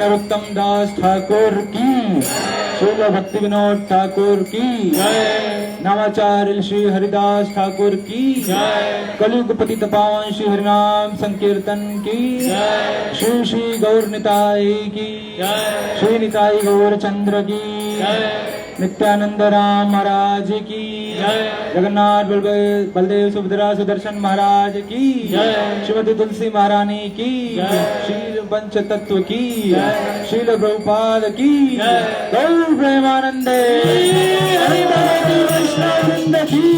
नरोत्तम दास ठाकुर की, श्रील भक्ति विनोद ठाकुर की, नामाचार्य श्री हरिदास ठाकुर की, कलयुग पतित पावन श्री हरिनाम संकीर्तन की, श्री श्री गौर निताई की, श्री निताई गौर चंद्र की, नित्यानंद राम महाराज की, जगन्नाथ बलदेव सुभद्रा सुदर्शन महाराज की, श्रीमती तुलसी महारानी की, श्री पंच तत्व की, श्रील प्रभुपाद की, गौर प्रेमानंदे हरि भगवती वैष्णववृंद की।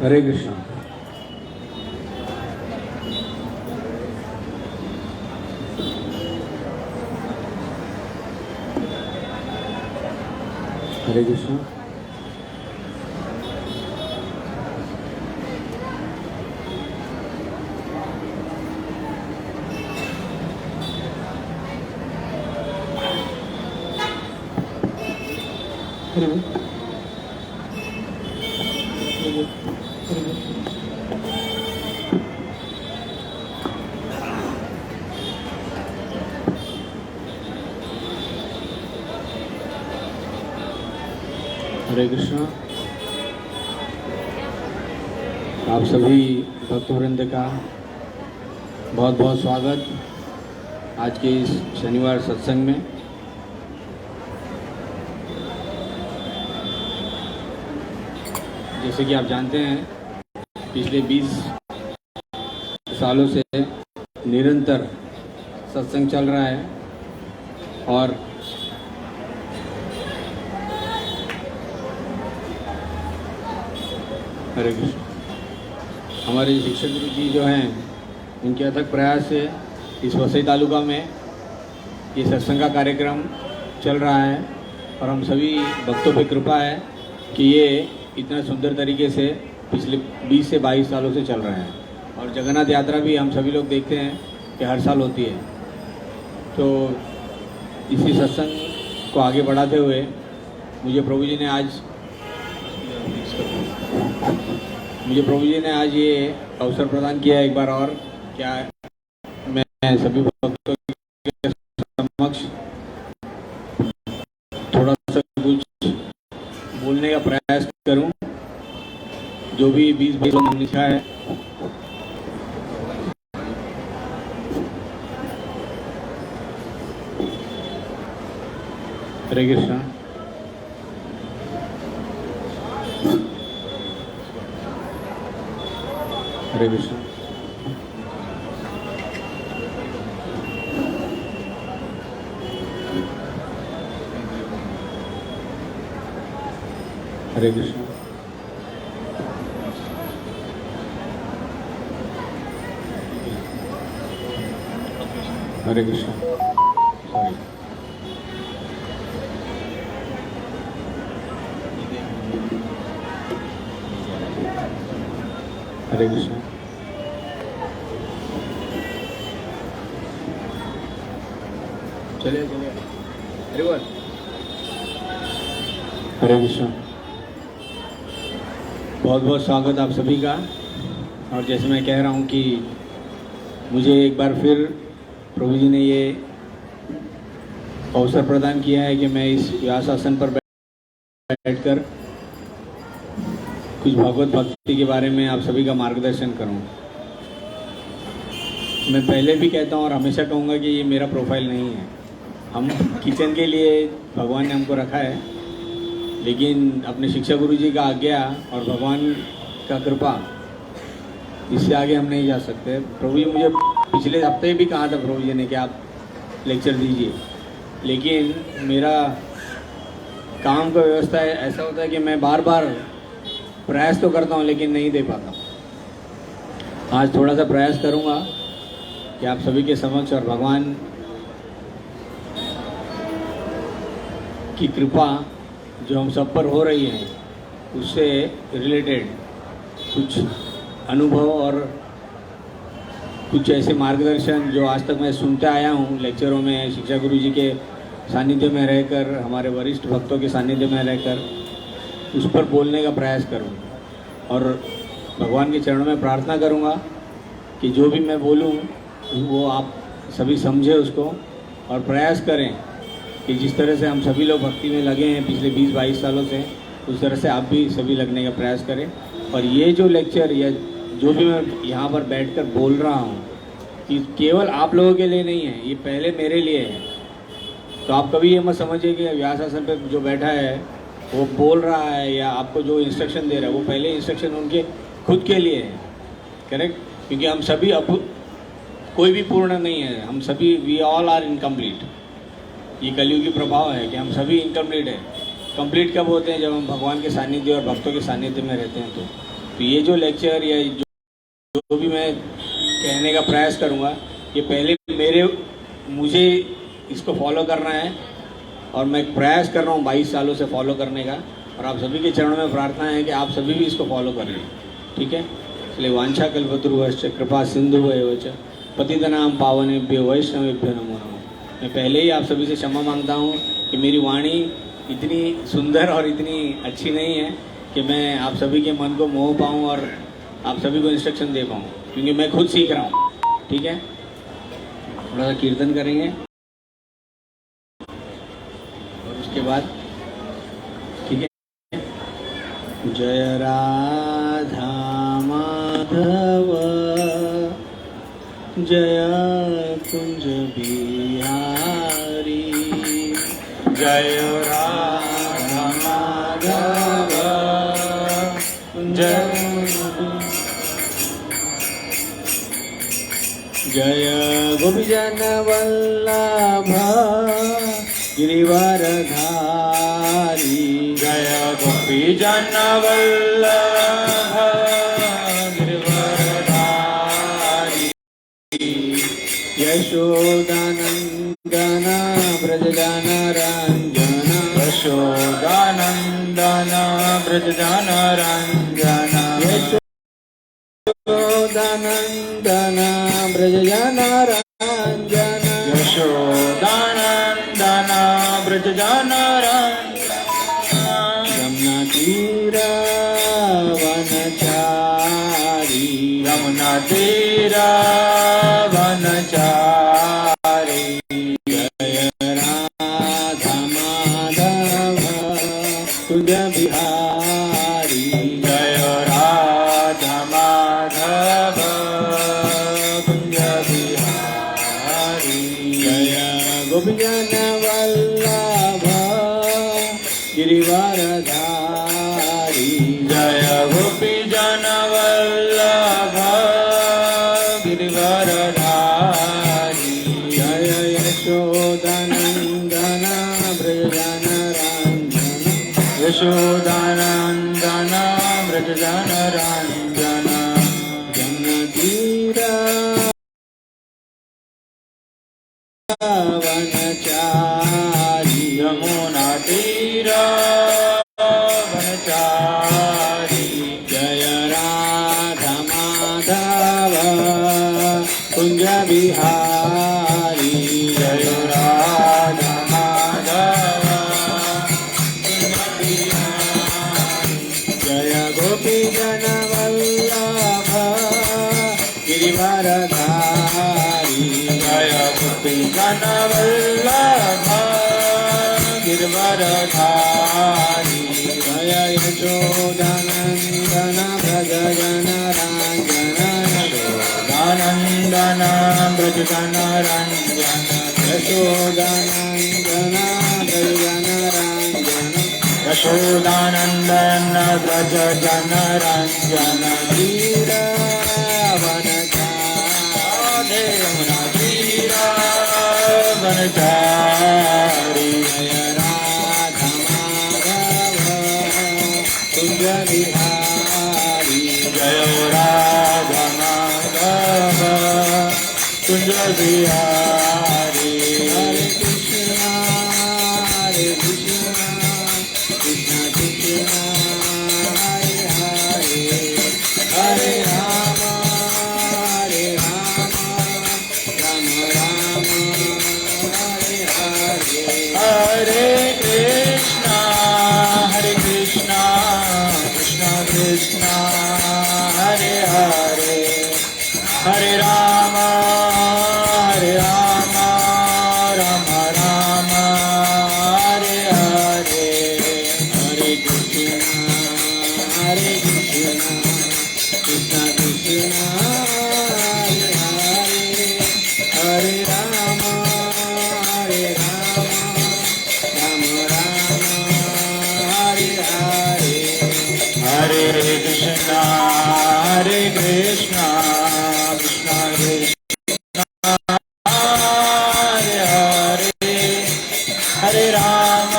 हरे कृष्णा। हरे कृष्णा। हरे कृष्णा। आप सभी भक्तवृंद का बहुत बहुत स्वागत आज के इस शनिवार सत्संग में। जैसे कि आप जानते हैं, पिछले 20 सालों से निरंतर सत्संग चल रहा है और हरे कृष्ण। हमारे शिक्षक गुरु जी जो हैं, उनके अथक प्रयास से इस वसई तालुका में ये सत्संग का कार्यक्रम चल रहा है और हम सभी भक्तों पे कृपा है कि ये इतना सुंदर तरीके से पिछले 20 से 22 सालों से चल रहे हैं। और जगन्नाथ यात्रा भी हम सभी लोग देखते हैं कि हर साल होती है। तो इसी सत्संग को आगे बढ़ाते हुए मुझे प्रभु जी ने आज ये अवसर प्रदान किया है। एक बार और क्या मैं सभी भक्तों के समक्ष थोड़ा सा कुछ बोलने का प्रयास करूं, जो भी 20 लोगों ने लिखा है। हरे कृष्णा। हरे कृष्ण। हरे कृष्ण। हरे कृष्ण। सॉरी। हरे कृष्ण। चलिए हरे बोल। हरे कृष्ण। बहुत बहुत स्वागत आप सभी का। और जैसे मैं कह रहा हूँ कि मुझे एक बार फिर प्रभु जी ने ये अवसर प्रदान किया है कि मैं इस व्यास आसन पर बैठकर कुछ भगवत भक्ति के बारे में आप सभी का मार्गदर्शन करूं। मैं पहले भी कहता हूं और हमेशा कहूंगा कि ये मेरा प्रोफाइल नहीं है। हम किचन के लिए भगवान ने हमको रखा है, लेकिन अपने शिक्षा गुरु जी का आज्ञा और भगवान का कृपा, इससे आगे हम नहीं जा सकते। प्रभु जी मुझे पिछले हफ्ते भी कहा था प्रभु जी ने कि आप लेक्चर दीजिए, लेकिन मेरा काम का व्यवस्था ऐसा होता है कि मैं बार बार प्रयास तो करता हूँ लेकिन नहीं दे पाता हूँ। आज थोड़ा सा प्रयास करूँगा कि आप सभी के समक्ष और भगवान की कृपा जो हम सब पर हो रही है उससे रिलेटेड कुछ अनुभव और कुछ ऐसे मार्गदर्शन जो आज तक मैं सुनते आया हूँ लेक्चरों में, शिक्षा गुरु जी के सानिध्य में रहकर, हमारे वरिष्ठ भक्तों के सानिध्य में रहकर उस पर बोलने का प्रयास करूँ और भगवान के चरणों में प्रार्थना करूँगा कि जो भी मैं बोलूँ वो आप सभी समझे उसको और प्रयास करें कि जिस तरह से हम सभी लोग भक्ति में लगे हैं पिछले 20-22 सालों से, उस तरह से आप भी सभी लगने का प्रयास करें। और ये जो लेक्चर या जो भी मैं यहाँ पर बैठकर बोल रहा हूँ कि केवल आप लोगों के लिए नहीं है, ये पहले मेरे लिए है। तो आप कभी ये मत समझिए कि व्यास आसन पर जो बैठा है वो बोल रहा है या आपको जो इंस्ट्रक्शन दे रहा है वो पहले इंस्ट्रक्शन उनके खुद के लिए है, करेक्ट? क्योंकि हम सभी कोई भी पूर्ण नहीं है, हम सभी वी ऑल आर इनकम्प्लीट। ये कलयुगी प्रभाव है कि हम सभी इनकम्प्लीट है। कंप्लीट कब होते हैं? जब हम भगवान के सानिध्य और भक्तों के सानिध्य में रहते हैं। तो ये जो लेक्चर या जो भी मैं कहने का प्रयास करूँगा ये पहले मुझे इसको फॉलो करना है और मैं प्रयास कर रहा हूँ 22 सालों से फॉलो करने का, और आप सभी के चरणों में प्रार्थना है कि आप सभी भी इसको फॉलो करें, ठीक है? इसलिए वांछा कल्पतरुश्च कृपा सिंधु एवच पतितनाम पावनेभ्यो वैष्णवेभ्यो नमो नमः। मैं पहले ही आप सभी से क्षमा मांगता हूँ कि मेरी वाणी इतनी सुंदर और इतनी अच्छी नहीं है कि मैं आप सभी के मन को मोह पाऊँ और आप सभी को इंस्ट्रक्शन दे पाऊँ, क्योंकि मैं खुद सीख रहा हूँ, ठीक है? थोड़ा सा कीर्तन करेंगे और उसके बाद ठीक है। जय राधा माधव जय कुंज बिहारी, जय राधा माधव जय गोपीजन वल्लभ गिरिवरधारी, जय गोपीजन वल्लभ गिरिवरधारी, यशोदानंदन ब्रजजन रंजन, यशोदानंदन ब्रजजन रंजन, यशोदानंदन ब्रजजन रंजन, यशोदानंदन ब्रजजन रंजन, यमुना तीर वनचारी, यमुना तीर वनचारी, जय राधा माधव कुंज बिहारी, जय राधा माधव कुंज बिहारी, जय गोपीजन वल्लभ गिरिवरधारी, जय गोपीजन वल्लभ गिरिवरधारी, जय यशोदानंदन ब्रजजन रंजन, यशोदानंदन ब्रजजन रंजन, यमुना तीर वनचारी, यमुना तीर वनचारी, जय राधा माधव कुंज बिहारी, जय राधा माधव कुंज बिहारी, जय गोपीजन वल्लभ गिरिवरधारी, जय गोपीजन वल्लभ गिरिवरधारी, जय यशोदानंदन ब्रजजन रंजन, यशोदानंदन ब्रजजन रंजन, यशोदानंदन ब्रजजन रंजन, यशोदानंदन ब्रजजन रंजन, तीर वनचारी, यमुना तीर वनचारी, जय राधा माधव कुंज बिहारी, बिहारी हरे कृष्णा कृष्णा कृष्णा हरे हरे हरे राम राम राम हरे हरे हरे कृष्णा कृष्णा कृष्णा हरे हरे हरे राम राम राम हरे हरे हरे कृष्णा कृष्णा कृष्णा हरे हरे हरे राम राम राम हरे हरे हरे कृष्णा कृष्णा कृष्णा हरे हरे हरे राम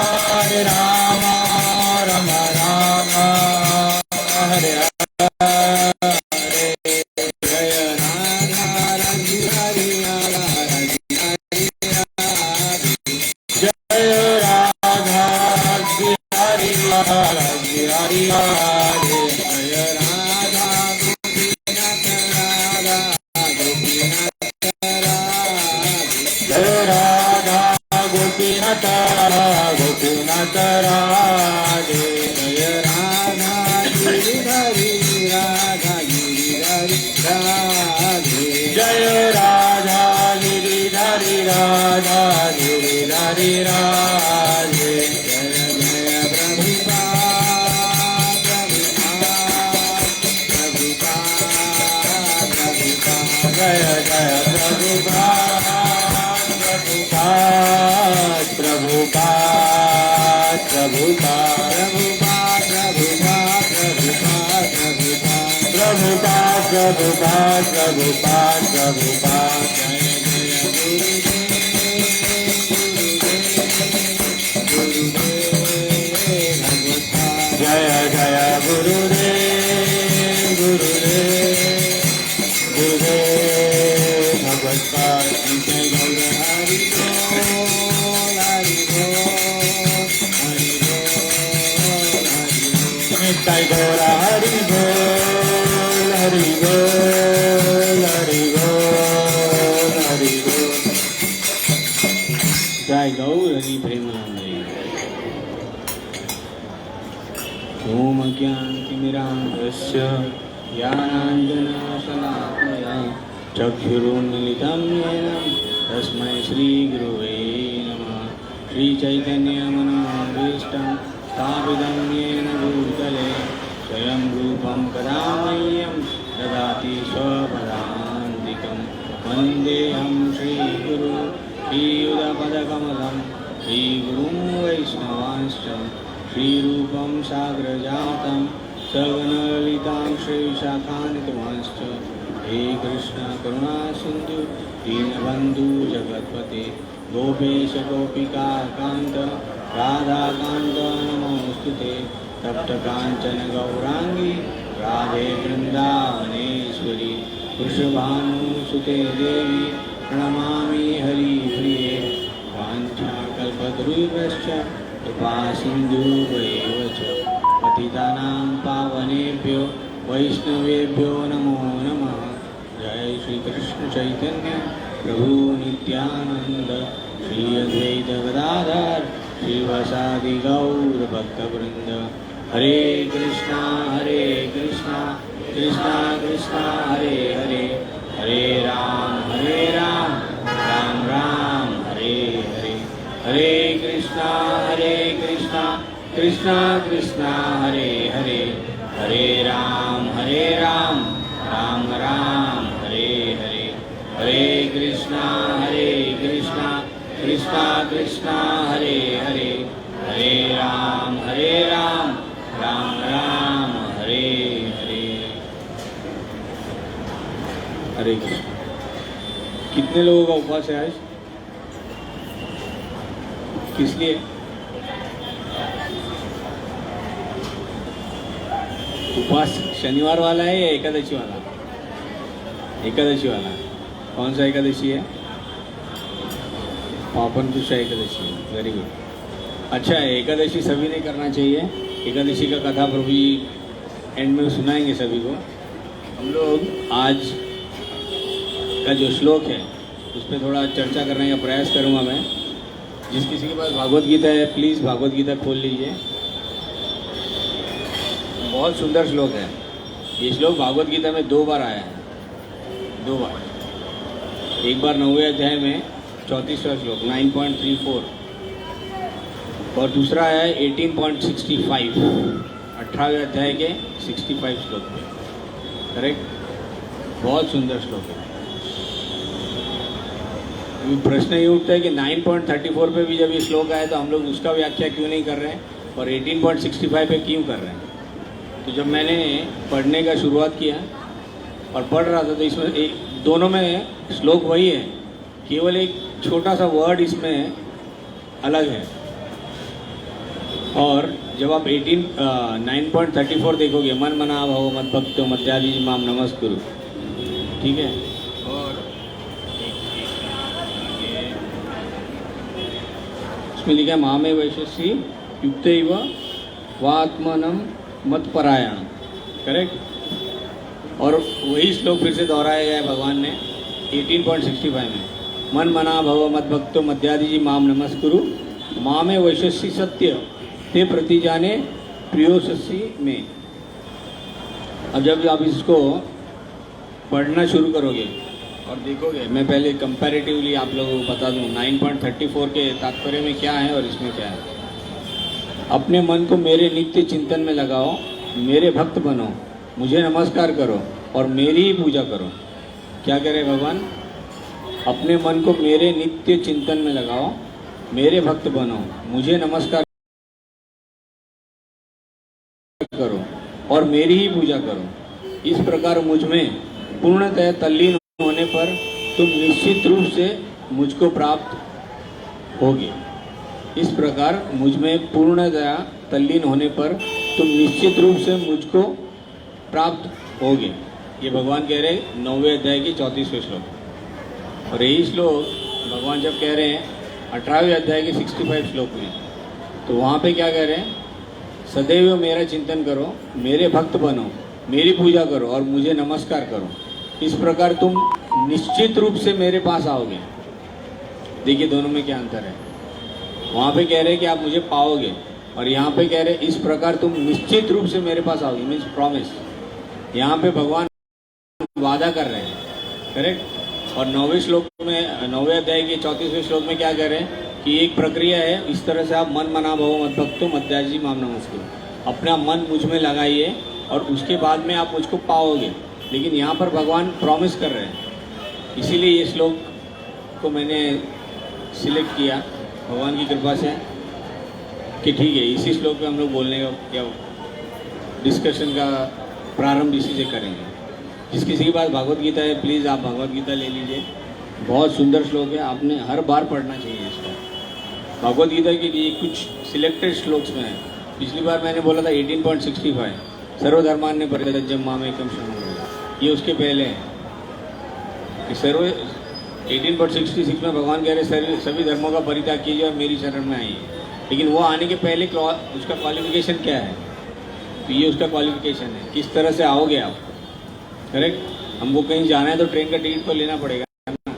राम राम हरे हरे जय राधा रानी हरि जय राधा हरि हरि हरि हरे जय राधा गोपीनाथ राधा गोपीनाथ जय राधा गोपीनाथ गोपीनाथ राधे जय राधा गिरिधरी राधा गिरिधरी राधे जय राधा गिरिधरी राधा गिरिधरी राधे जय जय प्रभुपाद प्रभुपाद जय जय प्रभुपाद प्रभुपाद प्रभुपाद प्रभुपाद प्रभुपाद प्रभुपाद जय जय गुरुदेव गुरुदेव गुरुदेव भगवत्पाद जय गौर हरि बोल हरि बोल हरि बोल हरि बोल नित्य गौरा हरि बोल हरि बोल हरि बोल हरि बोल जय गौर हरि प्रेमानंद ओम ज्ञानतिमिरान्धस्य ज्ञानाञ्जनशलाकया चक्षुरुन्मिलितं येन तस्मै श्रीगुरुवे नमः श्रीचैतन्यमनोभीष्टं स्थापितं येन भूतले स्वयं रूपं कदा मह्यं ददाति स्वपदान्तिकं वन्देऽहं श्रीगुरु श्रीयुतपदकमलं श्रीगुरुं वैष्णवांश्च श्रीरूपं साग्रजातं सगनलितां श्रीशाखान्वितवांश्च हे कृष्ण करुणा सिन्धु दीनबन्धु जगत्पते गोपेश गोपिका कान्त राधाकान्त नमोऽस्तु ते तप्तकाञ्चन गौराङ्गी राधे वृन्दावनेश्वरी वृषभानुसुते देवी प्रणमामि हरिप्रिये वाञ्छाकल्पतरुभ्यश्च कृपा सिन्धुभ्येव च पतितानां पावनेभ्यो वैष्णवेभ्यो नमो नमः जय श्री कृष्ण चैतन्य प्रभु नित्यानंद श्री अद्वैत गदाधर श्रीवासादि गौर भक्तवृंद हरे कृष्णा कृष्णा कृष्णा हरे हरे हरे राम राम राम हरे हरे हरे कृष्णा कृष्णा कृष्णा हरे हरे हरे राम राम राम हरे हरे हरे कृष्णा कृष्णा कृष्णा हरे हरे हरे राम राम राम हरे हरे हरे कृष्ण। कितने लोगों का उपवास है आज? किस लिए? उपवास शनिवार वाला है या एकादशी वाला? एकादशी वाला। कौन सा एकादशी है? पावन कुशा एकादशी है। Very good. अच्छा है, एकादशी सभी नहीं करना चाहिए। एकादशी का कथा प्रभु जी एंड में सुनाएंगे सभी को। हम लोग आज का जो श्लोक है उस पर थोड़ा चर्चा करने का प्रयास करूँगा मैं। जिस किसी के पास भागवत गीता है प्लीज़ भागवत गीता खोल लीजिए। बहुत सुंदर श्लोक है। ये श्लोक भागवत गीता में 2 बार आया है, 2 बार। एक बार 9वें अध्याय में 34वां श्लोक 9.34 और दूसरा है 18.65 18वें अध्याय के 65 श्लोक में। करेक्ट, बहुत सुंदर श्लोक है। अभी प्रश्न ये उठता है कि 9.34 पे भी जब ये श्लोक आया तो हम लोग उसका व्याख्या क्यों नहीं कर रहे हैं और 18.65 पे क्यों कर रहे हैं। तो जब मैंने पढ़ने का शुरुआत किया और पढ़ रहा था तो इसमें दोनों में श्लोक वही है, केवल एक छोटा सा वर्ड इसमें अलग है। और जब आप 9.34 देखोगे, मन मना भव मत भक्तो मध्यादि माम नमस्कुरु, ठीक है। और इसमें लिखा है मामे वैश्यसी युक्त वात्मनम मत परायण। करेक्ट। और वही श्लोक फिर से दोहराया गया है भगवान ने 18.65 में, मन मना भव मत भक्तो मध्यादि माम नमस्कुरु मामे वैश्यसी सत्य ते प्रति जाने प्रियोससी में। अब जब आप इसको पढ़ना शुरू करोगे और देखोगे, मैं पहले कंपैरेटिवली आप लोगों को बता दूं 9.34 के तात्पर्य में क्या है और इसमें क्या है। अपने मन को मेरे नित्य चिंतन में लगाओ, मेरे भक्त बनो, मुझे नमस्कार करो और मेरी ही पूजा करो। क्या कह रहे भगवान? अपने मन को मेरे नित्य चिंतन में लगाओ, मेरे भक्त बनो, मुझे नमस्कार करो और मेरी ही पूजा करो। इस प्रकार मुझ में पूर्णतः तल्लीन होने पर तुम निश्चित रूप से मुझको प्राप्त होगे। इस प्रकार मुझ में पूर्णतः तल्लीन होने पर तुम निश्चित रूप से मुझको प्राप्त होगे। ये भगवान कह रहे 9वें अध्याय के 34वें श्लोक। और यही श्लोक भगवान जब कह रहे हैं 18वें अध्याय के 65 श्लोक में, तो वहाँ पे क्या कह रहे हैं? सदैव मेरा चिंतन करो, मेरे भक्त बनो, मेरी पूजा करो और मुझे नमस्कार करो। इस प्रकार तुम निश्चित रूप से मेरे पास आओगे। देखिए दोनों में क्या अंतर है। वहाँ पे कह रहे हैं कि आप मुझे पाओगे और यहाँ पे कह रहे हैं इस प्रकार तुम निश्चित रूप से मेरे पास आओगे, मीन्स प्रॉमिस। यहाँ पे भगवान वादा कर रहे हैं। करेक्ट। और 9वें श्लोक में 9वें अध्याय के 34वें श्लोक में क्या कह रहे हैं कि एक प्रक्रिया है, इस तरह से आप मन मना भव मत भक्तो मध्याजी माम नमस्कुरु, अपना मन मुझ में लगाइए और उसके बाद में आप मुझको पाओगे। लेकिन यहाँ पर भगवान प्रॉमिस कर रहे हैं, इसीलिए ये श्लोक को मैंने सिलेक्ट किया भगवान की कृपा से कि ठीक है, इसी श्लोक पे हम लोग बोलने का क्या डिस्कशन का प्रारंभ इसी से करेंगे। जिस किसी के पास भागवत गीता है प्लीज़ आप भागवत गीता ले लीजिए। बहुत सुंदर श्लोक है, आपने हर बार पढ़ना चाहिए इसको। भागवत गीता के लिए कुछ सिलेक्टेड श्लोक्स में है। पिछली बार मैंने बोला था 18.65 सर्वधर्मान्य परित्यज्य मामेकं शरणं, ये उसके पहले है कि 18.66 में भगवान कह रहे सभी धर्मों का परित्याग कीजिए और मेरी शरण में आइए। लेकिन वो आने के पहले उसका क्वालिफिकेशन क्या है? तो ये उसका क्वालिफिकेशन है, किस तरह से आओगे आप। करेक्ट। हमको कहीं जाना है तो ट्रेन का टिकट तो लेना पड़ेगा ना,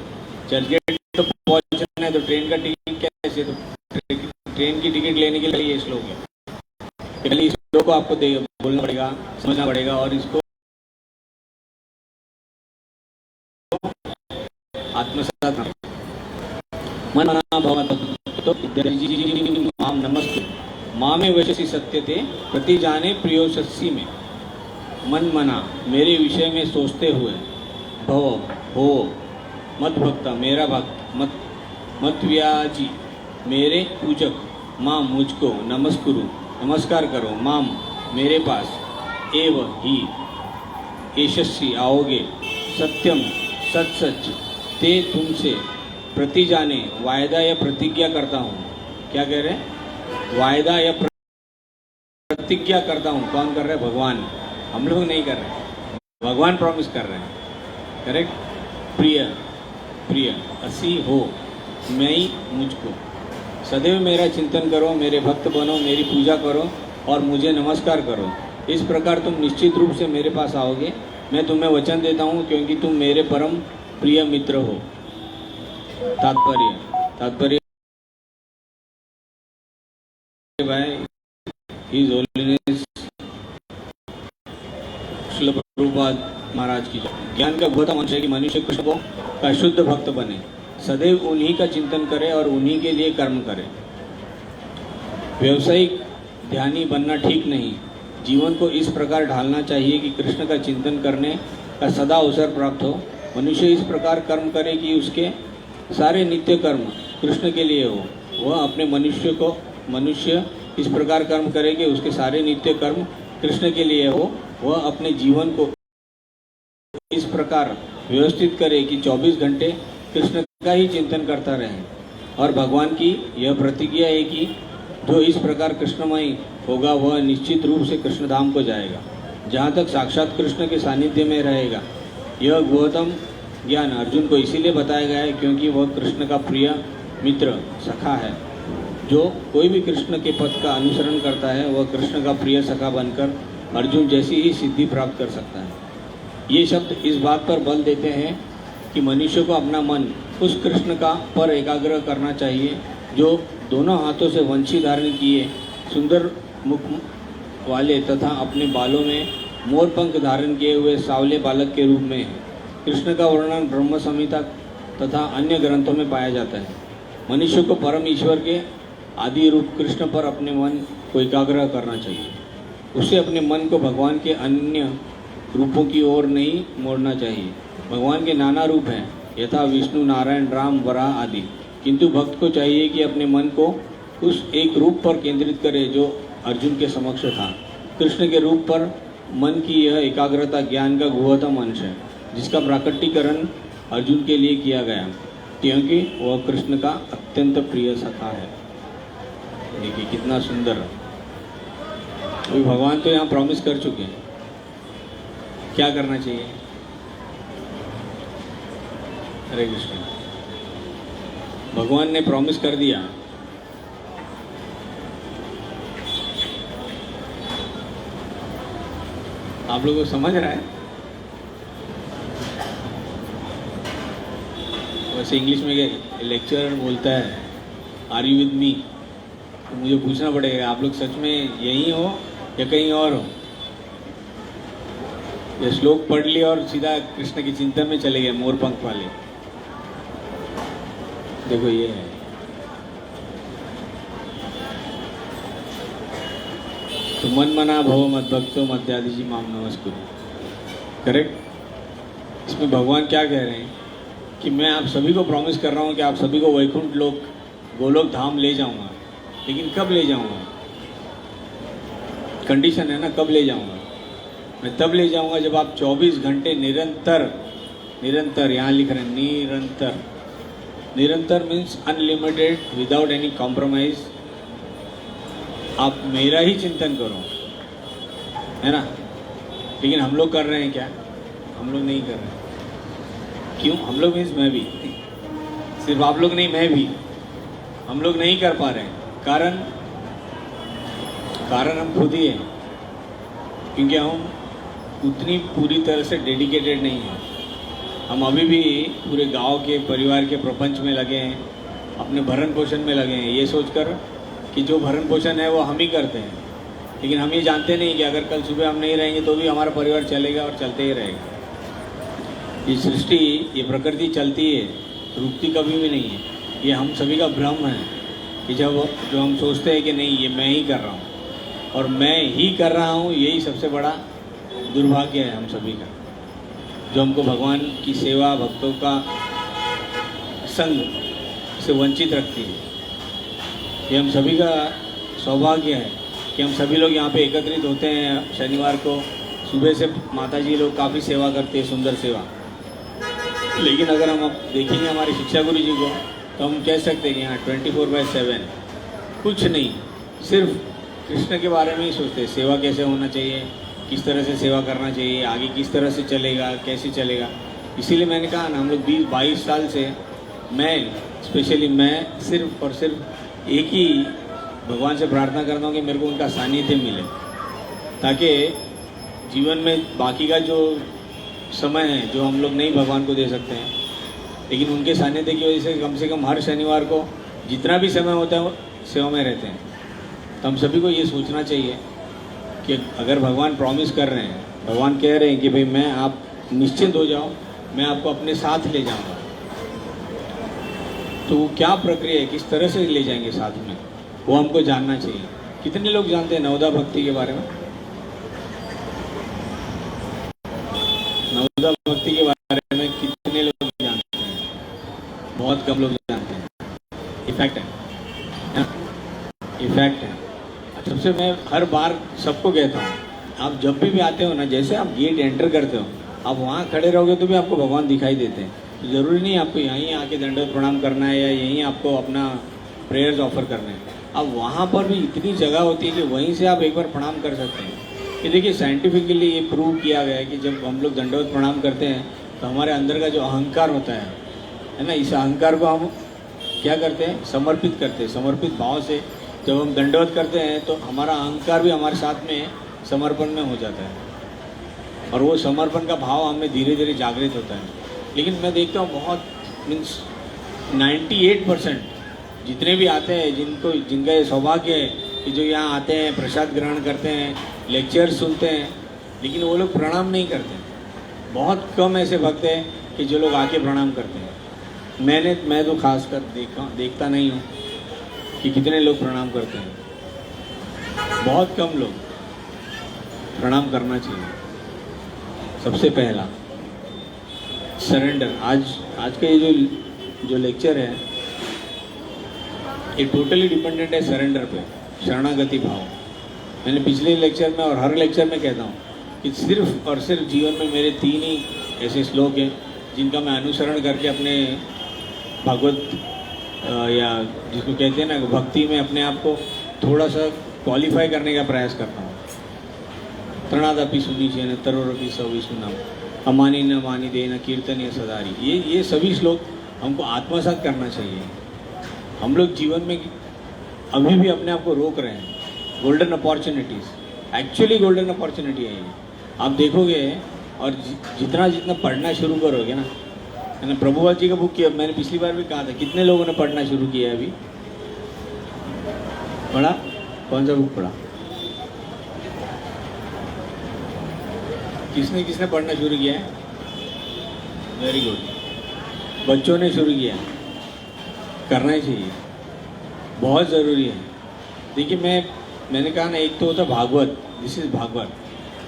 चर्च गेट तो पहुंचना है तो ट्रेन का टिकट कैसे, तो ट्रेन की टिकट लेने के लिए ये श्लोक है। पहले इस श्लोक को आपको बोलना पड़ेगा, समझना पड़ेगा और इसको आत्मसात मन मना भव तो माम नमस्ते मामे वैश्यसी सत्यते प्रति जाने प्रियोससी में। मन मना मेरे विषय में सोचते हुए, भव हो मत भक्ता मेरा भक्त, मत व्याजी मेरे पूजक, माम मुझको, नमस्कुरु नमस्कार करो, माम मेरे पास, एव ही यशस्वी आओगे, सत्यम सच सच ते तुमसे प्रति जाने वायदा या प्रतिज्ञा करता हूँ। क्या कह रहे हैं? वायदा या प्रतिज्ञा करता हूँ। कौन कर रहे हैं? भगवान। हम लोग नहीं कर रहे, भगवान प्रॉमिस कर रहे हैं। करेक्ट। प्रिय प्रिय असी हो मैं ही मुझको। सदैव मेरा चिंतन करो, मेरे भक्त बनो, मेरी पूजा करो और मुझे नमस्कार करो। इस प्रकार तुम निश्चित रूप से मेरे पास आओगे। मैं तुम्हें वचन देता हूँ, क्योंकि तुम मेरे परम प्रिय मित्र हो। तात्पर्य भाई हिज होलीनेस श्रील प्रभुपाद महाराज की जय। ज्ञान का गौतम अंश है कि मनुष्य कृष्ण को का शुद्ध भक्त बने, सदैव उन्हीं का चिंतन करे और उन्हीं के लिए कर्म करे। व्यवसायिक ध्यानी बनना ठीक नहीं। जीवन को इस प्रकार ढालना चाहिए कि कृष्ण का चिंतन करने का सदा अवसर प्राप्त हो। मनुष्य इस प्रकार कर्म करे कि उसके सारे नित्य कर्म कृष्ण के लिए हो। मनुष्य इस प्रकार कर्म करे कि उसके सारे नित्य कर्म कृष्ण के लिए हो। वह अपने जीवन को इस प्रकार व्यवस्थित करे कि 24 घंटे कृष्ण का ही चिंतन करता रहे। और भगवान की यह प्रतिज्ञा है कि जो इस प्रकार कृष्णमय होगा वह निश्चित रूप से कृष्ण धाम को जाएगा, जहाँ तक साक्षात कृष्ण के सानिध्य में रहेगा। यह गौतम ज्ञान अर्जुन को इसीलिए बताया गया है क्योंकि वह कृष्ण का प्रिय मित्र सखा है। जो कोई भी कृष्ण के पथ का अनुसरण करता है वह कृष्ण का प्रिय सखा बनकर अर्जुन जैसी ही सिद्धि प्राप्त कर सकता है। ये शब्द इस बात पर बल देते हैं कि मनुष्य को अपना मन उस कृष्ण का पर एकाग्र करना चाहिए जो दोनों हाथों से वंशी धारण किए, सुंदर मुख वाले तथा अपने बालों में मोर पंख धारण किए हुए सावले बालक के रूप में है। कृष्ण का वर्णन ब्रह्म संहिता तथा अन्य ग्रंथों में पाया जाता है। मनुष्य को परम ईश्वर के आदि रूप कृष्ण पर अपने मन को एकाग्र करना चाहिए। उसे अपने मन को भगवान के अन्य रूपों की ओर नहीं मोड़ना चाहिए। भगवान के नाना रूप हैं, यथा विष्णु, नारायण, राम, वराह आदि, किंतु भक्त को चाहिए कि अपने मन को उस एक रूप पर केंद्रित करे जो अर्जुन के समक्ष था। कृष्ण के रूप पर मन की यह एकाग्रता ज्ञान का गुहतम अंश है, जिसका प्राकटीकरण अर्जुन के लिए किया गया क्योंकि वह कृष्ण का अत्यंत प्रिय सखा है। देखिए कितना सुंदर। अभी भगवान तो यहाँ प्रॉमिस कर चुके हैं, क्या करना चाहिए। हरे कृष्ण। भगवान ने प्रॉमिस कर दिया। आप लोगों को समझ रहा है? वैसे इंग्लिश में लेक्चरर बोलता है आर यू विद मी, तो मुझे पूछना पड़ेगा आप लोग सच में यहीं हो या कहीं और हो। ये श्लोक पढ़ लिया और सीधा कृष्ण के चिंतन में चले गए, मोर पंख वाले। देखो ये है, तो मन मना भव मद भक्तो मध्यादि जी माम नमस्कुरु। करेक्ट। इसमें भगवान क्या कह रहे हैं कि मैं आप सभी को प्रॉमिस कर रहा हूँ कि आप सभी को वैकुंठ लोक गोलोक धाम ले जाऊंगा, लेकिन कब ले जाऊंगा? कंडीशन है ना, कब ले जाऊंगा? मैं तब ले जाऊंगा जब आप 24 घंटे निरंतर यहाँ लिख रहे हैं निरंतर means unlimited without any compromise आप मेरा ही चिंतन करो, है ना। लेकिन हम लोग कर रहे हैं क्या? हम लोग नहीं कर रहे। क्यों? हम लोग मीन्स मैं भी, सिर्फ आप लोग नहीं, मैं भी। हम लोग नहीं कर पा रहे हैं। कारण हम खुद ही हैं, क्योंकि हम उतनी पूरी तरह से डेडिकेटेड नहीं हैं। हम अभी भी पूरे गांव के परिवार के प्रपंच में लगे हैं, अपने भरण पोषण में लगे हैं, ये सोचकर कि जो भरण पोषण है वो हम ही करते हैं। लेकिन हम ये जानते नहीं कि अगर कल सुबह हम नहीं रहेंगे तो भी हमारा परिवार चलेगा और चलते ही रहेगा। ये सृष्टि, ये प्रकृति चलती है, रुकती कभी भी नहीं है। ये हम सभी का भ्रम है कि जो हम सोचते हैं कि नहीं ये मैं ही कर रहा हूँ और मैं ही कर रहा हूँ, यही सबसे बड़ा दुर्भाग्य है हम सभी का, जो हमको भगवान की सेवा, भक्तों का संग से वंचित रखती है। ये हम सभी का सौभाग्य है कि हम सभी लोग यहाँ पे एकत्रित होते हैं शनिवार को। सुबह से माता जी लोग काफ़ी सेवा करते हैं, सुंदर सेवा। लेकिन अगर हम अब देखेंगे हमारे शिक्षा गुरु जी को, तो हम कह सकते हैं कि यहाँ 24/7 कुछ नहीं, सिर्फ कृष्ण के बारे में ही सोचते हैं। सेवा कैसे होना चाहिए, किस तरह से सेवा करना चाहिए, आगे किस तरह से चलेगा, कैसे चलेगा, इसीलिए मैंने कहा ना, हम लोग 20-22 साल से स्पेशली मैं सिर्फ और सिर्फ एक ही भगवान से प्रार्थना करता हूँ कि मेरे को उनका सानिध्य मिले, ताकि जीवन में बाकी का जो समय है जो हम लोग नहीं भगवान को दे सकते हैं, लेकिन उनके सानिध्य की वजह से कम हर शनिवार को जितना भी समय होता है वो सेवा में रहते हैं। तो हम सभी को ये सोचना चाहिए कि अगर भगवान प्रॉमिस कर रहे हैं, भगवान कह रहे हैं कि भाई मैं आप निश्चिंत हो जाओ, मैं आपको अपने साथ ले जाऊंगा, तो वो क्या प्रक्रिया है, किस तरह से ले जाएंगे साथ में, वो हमको जानना चाहिए। कितने लोग जानते हैं नवदा भक्ति के बारे में? नवदा भक्ति के बारे में कितने लोग जानते हैं? बहुत कम लोग जानते हैं। इफेक्ट है, इफेक्ट है। सबसे मैं हर बार सबको कहता हूँ, आप जब भी आते हो ना, जैसे आप गेट एंटर करते हो, आप वहाँ खड़े रहोगे तो भी आपको भगवान दिखाई देते हैं। तो ज़रूरी नहीं आपको यहीं आके दंडवत प्रणाम करना है या यहीं आपको अपना प्रेयर्स ऑफर करना है। अब वहाँ पर भी इतनी जगह होती है कि वहीं से आप एक बार प्रणाम कर सकते हैं। कि देखिए साइंटिफिकली ये प्रूव किया गया है कि जब हम लोग दंडवत प्रणाम करते हैं तो हमारे अंदर का जो अहंकार होता है ना, इस अहंकार को हम क्या करते हैं, समर्पित करते हैं। समर्पित भाव से जब हम दंडवत करते हैं तो हमारा अहंकार भी हमारे साथ में समर्पण में हो जाता है, और वो समर्पण का भाव हमें धीरे धीरे जागृत होता है। लेकिन मैं देखता हूँ बहुत मीन्स 98% जितने भी आते हैं, जिनका ये सौभाग्य है कि जो यहाँ आते हैं, प्रसाद ग्रहण करते हैं, लेक्चर सुनते हैं, लेकिन वो लोग प्रणाम नहीं करते। बहुत कम ऐसे भक्त हैं कि जो लोग आके प्रणाम करते हैं। मैं तो खास कर देखता नहीं हूँ कि कितने लोग प्रणाम करते हैं। बहुत कम लोग। प्रणाम करना चाहिए। सबसे पहला सरेंडर। आज का ये जो लेक्चर है ये टोटली डिपेंडेंट है सरेंडर पे, शरणागति भाव। मैंने पिछले लेक्चर में और हर लेक्चर में कहता हूँ कि सिर्फ और सिर्फ जीवन में मेरे 3 ही ऐसे श्लोक हैं जिनका मैं अनुसरण करके अपने भागवत या जिसको कहते हैं ना भक्ति में अपने आप को थोड़ा सा क्वालिफाई करने का प्रयास करता हूँ। तृणादपि सुनीचे न तरोरपि सवि सुना, अमानी न मानी दे न कीर्तनीय सदारी। ये सभी श्लोक हमको आत्मसात करना चाहिए। हम लोग जीवन में अभी भी अपने आप को रोक रहे हैं। Golden opportunities, actually golden opportunity है ये। आप देखोगे और जितना पढ़ना शुरू करोगे ना, है ना। प्रभुपाद जी का बुक किया, मैंने पिछली बार भी कहा था, कितने लोगों ने पढ़ना शुरू किया है अभी? पढ़ा? कौन सा बुक पढ़ा? किसने पढ़ना शुरू किया है? Very good. बच्चों ने शुरू किया, करना ही चाहिए, बहुत ज़रूरी है। देखिए मैंने कहा ना, एक तो होता Bhagwat, this is Bhagwat,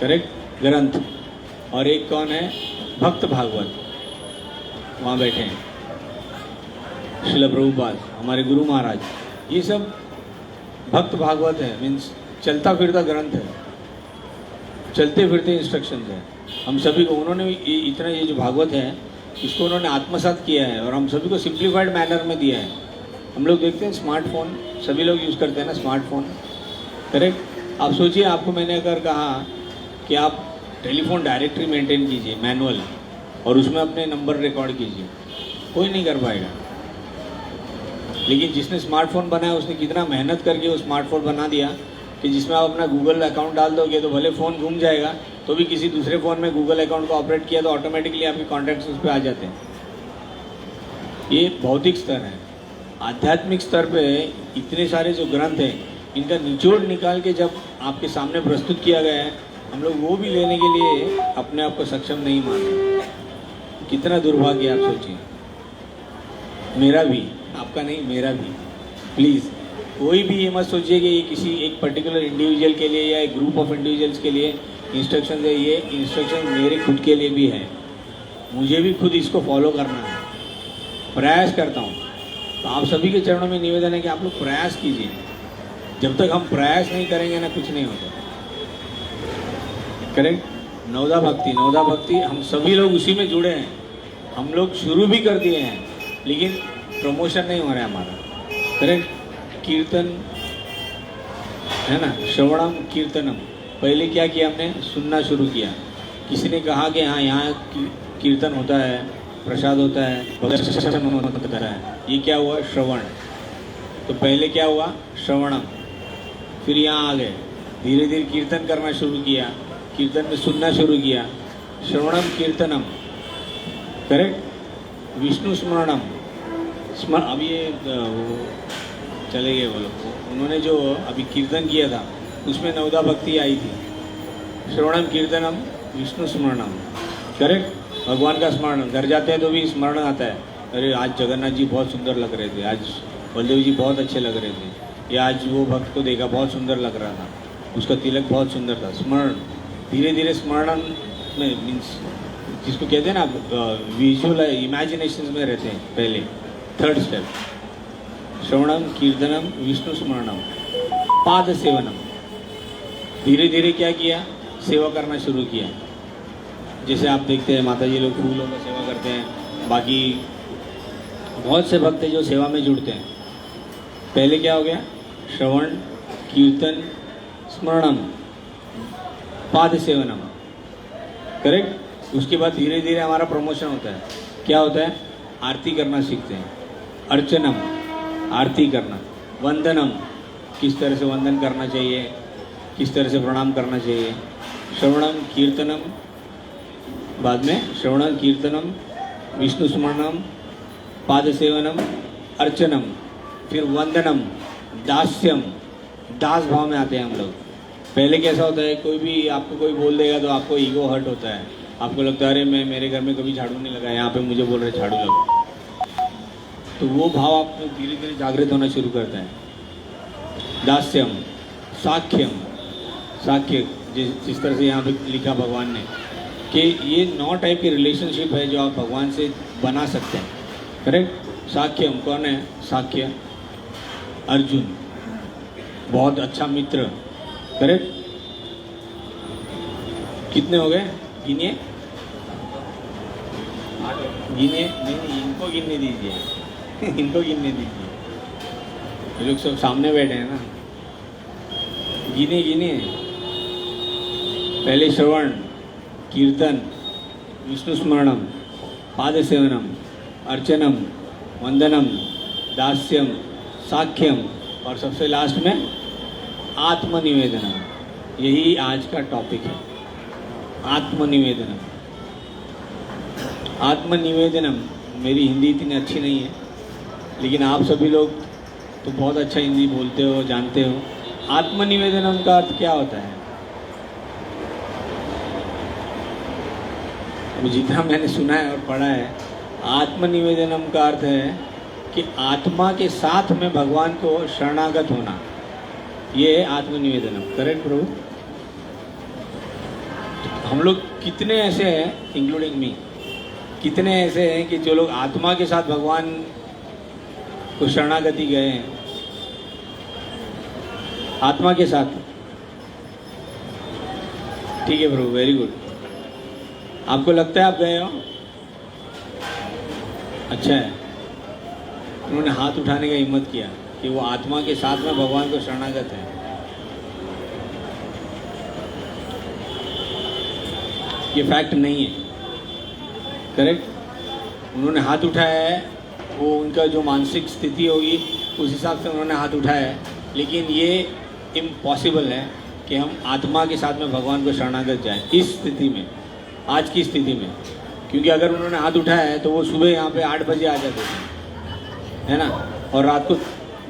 correct ग्रंथ, और एक कौन है? भक्त भागवत। वहाँ बैठे हैं श्रील प्रभुपाद, हमारे गुरु महाराज। ये सब भक्त भागवत है, मीन्स चलता फिरता ग्रंथ है, चलते फिरते इंस्ट्रक्शन है हम सभी को। उन्होंने ये जो भागवत है इसको उन्होंने आत्मसात किया है और हम सभी को सिंप्लीफाइड मैनर में दिया है। हम लोग देखते हैं स्मार्टफोन, सभी लोग यूज़ करते हैं ना स्मार्टफोन, करेक्ट। आप सोचिए, आपको मैंने अगर कहा कि आप टेलीफोन डायरेक्टरी मेंटेन कीजिए मैनुअल और उसमें अपने नंबर रिकॉर्ड कीजिए, कोई नहीं कर पाएगा। लेकिन जिसने स्मार्टफोन बनाया उसने कितना मेहनत करके वो स्मार्टफोन बना दिया कि जिसमें आप अपना गूगल अकाउंट डाल दोगे तो भले फ़ोन घूम जाएगा, तो भी किसी दूसरे फ़ोन में गूगल अकाउंट को ऑपरेट किया तो ऑटोमेटिकली आपके कॉन्टैक्ट्स उस पर आ जाते हैं। ये भौतिक स्तर है। आध्यात्मिक स्तर पे इतने सारे जो ग्रंथ हैं, इनका निचोड़ निकाल के जब आपके सामने प्रस्तुत किया गया है, हम लोग वो भी लेने के लिए अपने आप को सक्षम नहीं मान रहे। कितना दुर्भाग्य, आप सोचिए। मेरा भी, आपका नहीं, मेरा भी। प्लीज़ कोई भी ये मत सोचिए कि ये किसी एक पर्टिकुलर इंडिविजुअल के लिए या एक ग्रुप ऑफ इंडिविजुअल्स के लिए इंस्ट्रक्शन है। ये इंस्ट्रक्शन मेरे खुद के लिए भी है, मुझे भी खुद इसको फॉलो करना है। प्रयास करता हूँ, तो आप सभी के चरणों में निवेदन है कि आप लोग प्रयास कीजिए। जब तक हम प्रयास नहीं करेंगे ना, कुछ नहीं होता, करेक्ट। नवदा भक्ति हम सभी लोग उसी में जुड़े हैं। हम लोग शुरू भी कर दिए हैं लेकिन प्रमोशन नहीं हो रहा है हमारा, करेक्ट। कीर्तन है ना, श्रवणम कीर्तनम। पहले क्या किया हमने? सुनना शुरू किया। किसी ने कहा कि हाँ यहाँ कीर्तन होता है, प्रसाद होता है, भजन होता है। ये क्या हुआ? श्रवण। तो पहले क्या हुआ? श्रवणम। फिर यहाँ आ गए, धीरे धीरे कीर्तन करना शुरू किया, कीर्तन में सुनना शुरू किया। श्रवणम कीर्तनम, करेक्ट। विष्णु स्मरणम, अब ये चले गए वो लोग। उन्होंने जो अभी कीर्तन किया था उसमें नवदा भक्ति आई थी। श्रवणम कीर्तनम विष्णु स्मरणम, करेक्ट। भगवान का स्मरण, घर जाते हैं तो भी स्मरण आता है, अरे आज जगन्नाथ जी बहुत सुंदर लग रहे थे, आज बलदेव जी बहुत अच्छे लग रहे थे, या आज वो भक्त को देखा बहुत सुंदर लग रहा था, उसका तिलक बहुत सुंदर था। स्मरण, धीरे धीरे स्मरण में मीन्स जिसको कहते हैं ना, विजुअल इमेजिनेशन में रहते हैं। पहले थर्ड स्टेप, श्रवणम कीर्तनम विष्णु स्मरणम पाद सेवनम। धीरे धीरे क्या किया? सेवा करना शुरू किया। जैसे आप देखते हैं माता जी लोग फूलों का सेवा करते हैं, बाकी बहुत से भक्त जो सेवा में जुड़ते हैं। पहले क्या हो गया? श्रवण, कीर्तन, स्मरणम, पाद सेवनम, करेक्ट। उसके बाद धीरे धीरे हमारा प्रमोशन होता है। क्या होता है? आरती करना सीखते हैं। अर्चनम, आरती करना। वंदनम, किस तरह से वंदन करना चाहिए, किस तरह से प्रणाम करना चाहिए। श्रवणम कीर्तनम, बाद में श्रवणम कीर्तनम विष्णु स्मरणम पाद सेवनम अर्चनम, फिर वंदनम, दास्यम, दास भाव में आते हैं हम लोग। पहले कैसा होता है, कोई भी आपको कोई बोल देगा तो आपको ईगो हर्ट होता है, आपको लगता है अरे मैं मेरे घर में कभी झाड़ू नहीं लगा, यहाँ पे मुझे बोल रहे झाड़ू लगा। तो वो भाव आप में धीरे धीरे जागृत होना शुरू करता है। दास्यम, साख्यम, साख्य जिस तरह से यहाँ पे लिखा भगवान ने कि ये 9 टाइप की रिलेशनशिप है जो आप भगवान से बना सकते हैं, करेक्ट। साख्यम कौन है? साख्य अर्जुन, बहुत अच्छा मित्र, करेक्ट। कितने हो गए? गिनिए, गिनिए। नहीं, इनको गिनने दीजिए इनको गिनने दीजिए, ये लोग सब सामने बैठे हैं ना। गिने गिने। पहले श्रवण, कीर्तन, विष्णु स्मरणम, पाद सेवनम, अर्चनम, वंदनम, दास्यम, साख्यम, और सबसे लास्ट में आत्मनिवेदनम। यही आज का टॉपिक है, आत्मनिवेदनम। आत्मनिवेदनम, मेरी हिंदी इतनी अच्छी नहीं है, लेकिन आप सभी लोग तो बहुत अच्छा हिंदी बोलते हो, जानते हो। आत्मनिवेदनम का अर्थ क्या होता है? जितना मैंने सुना है और पढ़ा है, आत्मनिवेदनम का अर्थ है कि आत्मा के साथ में भगवान को शरणागत होना, ये है आत्मनिवेदनम, करेक्ट प्रभु? हम लोग कितने ऐसे हैं, इंक्लूडिंग मी, कितने ऐसे हैं कि जो लोग आत्मा के साथ भगवान को शरणागति गए हैं? आत्मा के साथ, ठीक है प्रभु, वेरी गुड। आपको लगता है आप गए हो? अच्छा है, उन्होंने हाथ उठाने का हिम्मत किया कि वो आत्मा के साथ में भगवान को शरणागत है। ये फैक्ट नहीं है, करेक्ट। उन्होंने हाथ उठाया है, वो उनका जो मानसिक स्थिति होगी उस हिसाब से उन्होंने हाथ उठाया है, लेकिन ये इम्पॉसिबल है कि हम आत्मा के साथ में भगवान को शरणागत जाएं इस स्थिति में, आज की स्थिति में। क्योंकि अगर उन्होंने हाथ उठाया है तो वो सुबह यहाँ पे 8 बजे आ जाते थे, है ना, और रात को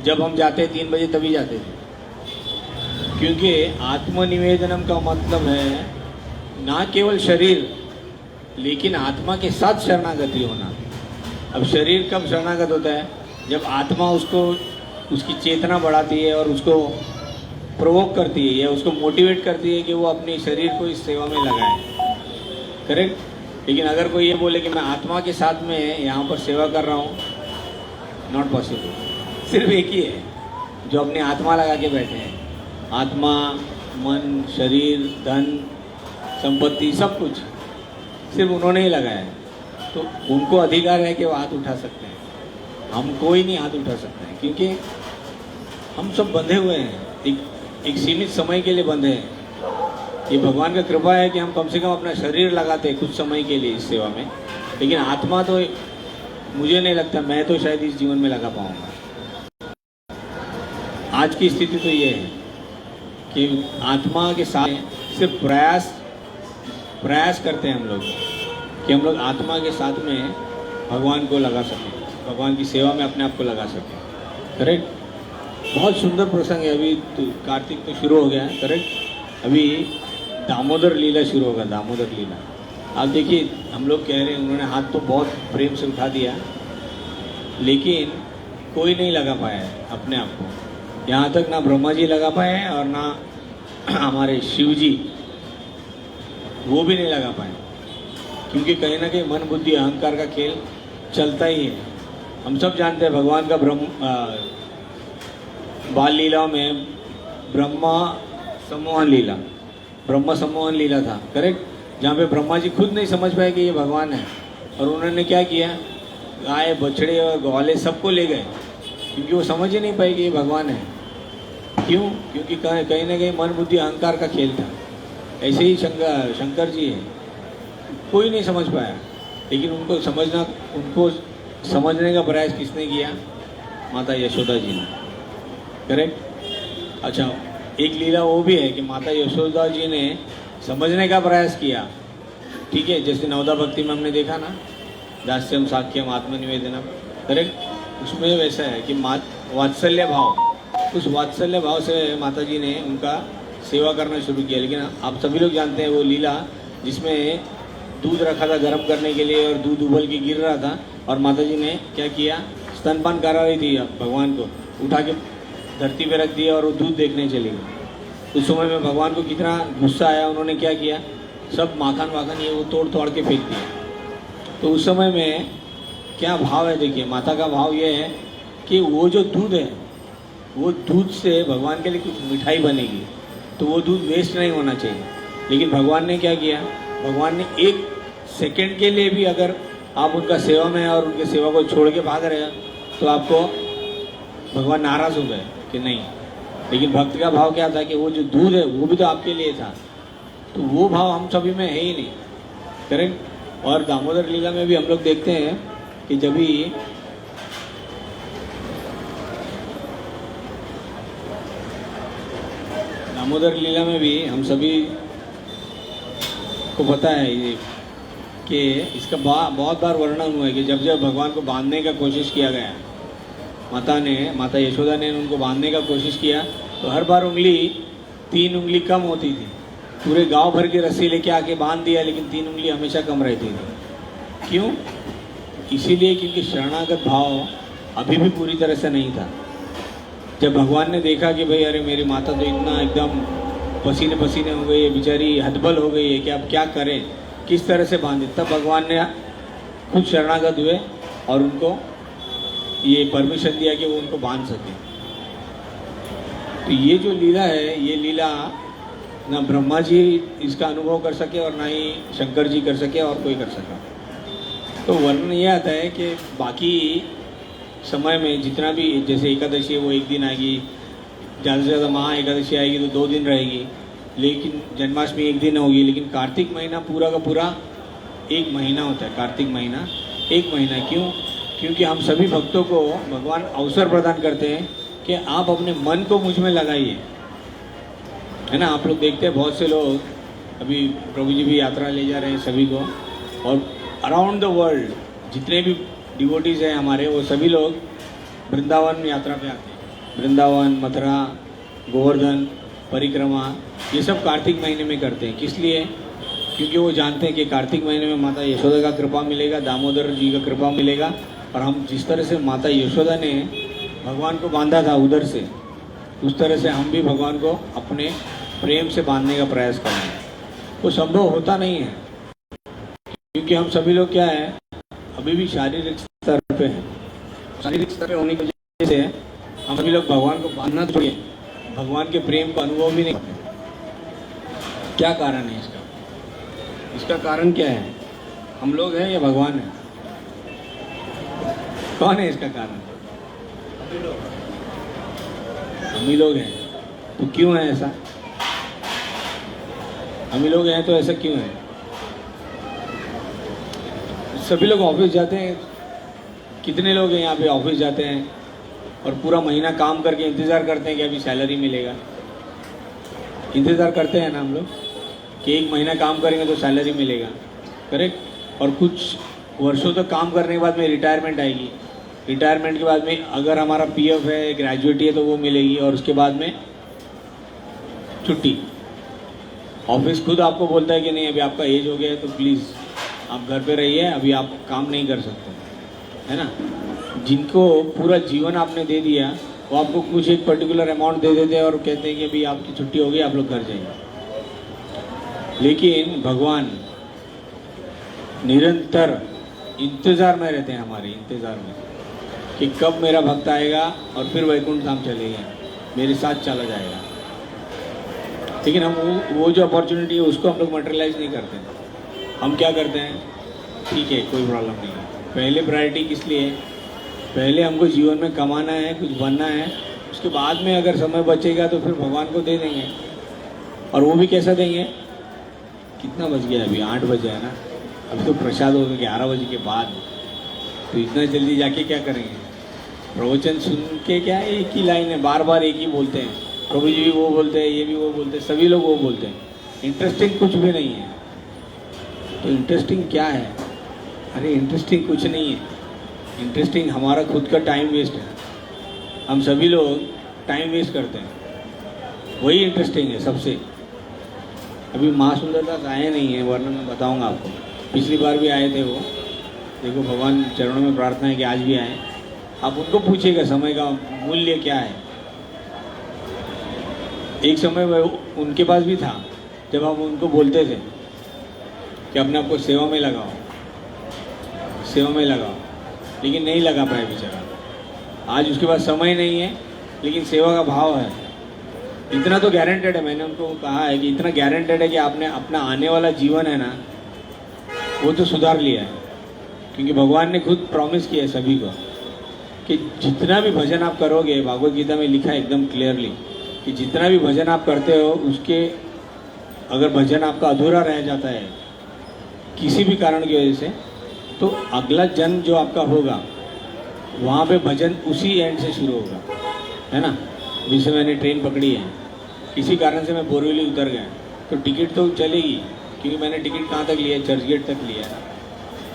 जब हम जाते 3 बजे तभी जाते थे। क्योंकि आत्मनिवेदनम का मतलब है ना केवल शरीर, लेकिन आत्मा के साथ शरणागति होना। अब शरीर कब शरणागत होता है? जब आत्मा उसको, उसकी चेतना बढ़ाती है और उसको प्रोवोक करती है या उसको मोटिवेट करती है कि वो अपने शरीर को इस सेवा में लगाए, करेक्ट। लेकिन अगर कोई ये बोले कि मैं आत्मा के साथ में यहाँ पर सेवा कर रहा हूँ, नॉट पॉसिबल। सिर्फ एक ही है जो अपनी आत्मा लगा के बैठे हैं, आत्मा, मन, शरीर, धन, संपत्ति, सब कुछ सिर्फ उन्होंने ही लगाया है। तो उनको अधिकार है कि वो हाथ उठा सकते हैं, हम कोई नहीं हाथ उठा सकते हैं, क्योंकि हम सब बंधे हुए हैं, एक सीमित समय के लिए बंधे हैं। ये भगवान का कृपा है कि हम कम से कम अपना शरीर लगाते हैं कुछ समय के लिए इस सेवा में, लेकिन आत्मा तो मुझे नहीं लगता, मैं तो शायद इस जीवन में लगा पाऊंगा। आज की स्थिति तो ये है कि आत्मा के साथ सिर्फ प्रयास करते हैं हम लोग कि हम लोग आत्मा के साथ में भगवान को लगा सकें, भगवान की सेवा में अपने आप को लगा सकें। करेक्ट। बहुत सुंदर प्रसंग है। अभी तो कार्तिक तो शुरू हो गया है। करेक्ट। अभी दामोदर लीला शुरू होगा। दामोदर लीला आप देखिए, हम लोग कह रहे हैं, उन्होंने हाथ तो बहुत प्रेम से उठा दिया, लेकिन कोई नहीं लगा पाया है अपने आप को। यहाँ तक ना ब्रह्मा जी लगा पाए हैं और ना हमारे शिव जी, वो भी नहीं लगा पाए, क्योंकि कहीं ना कहीं मन बुद्धि अहंकार का खेल चलता ही है। हम सब जानते हैं भगवान का बाल लीला में ब्रह्मा सम्मोहन लीला था। करेक्ट। जहाँ पे ब्रह्मा जी खुद नहीं समझ पाए कि ये भगवान है, और उन्होंने क्या किया, गाय बछड़े और ग्वाले सबको ले गए, क्योंकि वो समझ ही नहीं पाए कि ये भगवान है। क्यों? क्योंकि कहीं ना कहीं मन बुद्धि अहंकार का खेल था। ऐसे ही शंकर जी है, कोई नहीं समझ पाया, लेकिन उनको समझने का प्रयास किसने किया? माता यशोदा जी ने। करेक्ट। अच्छा, एक लीला वो भी है कि माता यशोदा जी ने समझने का प्रयास किया। ठीक है, जैसे नवदा भक्ति में हमने देखा ना, दास्यम साख्यम आत्मनिवेदनम। करेक्ट। उसमें वैसा है कि वात्सल्य भाव, उस वात्सल्य भाव से माता जी ने उनका सेवा करना शुरू किया। लेकिन आप सभी लोग जानते हैं वो लीला जिसमें दूध रखा था गर्म करने के लिए, और दूध उबल के गिर रहा था, और माता जी ने क्या किया, स्तनपान करा रही थी भगवान को, उठा के धरती पे रख दिया और वो दूध देखने चली गई। उस समय में भगवान को कितना गुस्सा आया, उन्होंने क्या किया, सब माखन ये वो तोड़ के फेंक दिया। तो उस समय में क्या भाव है, देखिए माता का भाव ये है कि वो जो दूध है, वो दूध से भगवान के लिए कुछ मिठाई बनेगी, तो वो दूध वेस्ट नहीं होना चाहिए। लेकिन भगवान ने क्या किया, भगवान ने एक सेकंड के लिए भी अगर आप उनका सेवा में और उनके सेवा को छोड़ के भाग रहे हैं, तो आपको भगवान नाराज हो गए कि नहीं। लेकिन भक्त का भाव क्या था कि वो जो दूध है वो भी तो आपके लिए था, तो वो भाव हम सभी में है ही नहीं। करेक्ट। और दामोदर लीला में भी हम लोग देखते हैं कि जब भी दामोदर लीला में भी हम सभी को पता है कि इसका बहुत बार वर्णन हुआ है कि जब जब भगवान को बांधने का कोशिश किया गया, माता यशोदा ने उनको बांधने का कोशिश किया, तो हर बार 3 उंगली कम होती थी। पूरे गांव भर की रस्सी लेके आके बांध दिया, लेकिन 3 उंगली हमेशा कम रहती थी। क्यों? इसीलिए क्योंकि शरणागत भाव अभी भी पूरी तरह से नहीं था। जब भगवान ने देखा कि भाई अरे मेरी माता तो इतना एकदम पसीने पसीने हो गई है, बेचारी हतबल हो गई है कि अब क्या करें, किस तरह से बांधे, तब भगवान ने खुद शरणागत हुए और उनको ये परमिशन दिया कि वो उनको बांध सके। तो ये जो लीला है, ये लीला ना ब्रह्मा जी इसका अनुभव कर सके और ना ही शंकर जी कर सके और कोई कर सका। तो वर्णन ये आता है कि बाकी समय में जितना भी, जैसे एकादशी है वो एक दिन आएगी, ज़्यादा से ज़्यादा महा एकादशी आएगी तो 2 दिन रहेगी, लेकिन जन्माष्टमी एक दिन होगी। लेकिन कार्तिक महीना पूरा का पूरा 1 महीना होता है। कार्तिक महीना 1 महीना। क्यों? क्योंकि हम सभी भक्तों को भगवान अवसर प्रदान करते हैं कि आप अपने मन को मुझ में लगाइए, है ना। आप लोग देखते हैं बहुत से लोग, अभी प्रभु जी भी यात्रा ले जा रहे हैं सभी को, और अराउंड द वर्ल्ड जितने भी डिवोटीज़ हैं हमारे, वो सभी लोग वृंदावन यात्रा पे आते हैं। वृंदावन, मथुरा, गोवर्धन परिक्रमा, ये सब कार्तिक महीने में करते हैं। किस लिए? क्योंकि वो जानते हैं कि कार्तिक महीने में माता यशोदा का कृपा मिलेगा, दामोदर जी का कृपा मिलेगा, और हम जिस तरह से माता यशोदा ने भगवान को बांधा था उधर से, उस तरह से हम भी भगवान को अपने प्रेम से बांधने का प्रयास करेंगे। वो संभव होता नहीं है, क्योंकि हम सभी लोग क्या है, अभी भी शारीरिक स्तर पे हैं। शारीरिक स्तर पे होने की वजह से हम सभी लोग भगवान को बांधना छोड़िए, भगवान के प्रेम का अनुभव भी नहीं करते। क्या कारण है इसका? इसका कारण क्या है? हम लोग हैं या भगवान है? कौन है इसका कारण? हम ही लोग हैं। तो क्यों है ऐसा? हम ही लोग हैं तो ऐसा क्यों है? सभी लोग ऑफिस जाते हैं, कितने लोग हैं यहाँ पे ऑफिस जाते हैं और पूरा महीना काम करके इंतज़ार करते हैं कि अभी सैलरी मिलेगा। इंतज़ार करते हैं ना हम लोग कि एक महीना काम करेंगे तो सैलरी मिलेगा, करेक्ट। और कुछ वर्षों तक काम करने के बाद में रिटायरमेंट आएगी। रिटायरमेंट के बाद में अगर हमारा पीएफ है, ग्रेजुएटी है तो वो मिलेगी, और उसके बाद में छुट्टी। ऑफिस खुद आपको बोलता है कि नहीं अभी आपका एज हो गया है तो प्लीज़ आप घर पे रहिए, अभी आप काम नहीं कर सकते, है ना। जिनको पूरा जीवन आपने दे दिया वो आपको कुछ एक पर्टिकुलर अमाउंट दे देते हैं और कहते हैं कि अभी आपकी छुट्टी हो गई, आप लोग घर जाइए। लेकिन भगवान निरंतर इंतज़ार में रहते हैं, हमारे इंतज़ार में कि कब मेरा भक्त आएगा और फिर वैकुंठ धाम चलेगा, मेरे साथ चला जाएगा। लेकिन हम वो जो अपॉर्चुनिटी है उसको हम लोग मटेरियलाइज नहीं करते। हम क्या करते हैं, ठीक है कोई प्रॉब्लम नहीं है, पहले प्रायोरिटी किस लिए है? पहले हमको जीवन में कमाना है, कुछ बनना है, उसके बाद में अगर समय बचेगा तो फिर भगवान को दे देंगे। और वो भी कैसा देंगे? कितना बज गया अभी? 8 बजे है ना, अभी तो प्रसाद होगा 11 बजे के बाद, तो इतना जल्दी जाके क्या करेंगे? प्रवचन सुन के क्या एक ही लाइन है, बार बार एक ही बोलते हैं, प्रभु जी भी वो बोलते हैं, ये भी वो बोलते हैं, सभी लोग वो बोलते हैं, इंटरेस्टिंग कुछ भी नहीं है। तो इंटरेस्टिंग क्या है? अरे इंटरेस्टिंग कुछ नहीं है, इंटरेस्टिंग हमारा खुद का टाइम वेस्ट है। हम सभी लोग टाइम वेस्ट करते हैं, वही इंटरेस्टिंग है सबसे। अभी माँ सुंदरदास आए नहीं है, वरना मैं बताऊंगा आपको, पिछली बार भी आए थे वो। देखो भगवान चरणों में प्रार्थना है कि आज भी आए। आप उनको पूछिएगा समय का मूल्य क्या है। एक समय वह उनके पास भी था जब हम उनको बोलते थे कि अपने आप को सेवा में लगाओ, सेवा में लगाओ, लेकिन नहीं लगा पाए बेचारा। आज उसके पास समय नहीं है लेकिन सेवा का भाव है। इतना तो गारंटेड है, मैंने उनको कहा है कि इतना गारंटेड है कि आपने अपना आने वाला जीवन है ना वो तो सुधार लिया है, क्योंकि भगवान ने खुद प्रॉमिस किया है सभी को कि जितना भी भजन आप करोगे, भागवत गीता में लिखा है एकदम क्लियरली कि जितना भी भजन आप करते हो उसके अगर भजन आपका अधूरा रह जाता है किसी भी कारण की वजह से, तो अगला जन्म जो आपका होगा वहाँ पे भजन उसी एंड से शुरू होगा, है ना। जैसे मैंने ट्रेन पकड़ी है, किसी कारण से मैं बोरीवली उतर गया तो टिकट तो चलेगी, क्योंकि मैंने टिकट कहाँ तक लिया है? चर्च गेट तक लिया है,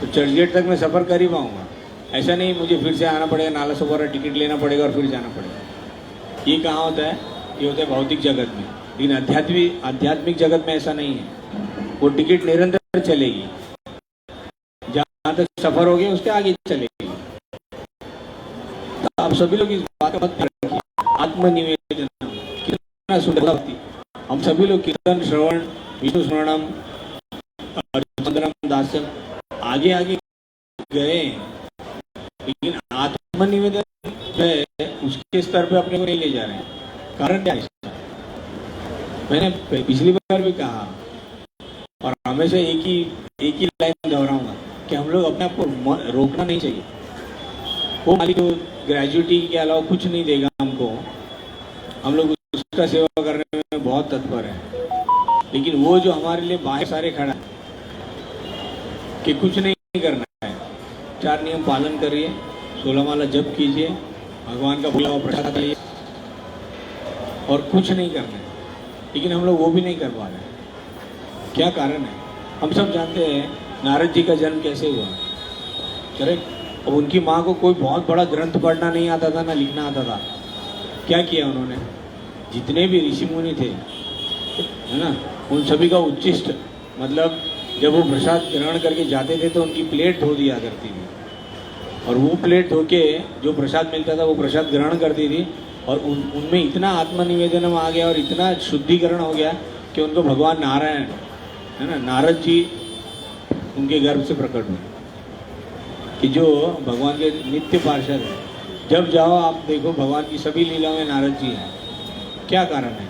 तो चर्च गेट तक मैं सफ़र कर ही पाऊँगा। ऐसा नहीं मुझे फिर से आना पड़ेगा, नाला सोपारा टिकट लेना पड़ेगा और फिर जाना पड़ेगा। ये कहाँ होता है? ये होता है भौतिक जगत में, लेकिन आध्यात्मिक जगत में ऐसा नहीं है। वो टिकट निरंतर चलेगी, जहाँ तक सफ़र हो गया उसके आगे चलेगी। तो आप सभी लोग इस बात का मत रखिए। आत्मनिवेदन कितना सुंदर भक्ति, हम सभी लोग कीर्तन श्रवण विष्णु स्मरणम दास्यम आगे आगे गए, लेकिन आत्मनिवेदन जो है उसके स्तर पे अपने को नहीं ले जा रहे हैं। कारण क्या है? मैंने पिछली बार भी कहा और हमेशा एक ही लाइन दोहराऊंगा कि हम लोग अपने आप को रोकना नहीं चाहिए। वो मालिक जो ग्रेजुएटी के अलावा कुछ नहीं देगा हमको, हम लोग उसका सेवा करने में बहुत तत्पर है, लेकिन वो जो हमारे लिए बाहर सारे खड़ा है कि कुछ नहीं करना है, 4 नियम पालन करिए, 16 माला जप कीजिए, भगवान का भुला हुआ प्रसाद लीजिए और कुछ नहीं करना है, लेकिन हम लोग वो भी नहीं कर पा रहे हैं। क्या कारण है? हम सब जानते हैं नारद जी का जन्म कैसे हुआ, करेक्ट। अब उनकी माँ को कोई बहुत बड़ा ग्रंथ पढ़ना नहीं आता था, ना लिखना आता था। क्या किया उन्होंने? जितने भी ऋषि मुनि थे, है ना, उन सभी का उच्चिष्ट, मतलब जब वो प्रसाद ग्रहण करके जाते थे तो उनकी प्लेट धो दिया करती थी, और वो प्लेट धो के जो प्रसाद मिलता था वो प्रसाद ग्रहण करती थी, और उनमें इतना आत्मनिवेदन आ गया और इतना शुद्धिकरण हो गया कि उनको भगवान नारायण, है ना, नारद जी उनके गर्भ से प्रकट हुए, कि जो भगवान के नित्य पार्षद हैं। जब जाओ आप देखो भगवान की सभी लीलाओं में नारद जी हैं। क्या कारण है?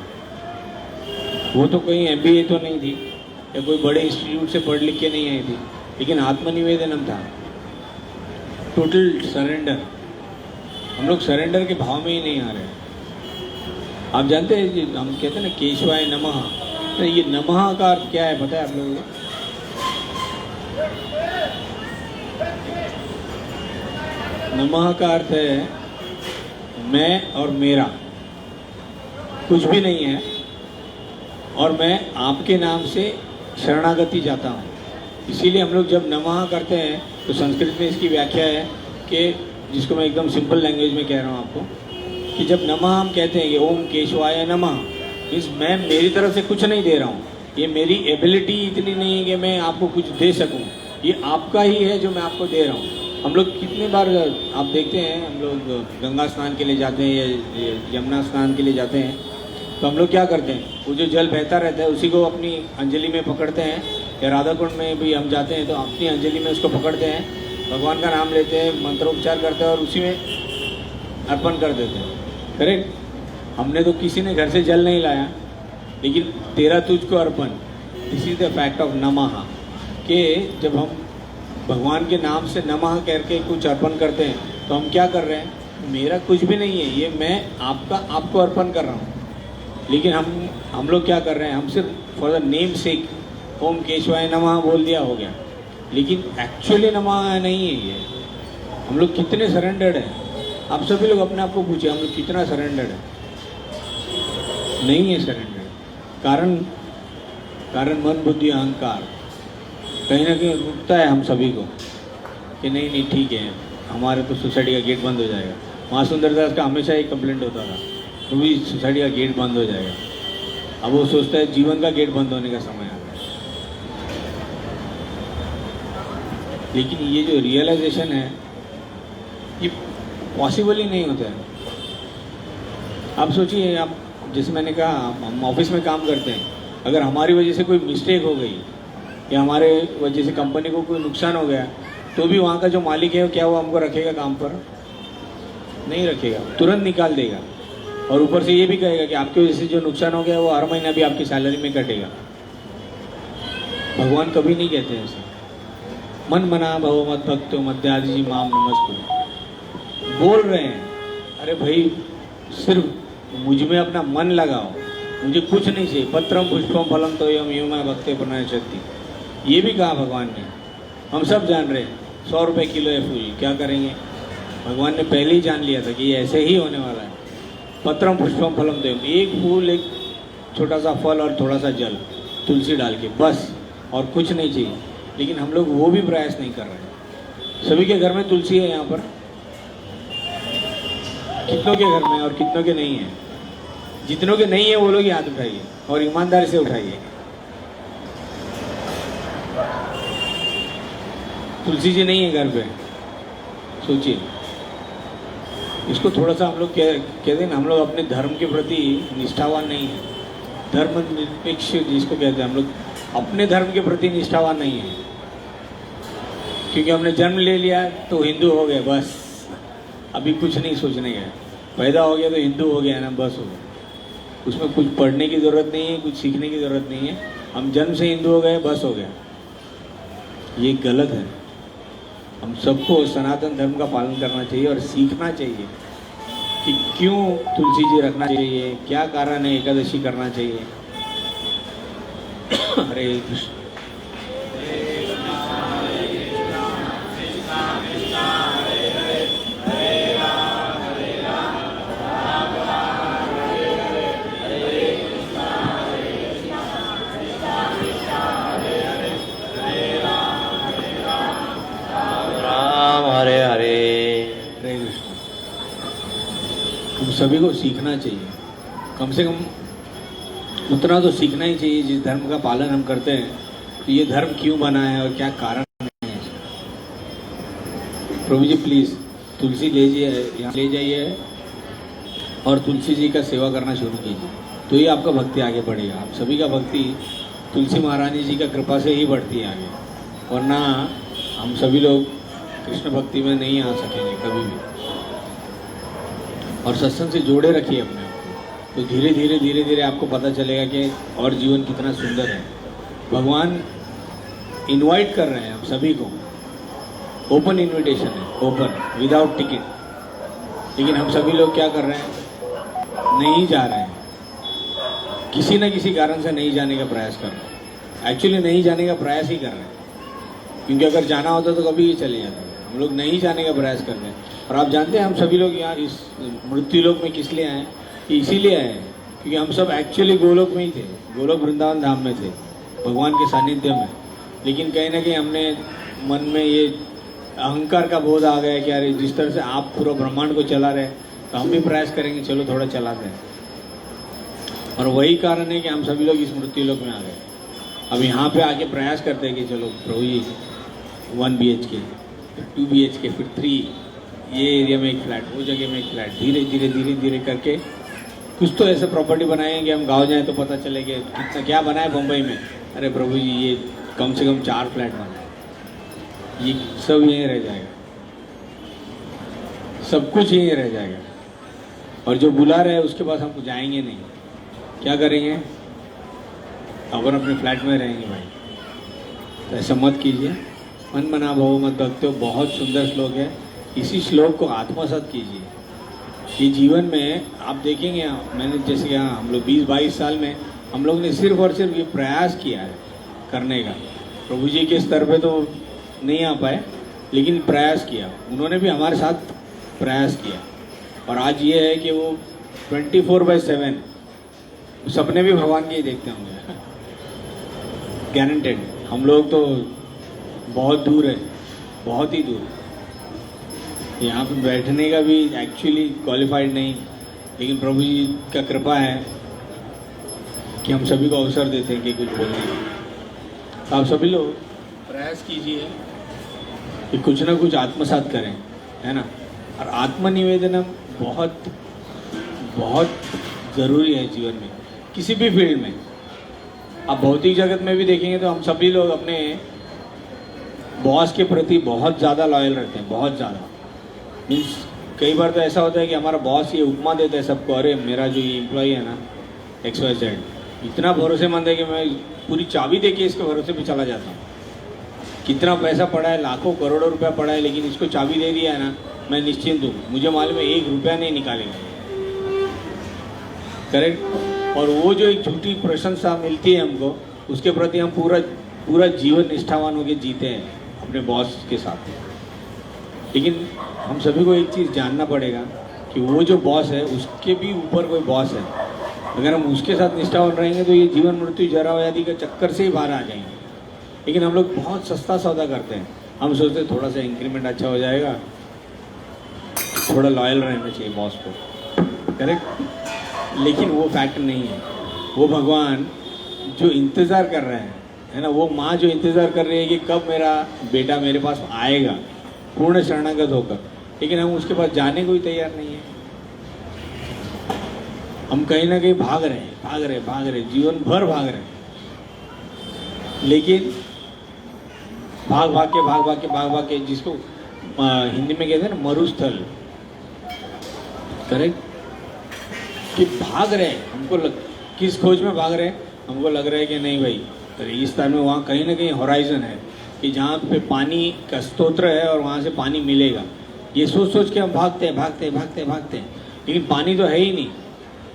वो तो कहीं MBA तो नहीं थी या कोई बड़े इंस्टीट्यूट से पढ़ लिख के नहीं आई थी, लेकिन आत्मनिवेदनम था, टोटल सरेंडर। हम लोग सरेंडर के भाव में ही नहीं आ रहे। आप जानते हैं हम कहते हैं ना केशवाय नमः, तो ये नमः का अर्थ क्या है पता है आप लोगों को? नमः का अर्थ है मैं और मेरा कुछ भी नहीं है, और मैं आपके नाम से शरणागति जाता हूँ। इसीलिए हम लोग जब नमः करते हैं तो संस्कृत में इसकी व्याख्या है कि, जिसको मैं एकदम सिंपल लैंग्वेज में कह रहा हूँ आपको, कि जब नमः हम कहते हैं कि ओम केशवाय नमः, मीन्स मैं मेरी तरफ से कुछ नहीं दे रहा हूँ, ये मेरी एबिलिटी इतनी नहीं है कि मैं आपको कुछ दे सकूँ, ये आपका ही है जो मैं आपको दे रहा हूँ। हम लोग कितनी बार आप देखते हैं, हम लोग गंगा स्नान के लिए जाते हैं या यमुना स्नान के लिए जाते हैं, तो हम लोग क्या करते हैं, वो जो जल बहता रहता है उसी को अपनी अंजलि में पकड़ते हैं, या राधा कुंड में भी हम जाते हैं तो अपनी अंजलि में उसको पकड़ते हैं, भगवान का नाम लेते हैं, मंत्रोपचार करते हैं और उसी में अर्पण कर देते हैं। करेक्ट? हमने तो किसी ने घर से जल नहीं लाया, लेकिन तेरा तुझको अर्पण, this is the fact of नमः, कि जब हम भगवान के नाम से नमः करके कुछ अर्पण करते हैं तो हम क्या कर रहे हैं, मेरा कुछ भी नहीं है, ये मैं आपको अर्पण कर रहा हूँ। लेकिन हम लोग क्या कर रहे हैं, हम सिर्फ फॉर द नेम सेक ओम केशवाय नमः बोल दिया, हो गया, लेकिन एक्चुअली नमः नहीं है ये। हम लोग कितने सरेंडर्ड हैं, आप सभी लोग अपने आप को पूछिए, हम लोग कितना सरेंडर्ड है? नहीं है सरेंडर्ड। कारण मन बुद्धि अहंकार कहीं ना कहीं रुकता है हम सभी को कि नहीं ठीक है, हमारे तो सोसाइटी का गेट बंद हो जाएगा। माँ सुंदरदास का हमेशा एक कंप्लेंट होता था, तो भी सोसाइटी का गेट बंद हो जाएगा। अब वो सोचता है जीवन का गेट बंद होने का समय आ गया। लेकिन ये जो रियलाइजेशन है ये पॉसिबल ही नहीं होता है। आप सोचिए, आप जैसे मैंने कहा हम ऑफिस में काम करते हैं, अगर हमारी वजह से कोई मिस्टेक हो गई या हमारे वजह से कंपनी को कोई नुकसान हो गया, तो भी वहाँ का जो मालिक है क्या वो हमको रखेगा काम पर? नहीं रखेगा, तुरंत निकाल देगा। और ऊपर से ये भी कहेगा कि आपकी वजह से जो नुकसान हो गया वो हर महीना भी आपकी सैलरी में कटेगा। भगवान कभी नहीं कहते हैं ऐसे। मन मना भव मत भक्तो मध्यादि जी माम नमस्कुरु बोल रहे हैं, अरे भाई सिर्फ मुझ में अपना मन लगाओ, मुझे कुछ नहीं चाहिए। पत्रम पुष्पम फलम तो यम युमा भक्ते प्रणय शक्ति, ये भी कहा भगवान ने। हम सब जान रहे हैं 100 रुपये किलो है फूल, क्या करेंगे? भगवान ने पहले ही जान लिया था कि ये ऐसे ही होने वाला है। पत्रम पुष्पम फलम तो एक फूल, एक छोटा सा फल और थोड़ा सा जल, तुलसी डाल के, बस, और कुछ नहीं चाहिए। लेकिन हम लोग वो भी प्रयास नहीं कर रहे। सभी के घर में तुलसी है यहाँ पर, कितनों के घर में और कितनों के नहीं है? जितनों के नहीं है वो लोग हाथ उठाइए और ईमानदारी से उठाइए। तुलसी जी नहीं है घर पे, सोचिए। इसको थोड़ा सा हम लोग कहते हैं ना, हम लोग अपने धर्म के प्रति निष्ठावान नहीं है। धर्म निरपेक्ष जिसको कहते हैं, हम लोग अपने धर्म के प्रति निष्ठावान नहीं है। क्योंकि हमने जन्म ले लिया तो हिंदू हो गए, बस, अभी कुछ नहीं सोचने गए। पैदा हो गया तो हिंदू हो गया ना, बस हो गया। उसमें कुछ पढ़ने की ज़रूरत नहीं है, कुछ सीखने की ज़रूरत नहीं है। हम जन्म से हिंदू हो गए, बस हो गया। ये गलत है। हम सबको सनातन धर्म का पालन करना चाहिए और सीखना चाहिए कि क्यों तुलसी जी रखना चाहिए, क्या कारण है एकादशी करना चाहिए। हरे कृष्ण। हरे हरे। हरे कृष्ण। हम सभी को सीखना चाहिए, कम से कम उतना तो सीखना ही चाहिए। जिस धर्म का पालन हम करते हैं, तो ये धर्म क्यों बना है और क्या कारण है। प्रभु जी प्लीज़ तुलसी ले जाइए, यहाँ ले जाइए और तुलसी जी का सेवा करना शुरू कीजिए, तो ही आपका भक्ति आगे बढ़ेगा। आप सभी का भक्ति तुलसी महारानी जी का कृपा से ही बढ़ती है आगे, वरना हम सभी लोग कृष्ण भक्ति में नहीं आ सकेंगे कभी भी। और सत्संग से जोड़े रखिए अपने आप को, तो धीरे धीरे आपको पता चलेगा कि और जीवन कितना सुंदर है। भगवान इनवाइट कर रहे हैं हम सभी को, ओपन इनविटेशन है, ओपन, विदाउट टिकट। लेकिन हम सभी लोग क्या कर रहे हैं, नहीं जा रहे हैं। किसी न किसी कारण से नहीं जाने का प्रयास कर रहे हैं। एक्चुअली नहीं जाने का प्रयास ही कर रहे हैं, क्योंकि अगर जाना होता तो कभी ये चले जाते। हम लोग नहीं जाने का प्रयास कर रहे हैं। और आप जानते हैं हम सभी लोग यहाँ इस मृत्यु लोक में किस लिए आए हैं? कि इसीलिए आए हैं क्योंकि हम सब एक्चुअली गोलोक में ही थे, गोलोक वृंदावन धाम में थे, भगवान के सानिध्य में। लेकिन कहीं ना कहीं हमने मन में ये अहंकार का बोध आ गया कि यार जिस तरह से आप पूरा ब्रह्मांड को चला रहे हैं तो हम भी प्रयास करेंगे, चलो थोड़ा चलाते हैं। और वही कारण है कि हम सभी लोग इस मृत्यु लोक में आ गए। अब यहाँ पे आके प्रयास करते हैं कि चलो प्रभु जी 1 BHK, फिर 2 BHK, फिर 3, ये एरिया में एक फ्लैट, वो जगह में एक फ्लैट, धीरे धीरे धीरे धीरे करके कुछ तो ऐसे प्रॉपर्टी बनाएंगे हम गाँव जाएँ तो पता चले कि कितना क्या बना है बम्बई में। अरे प्रभु जी ये कम से कम 4 फ्लैट बना है, ये सब यहीं रह जाएगा, सब कुछ यहीं रह जाएगा। और जो बुला रहे हैं उसके पास हम जाएंगे नहीं, क्या करेंगे? अपन अपने फ्लैट में रहेंगे भाई। तो ऐसा मत कीजिए। मन मना भव मत भक्तो, बहुत सुंदर श्लोक है। इसी श्लोक को आत्मसात कीजिए। ये जीवन में आप देखेंगे, मैंने जैसे कि हम लोग 20-22 साल में हम लोग ने सिर्फ और सिर्फ ये प्रयास किया है करने का। प्रभु जी के स्तर पे तो नहीं आ पाए, लेकिन प्रयास किया। उन्होंने भी हमारे साथ प्रयास किया। और आज ये है कि वो 24/7 सपने भी भगवान के ही देखते होंगे, गारंटेड। हम लोग तो बहुत दूर है, बहुत ही दूर। यहाँ पे बैठने का भी एक्चुअली क्वालिफाइड नहीं, लेकिन प्रभु जी का कृपा है कि हम सभी को अवसर देते हैं कि कुछ बोलने का। तो आप सभी लोग प्रयास कीजिए कि कुछ ना कुछ आत्मसात करें, है ना। और आत्मनिवेदन बहुत बहुत ज़रूरी है जीवन में, किसी भी फील्ड में। आप भौतिक जगत में भी देखेंगे तो हम सभी लोग अपने बॉस के प्रति बहुत ज़्यादा लॉयल रहते हैं, बहुत ज़्यादा। मीन्स कई बार तो ऐसा होता है कि हमारा बॉस ये उपमा देता है सबको, अरे मेरा जो ये एम्प्लॉई है ना XYZ इतना भरोसेमंद है कि मैं पूरी चाबी दे के इसके भरोसे पे चला जाता हूँ। कितना पैसा पड़ा है, लाखों करोड़ों रुपया पड़ा है, लेकिन इसको चाबी दे दिया है ना, मैं निश्चिंत हूँ, मुझे मालूम है 1 रुपया नहीं निकालेगा। करेक्ट। और वो जो एक झूठी प्रशंसा मिलती है हमको, उसके प्रति हम पूरा जीवन निष्ठावान होकर जीते हैं अपने बॉस के साथ। लेकिन हम सभी को एक चीज़ जानना पड़ेगा कि वो जो बॉस है उसके भी ऊपर कोई बॉस है। अगर हम उसके साथ निष्ठावान रहेंगे तो ये जीवन मृत्यु जरा व्याधि के चक्कर से ही बाहर आ जाएंगे। लेकिन हम लोग बहुत सस्ता सौदा करते हैं। हम सोचते हैं थोड़ा सा इंक्रीमेंट अच्छा हो जाएगा, थोड़ा लॉयल रहना चाहिए बॉस को, करेक्ट। लेकिन वो फैक्ट नहीं है। वो भगवान जो इंतज़ार कर रहे हैं, है ना, वो माँ जो इंतज़ार कर रही है कि कब मेरा बेटा मेरे पास आएगा पूर्ण शरणागत होकर, लेकिन हम उसके पास जाने को ही तैयार नहीं है। हम कहीं ना कहीं भाग रहे हैं, जीवन भर भाग रहे हैं। लेकिन भाग के जिसको हिंदी में कहते हैं ना मरुस्थल, करेक्ट, कि भाग रहे हैं। हमको किस खोज में भाग रहे हैं? हमको लग रहा है कि नहीं भाई रेगिस्तान में वहाँ कहीं ना कहीं होराइजन है कि जहाँ पे पानी का स्तोत्र है और वहाँ से पानी मिलेगा। ये सोच के हम भागते हैं, लेकिन पानी तो है ही नहीं।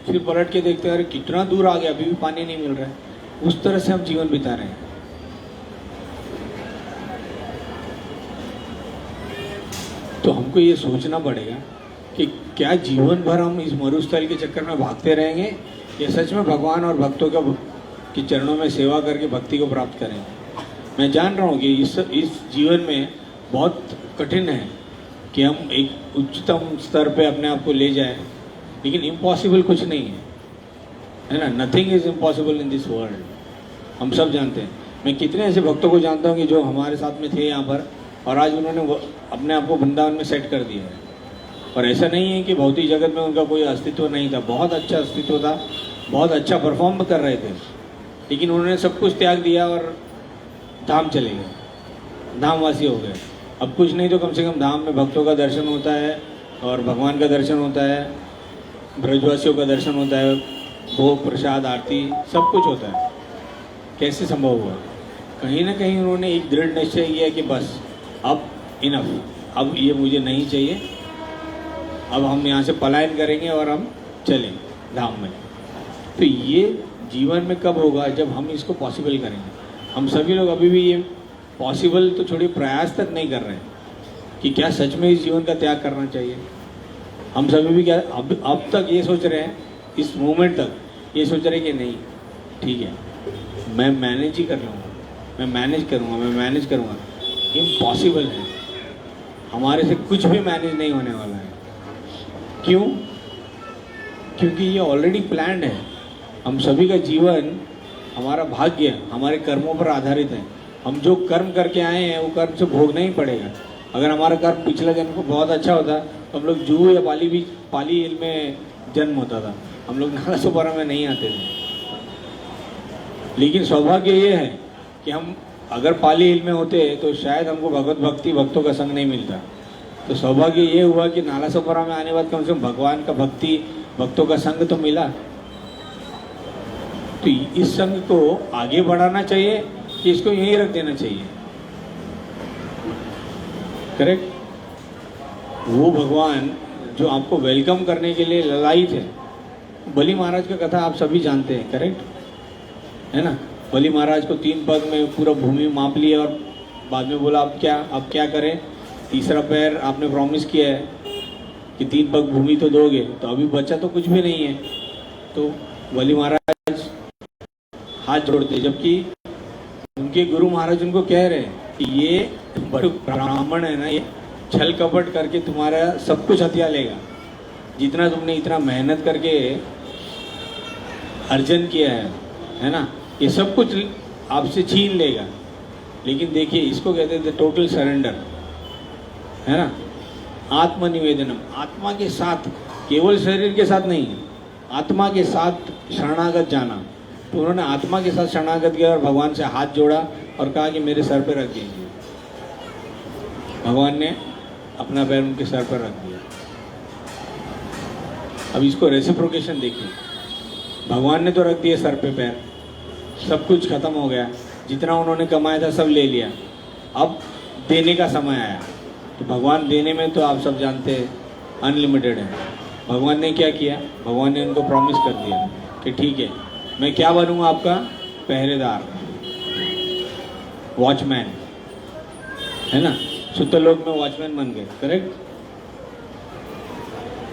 फिर पलट के देखते हैं अरे कितना दूर आ गया, अभी भी पानी नहीं मिल रहा है। उस तरह से हम जीवन बिता रहे हैं। तो हमको ये सोचना पड़ेगा कि क्या जीवन भर हम इस मरुस्थल के चक्कर में भागते रहेंगे या सच में भगवान और भक्तों के चरणों में सेवा करके भक्ति को प्राप्त करेंगे। मैं जान रहा हूँ कि इस जीवन में बहुत कठिन है कि हम एक उच्चतम स्तर पे अपने आप को ले जाएं, लेकिन इम्पॉसिबल कुछ नहीं है ना। Nothing is impossible in this world. हम सब जानते हैं। मैं कितने ऐसे भक्तों को जानता हूँ कि जो हमारे साथ में थे यहाँ पर और आज उन्होंने अपने आप को वृंदावन में सेट कर दिया है। और ऐसा नहीं है कि भौतिक जगत में उनका कोई अस्तित्व नहीं था, बहुत अच्छा अस्तित्व था, बहुत अच्छा परफॉर्म कर रहे थे, लेकिन उन्होंने सब कुछ त्याग दिया और धाम चले गए, धामवासी हो गए। अब कुछ नहीं तो कम से कम धाम में भक्तों का दर्शन होता है और भगवान का दर्शन होता है, ब्रजवासियों का दर्शन होता है, भोग प्रसाद आरती सब कुछ होता है। कैसे संभव हुआ? कहीं ना कहीं उन्होंने एक दृढ़ निश्चय किया कि बस अब इनफ, अब ये मुझे नहीं चाहिए, अब हम यहाँ से पलायन करेंगे और हम चलें धाम में। तो ये जीवन में कब होगा जब हम इसको पॉसिबल करेंगे। हम सभी लोग अभी भी ये पॉसिबल तो छोड़िए, प्रयास तक नहीं कर रहे हैं कि क्या सच में इस जीवन का त्याग करना चाहिए। हम सभी भी क्या अब तक ये सोच रहे हैं, इस मोमेंट तक ये सोच रहे हैं कि नहीं ठीक है मैं मैनेज ही कर लूँगा, मैं मैनेज करूँगा। इम्पॉसिबल है, हमारे से कुछ भी मैनेज नहीं होने वाला है। क्यों? क्योंकि ये ऑलरेडी प्लान्ड है। हम सभी का जीवन, हमारा भाग्य हमारे कर्मों पर आधारित है। हम जो कर्म करके आए हैं वो कर्म से भोगना ही पड़ेगा। अगर हमारा कर्म पिछला जन्म को बहुत अच्छा होता तो हम लोग जूहू या पाली हिल में जन्म होता था, हम लोग नाला सोपारा में नहीं आते थे। लेकिन सौभाग्य ये है कि हम अगर पाली हिल में होते तो शायद हमको भगवत भक्ति भक्तों का संग नहीं मिलता। तो सौभाग्य ये हुआ कि नाला सोपारा में आने बाद कम से कम भगवान का भक्ति भक्तों का संग तो मिला। तो इस संग को आगे बढ़ाना चाहिए कि इसको यहीं रख देना चाहिए? करेक्ट। वो भगवान जो आपको वेलकम करने के लिए ललायित है, बलि महाराज का कथा आप सभी जानते हैं, करेक्ट है ना। बलि महाराज को 3 पग में पूरा भूमि माप लिया और बाद में बोला अब क्या करें, तीसरा पैर आपने प्रॉमिस किया है कि 3 पग भूमि तो दोगे, तो अभी बचा तो कुछ भी नहीं है। तो बलि महाराज हाथ जोड़ते, जबकि उनके गुरु महाराज उनको कह रहे हैं कि ये बड़े ब्राह्मण है ना, ये छल कपट करके तुम्हारा सब कुछ हथिया लेगा, जितना तुमने इतना मेहनत करके अर्जन किया है ना, ये सब कुछ आपसे छीन लेगा। लेकिन देखिए इसको कहते थे टोटल सरेंडर, है ना, आत्मनिवेदनम, आत्मा के साथ, केवल शरीर के साथ नहीं, आत्मा के साथ शरणागत जाना। तो उन्होंने आत्मा के साथ शरणागत किया और भगवान से हाथ जोड़ा और कहा कि मेरे सर पे रख दीजिए। भगवान ने अपना पैर उनके सर पर रख दिया। अब इसको रेसिप्रोकेशन देखिए, भगवान ने तो रख दिए सर पे पैर, सब कुछ खत्म हो गया, जितना उन्होंने कमाया था सब ले लिया, अब देने का समय आया। तो भगवान देने में तो आप सब जानते हैं अनलिमिटेड है। भगवान ने क्या किया, भगवान ने उनको प्रॉमिस कर दिया कि ठीक है मैं क्या बनूंगा, आपका पहरेदार, वॉचमैन, है ना। सुतलोक में वॉचमैन बन गए, करेक्ट।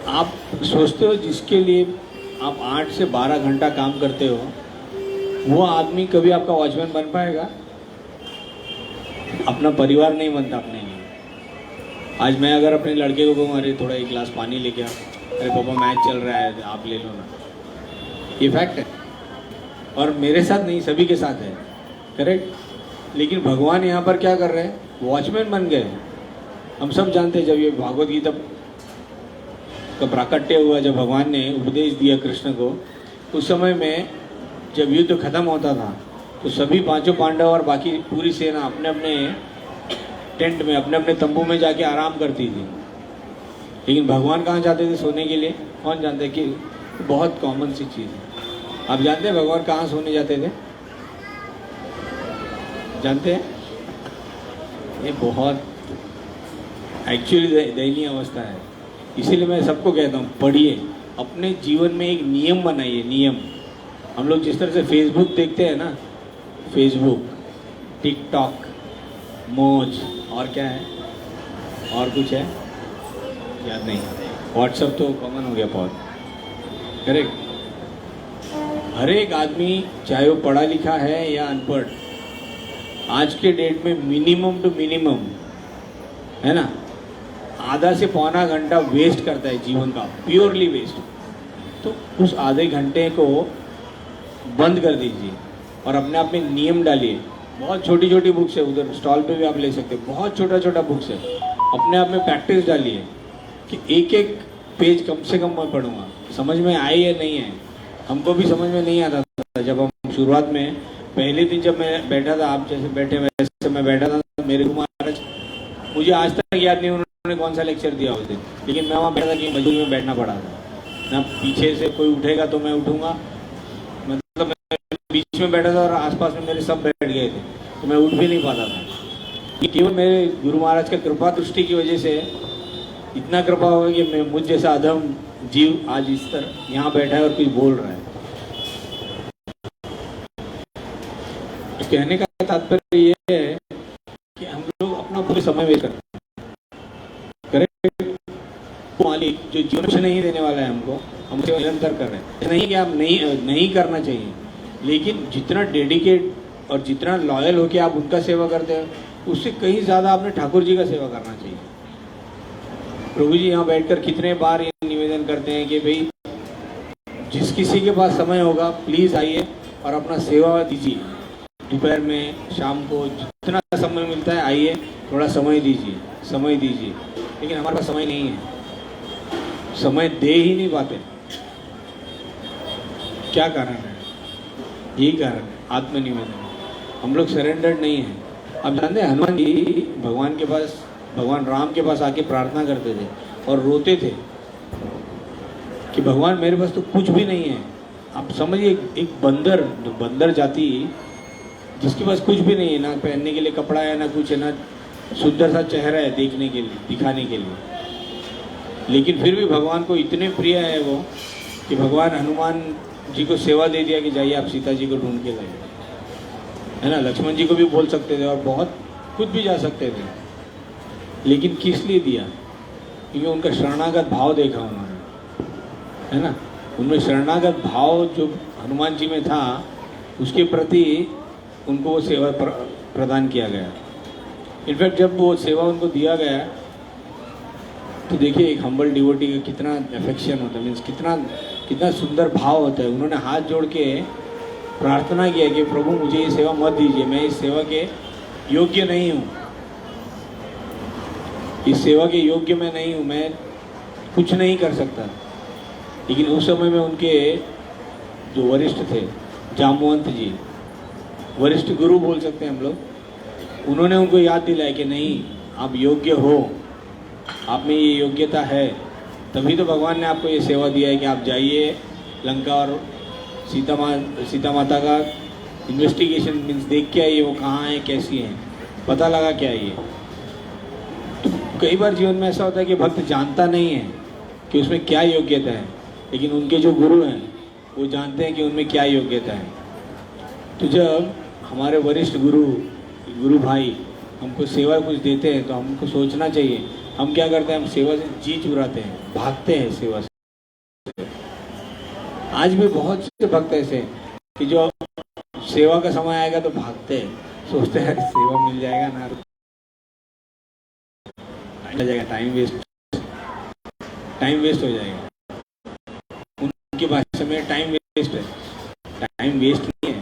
आप सोचते हो जिसके लिए आप 8 से 12 घंटा काम करते हो, वो आदमी कभी आपका वॉचमैन बन पाएगा? अपना परिवार नहीं बनता अपने लिए। आज मैं अगर अपने लड़के को कहूँ अरे थोड़ा 1 गिलास पानी लेके आओ, अरे पापा मैच चल रहा है आप ले लो ना, ये फैक्ट है। और मेरे साथ नहीं, सभी के साथ है, करेक्ट। लेकिन भगवान यहाँ पर क्या कर रहे हैं, वॉचमैन बन गए। हम सब जानते हैं जब ये भागवत गीता का प्राकट्य हुआ, जब भगवान ने उपदेश दिया कृष्ण को, उस समय में जब युद्ध खत्म होता था तो सभी 5 पांडव और बाकी पूरी सेना अपने अपने टेंट में, अपने अपने तंबू में जाके आराम करती थी। लेकिन भगवान कहाँ जाते थे सोने के लिए? कौन जानते कि बहुत कॉमन सी चीज़ है। आप जानते हैं भगवान कहाँ सोने जाते थे? जानते हैं? ये बहुत एक्चुअली दयनीय अवस्था है। इसीलिए मैं सबको कहता हूँ पढ़िए, अपने जीवन में एक नियम बनाइए, नियम। हम लोग जिस तरह से फेसबुक देखते हैं ना, फेसबुक, टिकटॉक, मौज, और क्या है, और कुछ है याद नहीं, व्हाट्सएप तो कॉमन हो गया बहुत, करेक्ट। हर एक आदमी चाहे वो पढ़ा लिखा है या अनपढ़, आज के डेट में मिनिमम टू मिनिमम, है ना, आधा से पौना घंटा वेस्ट करता है जीवन का, प्योरली वेस्ट। तो उस आधे घंटे को बंद कर दीजिए और अपने आप में नियम डालिए। बहुत छोटी छोटी बुक्स है, उधर स्टॉल पे भी आप ले सकते हैं, बहुत छोटा छोटा बुक्स है। अपने आप में प्रैक्टिस डालिए कि एक एक पेज कम से कम मैं पढ़ूंगा। समझ में आए या नहीं है, हमको भी समझ में नहीं आता था जब हम शुरुआत में, पहले दिन जब मैं बैठा था, आप जैसे बैठे वैसे मैं बैठा था, मेरे गुरु महाराज, मुझे आज तक याद नहीं उन्होंने कौन सा लेक्चर दिया उस दिन, लेकिन मैं वहाँ बैठा था कि मजबूरी में बैठना पड़ा था ना। पीछे से कोई उठेगा तो मैं उठूंगा, मतलब मैं बीच में बैठा था और आसपास में मेरे सब बैठ गए थे, तो मैं उठ भी नहीं पाता था। केवल मेरे गुरु महाराज का कृपा दृष्टि की वजह से इतना कृपा हुआ कि मैं, मुझ जैसा अधम जीव आज इस तरह यहाँ बैठा है और कुछ बोल रहा है। कहने का तात्पर्य ये है कि हम लोग अपना पूरे समय वेस्ट करते हैं। करेक्ट? मालिक जो जीवन कुछ नहीं देने वाला है हमको, हम उसे निरंतर कर रहे हैं। नहीं कि आप नहीं करना चाहिए, लेकिन जितना डेडिकेट और जितना लॉयल होकर आप उनका सेवा करते हैं, उससे कहीं ज़्यादा आपने ठाकुर जी का सेवा करना चाहिए। प्रभु जी यहाँ बैठकर कितने बार ये निवेदन करते हैं कि भाई जिस किसी के पास समय होगा प्लीज़ आइए और अपना सेवा दीजिए। दोपहर में, शाम को, जितना समय मिलता है आइए, थोड़ा समय दीजिए, समय दीजिए। लेकिन हमारे पास समय नहीं है, समय दे ही नहीं पाते। क्या कारण है? यही कारण है, आत्मनिवेदन। हम लोग सरेंडर्ड नहीं हैं। अब जानते हैं हनुमान जी भगवान के पास, भगवान राम के पास आके प्रार्थना करते थे और रोते थे कि भगवान मेरे पास तो कुछ भी नहीं है। आप समझिए एक बंदर जाति जिसके पास कुछ भी नहीं है, ना पहनने के लिए कपड़ा है, ना कुछ है, ना सुंदर सा चेहरा है देखने के लिए, दिखाने के लिए, लेकिन फिर भी भगवान को इतने प्रिय है वो कि भगवान हनुमान जी को सेवा दे दिया कि जाइए आप सीता जी को ढूंढ के लाइए, है ना। लक्ष्मण जी को भी बोल सकते थे और बहुत खुद भी जा सकते थे, लेकिन किस लिए दिया? क्योंकि उनका शरणागत भाव देखा उन्होंने, है ना। उनमें शरणागत भाव जो हनुमान जी में था, उसके प्रति उनको वो सेवा प्रदान किया गया। इनफैक्ट जब वो सेवा उनको दिया गया तो देखिए एक हम्बल डिवोटी का कितना अफेक्शन होता है, मीन्स कितना सुंदर भाव होता है। उन्होंने हाथ जोड़ के प्रार्थना किया कि प्रभु मुझे ये सेवा मत दीजिए, मैं इस सेवा के योग्य नहीं हूँ, इस सेवा के योग्य मैं नहीं हूँ, मैं कुछ नहीं कर सकता। लेकिन उस समय में उनके जो वरिष्ठ थे, जामवंत जी, वरिष्ठ गुरु बोल सकते हैं हम लोग, उन्होंने उनको याद दिलाया कि नहीं आप योग्य हो, आप में ये योग्यता है, तभी तो भगवान ने आपको ये सेवा दिया है कि आप जाइए लंका और सीता माता का इन्वेस्टिगेशन मीन्स देख के आइए, वो कहाँ है, कैसी हैं, पता लगा के आइए। तो कई बार जीवन में ऐसा होता है कि भक्त जानता नहीं है कि उसमें क्या योग्यता है, लेकिन उनके जो गुरु हैं वो जानते हैं कि उनमें क्या योग्यता है। तो जब हमारे वरिष्ठ गुरु भाई हमको सेवा कुछ देते हैं तो हमको सोचना चाहिए हम क्या करते हैं, हम सेवा से जी चुराते हैं, भागते हैं सेवा से। आज भी बहुत से भक्त ऐसे कि जो सेवा का समय आएगा तो भागते हैं, सोचते हैं सेवा मिल जाएगा ना, जाएगा, टाइम वेस्ट हो जाएगा। उनकी भाषा में टाइम वेस्ट है, टाइम वेस्ट नहीं है,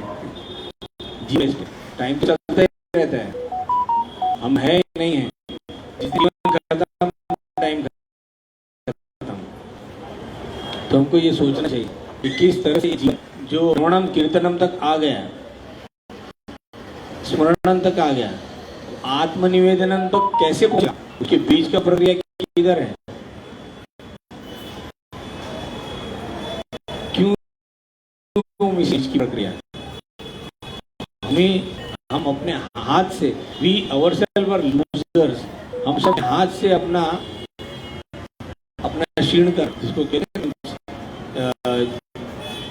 जी वेस्ट है। टाइम तो चलता ही रहता है, हम है नहीं है, टाइम खत्म। तो हमको ये सोचना चाहिए कि किस तरह से जो श्रवणम कीर्तनम तक आ गया, स्मरणम तक आ गया, आत्मनिवेदनम तक कैसे पहुंचा, उसके बीच का प्रक्रिया किधर है, क्यों इस की प्रक्रिया हम अपने हाथ से, वी अवरसेल्फ आर लूजर्स, हम सब हाथ से अपना क्षीण कर, जिसको कहते हैं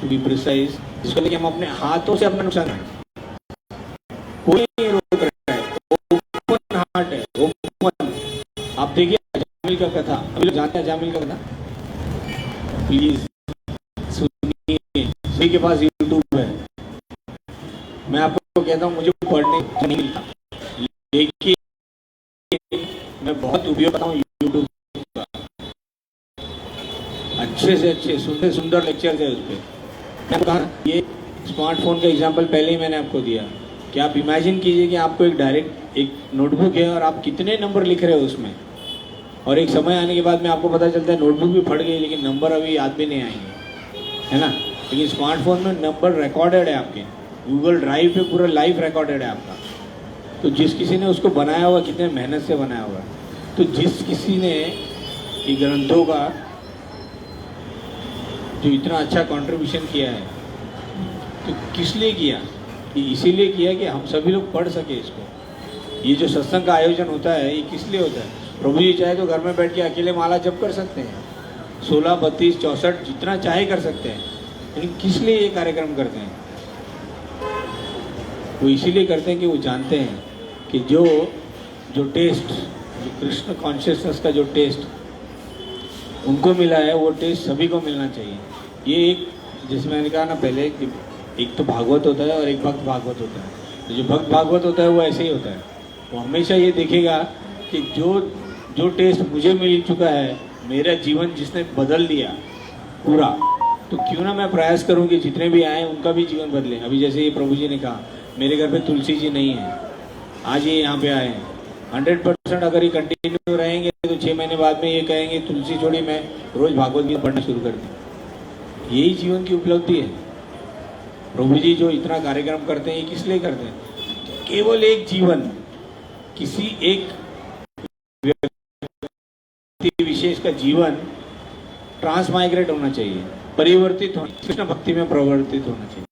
टू बी प्रिसाइज, जिसको लेके हम अपने हाथों से अपना नुकसान है। कोई नहीं रोक रहा है, ओपन हार्ट है, ओपन। आप देखिए जामिल का कथा, अभी लोग जानते हैं जामिल का कथा, प्लीज सुनिए, सभी के पास यूट्यूब है। मैं आपको कहता हूँ मुझे पढ़ने नहीं मिलता, लेकिन मैं बहुत उपयोग करता हूँ यूट्यूब का। अच्छे से अच्छे सुंदर लेक्चर है उस पर। मैंने कहा ये स्मार्टफोन का एग्जांपल पहले ही मैंने आपको दिया कि आप इमेजिन कीजिए कि आपको एक नोटबुक है और आप कितने नंबर लिख रहे हो उसमें, और एक समय आने के बाद में आपको पता चलता है नोटबुक भी फट गई लेकिन नंबर अभी याद भी नहीं आएंगे, है ना। लेकिन स्मार्टफोन में नंबर रिकॉर्डेड है आपके, गूगल ड्राइव पे पूरा लाइव रिकॉर्डेड है आपका। तो जिस किसी ने उसको बनाया हुआ, कितने मेहनत से बनाया हुआ, तो जिस किसी ने ये ग्रंथों का जो इतना अच्छा कंट्रीब्यूशन किया है, तो किस लिए किया? इसीलिए किया कि हम सभी लोग पढ़ सके इसको। ये जो सत्संग का आयोजन होता है ये किस लिए होता है? प्रभु जी चाहे तो घर में बैठ के अकेले माला जप कर सकते हैं, 16, 32, 64 जितना चाहे कर सकते हैं, लेकिन किस लिए ये कार्यक्रम करते हैं? वो इसीलिए करते हैं कि वो जानते हैं कि जो टेस्ट, जो कृष्ण कॉन्शियसनेस का जो टेस्ट उनको मिला है वो टेस्ट सभी को मिलना चाहिए। ये एक, जैसे मैंने कहा ना पहले कि एक तो भागवत होता है और एक भक्त भागवत होता है। तो जो भक्त भागवत होता है वो ऐसे ही होता है, वो हमेशा ये देखेगा कि जो टेस्ट मुझे मिल चुका है, मेरा जीवन जिसने बदल दिया पूरा, तो क्यों ना मैं प्रयास करूं कि जितने भी आए उनका भी जीवन बदले। अभी जैसे ये प्रभु जी ने कहा, मेरे घर पे तुलसी जी नहीं है, आज ये यहाँ पे आए हैं, 100% अगर ये कंटिन्यू रहेंगे तो 6 महीने बाद में ये कहेंगे तुलसी छोड़ी, मैं रोज भागवत गीता पढ़ना शुरू कर दी। यही जीवन की उपलब्धि है। प्रभु जी जो इतना कार्यक्रम करते हैं, ये किस लिए करते हैं? केवल एक जीवन, किसी एक व्यक्ति विशेष का जीवन ट्रांसमाइग्रेट होना चाहिए, परिवर्तित होना, कृष्ण भक्ति में परिवर्तित होना चाहिए।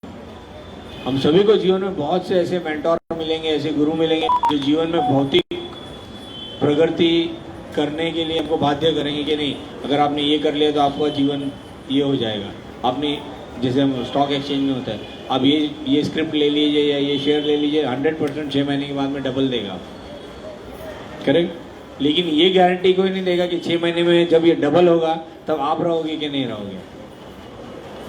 हम सभी को जीवन में बहुत से ऐसे मेंटोर मिलेंगे, ऐसे गुरु मिलेंगे जो जीवन में भौतिक प्रगति करने के लिए हमको बाध्य करेंगे कि नहीं, अगर आपने ये कर लिया तो आपका जीवन ये हो जाएगा। आपने, जैसे हम स्टॉक एक्सचेंज में होता है, आप ये स्क्रिप्ट ले लीजिए या ये शेयर ले लीजिए, 100% 6 महीने के बाद में डबल देगा, करेक्ट। लेकिन ये गारंटी कोई नहीं देगा कि 6 महीने में जब ये डबल होगा तब आप रहोगे कि नहीं रहोगे।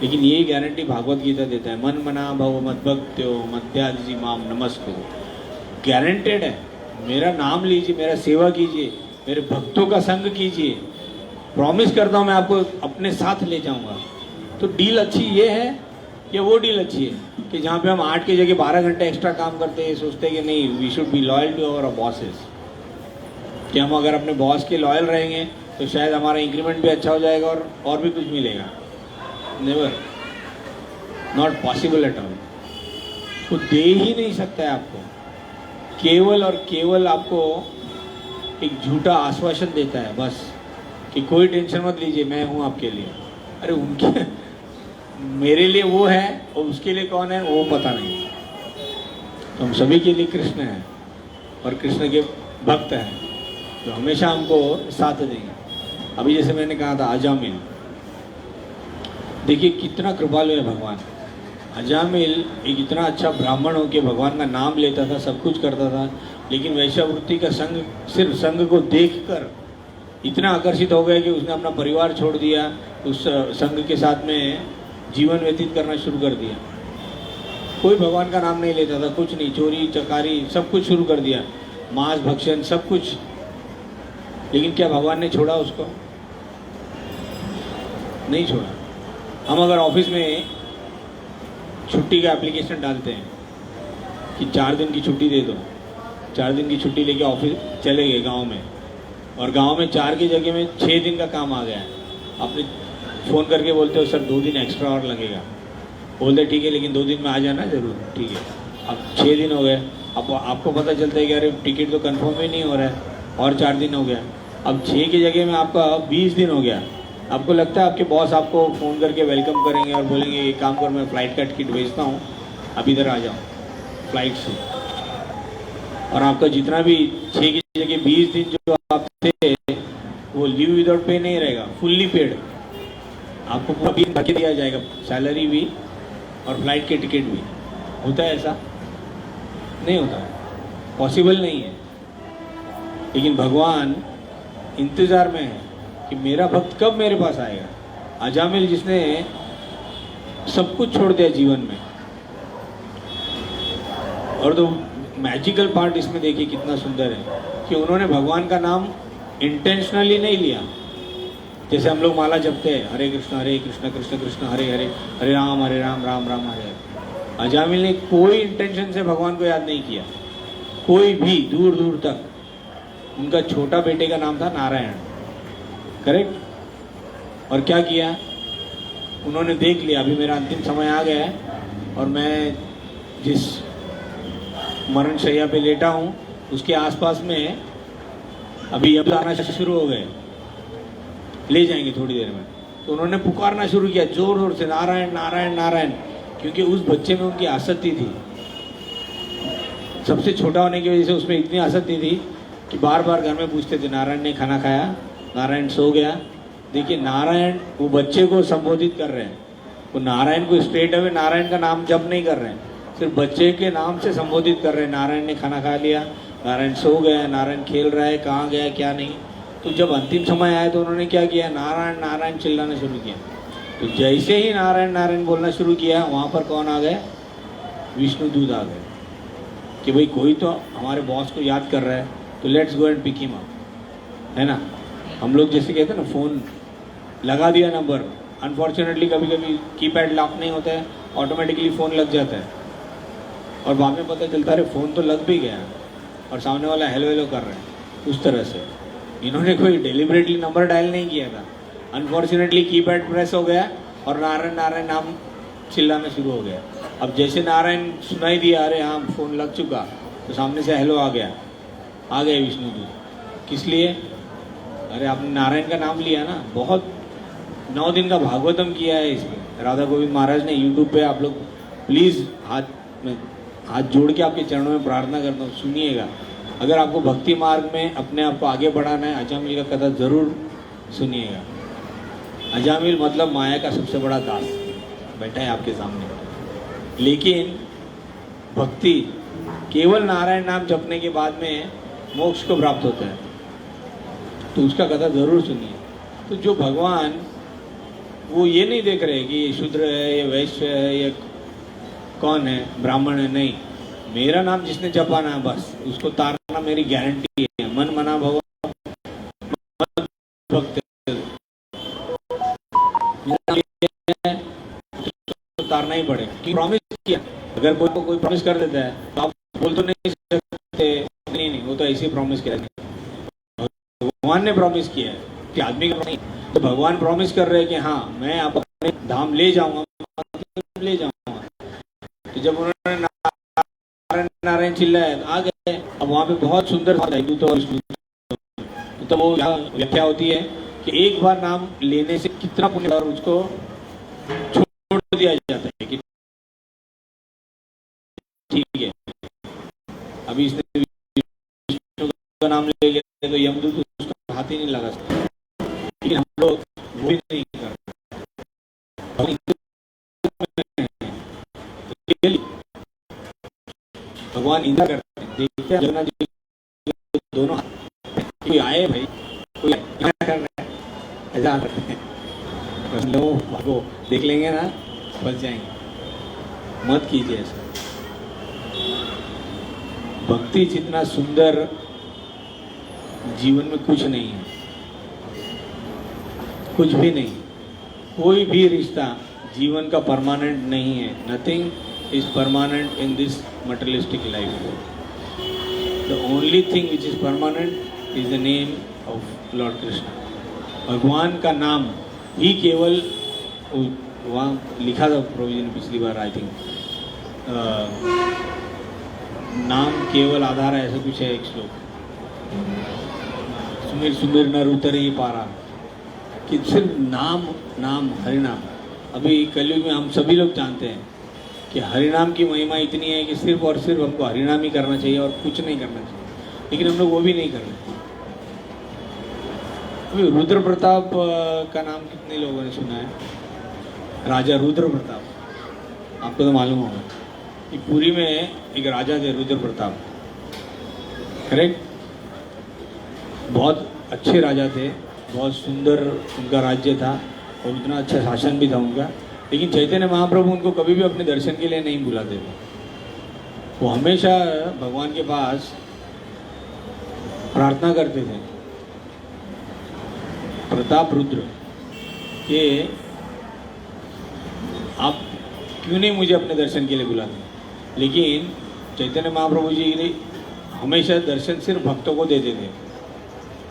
लेकिन ये गारंटी भागवत गीता देता है, मन मना भव मद्भक्त्यो मध्याजी माम नमस्को। गारंटेड है, मेरा नाम लीजिए, मेरा सेवा कीजिए, मेरे भक्तों का संग कीजिए, प्रॉमिस करता हूँ मैं आपको अपने साथ ले जाऊंगा। तो डील अच्छी ये है या वो डील अच्छी है कि जहाँ पे हम 8 की जगह 12 घंटे एक्स्ट्रा काम करते हैं, सोचते हैं कि नहीं, we should be loyal to our bosses, कि हम अगर अपने बॉस के लॉयल रहेंगे तो शायद हमारा इंक्रीमेंट भी अच्छा हो जाएगा और भी कुछ मिलेगा। Never, not possible at all. वो दे ही नहीं सकता है आपको, केवल और केवल आपको एक झूठा आश्वासन देता है बस, कि कोई टेंशन मत लीजिए, मैं हूँ आपके लिए। अरे उनके मेरे लिए वो है और उसके लिए कौन है वो पता नहीं। तो हम सभी के लिए कृष्ण है और कृष्ण के भक्त हैं जो हमेशा हमको साथ देंगे। अभी जैसे मैंने कहा था अजामिल, देखिए कितना कृपालु है भगवान। अजामिल एक इतना अच्छा ब्राह्मण हो के भगवान का नाम लेता था, सब कुछ करता था, लेकिन वैश्यावृत्ति का संग, सिर्फ संग को देखकर इतना आकर्षित हो गया कि उसने अपना परिवार छोड़ दिया, उस संग के साथ में जीवन व्यतीत करना शुरू कर दिया। कोई भगवान का नाम नहीं लेता था, कुछ नहीं, चोरी चकारी सब कुछ शुरू कर दिया, मांस भक्षण सब कुछ। लेकिन क्या भगवान ने छोड़ा उसको? नहीं छोड़ा। हम अगर ऑफिस में छुट्टी का एप्लीकेशन डालते हैं कि 4 दिन की छुट्टी दे दो, 4 दिन की छुट्टी लेके ऑफिस चले गए गांव में, और गांव में 4 की जगह में 6 दिन का काम आ गया है, आपने फ़ोन करके बोलते हो सर 2 दिन एक्स्ट्रा और लगेगा, बोलते ठीक है लेकिन 2 दिन में आ जाना जरूर, ठीक है। अब 6 दिन हो गए, अब आपको पता चलता है कि अरे टिकट तो कंफर्म ही नहीं हो रहा है, और 4 दिन हो गया, अब 6 की जगह में आपका 20 दिन हो गया। आपको लगता है आपके बॉस आपको फ़ोन करके वेलकम करेंगे और बोलेंगे एक काम कर, मैं फ़्लाइट का टिकट भेजता हूँ, अब इधर आ जाओ फ्लाइट से। और आपका जितना भी 6 की जगह 20 दिन जो आप थे वो लीव विदाउट पे नहीं रहेगा, फुल्ली पेड, आपको पूरा दिन भर के दिया जाएगा, सैलरी भी और फ्लाइट के टिकट भी। होता है ऐसा? नहीं होता है, पॉसिबल नहीं है। लेकिन भगवान इंतज़ार में है कि मेरा भक्त कब मेरे पास आएगा। अजामिल जिसने सब कुछ छोड़ दिया जीवन में, और तो मैजिकल पार्ट इसमें देखिए कितना सुंदर है कि उन्होंने भगवान का नाम इंटेंशनली नहीं लिया। जैसे हम लोग माला जपते हैं, हरे कृष्ण कृष्ण कृष्ण हरे हरे, हरे राम राम राम हरे हरे। अजामिल ने कोई इंटेंशन से भगवान को याद नहीं किया, कोई भी, दूर दूर तक। उनका छोटा बेटे का नाम था नारायण, करेक्ट। और क्या किया उन्होंने, देख लिया अभी मेरा अंतिम समय आ गया है और मैं जिस मरण शैया पे लेटा हूँ उसके आसपास में अभी अब आना शुरू हो गए, ले जाएंगे थोड़ी देर में। तो उन्होंने पुकारना शुरू किया जोर जोर से, नारायण नारायण नारायण, क्योंकि उस बच्चे में उनकी आसक्ति थी। सबसे छोटा होने की वजह से उसमें इतनी आसक्ति थी कि बार बार घर में पूछते थे, नारायण ने खाना खाया, नारायण सो गया। देखिए नारायण वो बच्चे को संबोधित कर रहे हैं, वो नारायण को स्ट्रेट अवे नारायण का नाम जप नहीं कर रहे हैं, सिर्फ बच्चे के नाम से संबोधित कर रहे हैं। नारायण ने खाना खा लिया, नारायण सो गया, नारायण खेल रहा है, कहाँ गया क्या नहीं। तो जब अंतिम समय आया तो उन्होंने क्या किया, नारायण नारायण चिल्लाना शुरू किया। तो जैसे ही नारायण नारायण बोलना शुरू किया, वहाँ पर कौन आ गए, विष्णुदूत आ गए कि भाई कोई तो हमारे बॉस को याद कर रहा है, तो let's go and pick him up, है ना। हम लोग जैसे कहते हैं ना, फ़ोन लगा दिया नंबर, अनफॉर्चुनेटली कभी कभी कीपैड लॉक नहीं होता है, ऑटोमेटिकली फ़ोन लग जाता है और बाद में पता चलता है फ़ोन तो लग भी गया और सामने वाला हेलो हेलो कर रहे हैं। उस तरह से इन्होंने कोई डेलिबरेटली नंबर डायल नहीं किया था, अनफॉर्चुनेटली कीपैड प्रेस हो गया और नारायण नारायण नाम चिल्लाना शुरू हो गया। अब जैसे नारायण सुनाई दिया, अरे हाँ फ़ोन लग चुका, तो सामने से हेलो आ गया, आ गए विष्णुदूत। किस लिए, अरे आपने नारायण का नाम लिया ना। बहुत 9 दिन का भागवतम किया है इसमें राधा गोविंद महाराज ने यूट्यूब पे। आप लोग प्लीज़ हाथ जोड़ के आपके चरणों में प्रार्थना करता हूँ, सुनिएगा। अगर आपको भक्ति मार्ग में अपने आप को आगे बढ़ाना है, अजामिल का कथा ज़रूर सुनिएगा। अजामिल मतलब माया का सबसे बड़ा दास बैठा है आपके सामने। लेकिन भक्ति केवल नारायण नाम जपने के बाद में मोक्ष को प्राप्त होता है, तो उसका कथा ज़रूर सुनिए। तो जो भगवान, वो ये नहीं देख रहे कि ये शूद्र है, ये वैश्य है, ये कौन है, ब्राह्मण है, नहीं। मेरा नाम जिसने जपाना है बस उसको तारना मेरी गारंटी है। मन मना भव भक्त, तो तारना ही पड़ेगा कि प्रॉमिस किया। अगर कोई प्रॉमिस कर देता है तो आप बोल तो नहीं सकते, नहीं वो तो ऐसे ही प्रॉमिस किया। भगवान ने प्रॉमिस किया है कि आदमी का नहीं, तो भगवान प्रॉमिस कर रहे हैं कि हाँ मैं आप अपने धाम ले जाऊंगा, ले जाऊंगा। तो जब उन्होंने नारायण नारायण चिल्लाया तो आ गए। अब वहाँ पे बहुत सुंदर तो वो व्याख्या होती है कि एक बार नाम लेने से कितना पुण्य, और उसको छोड़ दिया जाता है कि ठीक है अभी इसने विष्णु का नाम ले लिया तो यमदूत उसको हाथ ही नहीं लगा सकता। लेकिन हम लोग वो भी नहीं कर रहे। भगवान इंद्र करते हैं, देखते हैं जगन्नाथ जी दोनों कोई आए भाई, कोई क्या कर रहा है, ऐसा करते हैं। बस लोग भागो, देख लेंगे ना बच जाएंगे। मत कीजिए ऐसा। भक्ति जितना सुंदर जीवन में कुछ नहीं है, कुछ भी नहीं। कोई भी रिश्ता जीवन का परमानेंट नहीं है। Nothing is permanent in this materialistic life. The only thing which is permanent is the name of Lord Krishna. भगवान का नाम ही केवल, वहाँ लिखा था प्रोविजन पिछली बार आई थिंक, नाम केवल आधार है, ऐसा कुछ है एक श्लोक, सुमिर सुमिर नर उतर ही पारा, कि सिर्फ नाम नाम हरिनाम। अभी कलयुग में हम सभी लोग जानते हैं कि हरिनाम की महिमा इतनी है कि सिर्फ और सिर्फ हमको हरिनाम ही करना चाहिए और कुछ नहीं करना चाहिए, लेकिन हम लोग वो भी नहीं कर रहे। अभी रुद्र प्रताप का नाम कितने लोगों ने सुना है? राजा रुद्र प्रताप, आपको तो मालूम होगा कि पुरी में एक राजा थे रुद्र प्रताप, करेक्ट। बहुत अच्छे राजा थे, बहुत सुंदर उनका राज्य था और इतना अच्छा शासन भी था उनका। लेकिन चैतन्य महाप्रभु उनको कभी भी अपने दर्शन के लिए नहीं बुलाते थे। वो हमेशा भगवान के पास प्रार्थना करते थे, प्रताप रुद्र, कि आप क्यों नहीं मुझे अपने दर्शन के लिए बुलाते। लेकिन चैतन्य महाप्रभु जी हमेशा दर्शन सिर्फ भक्तों को देते थे,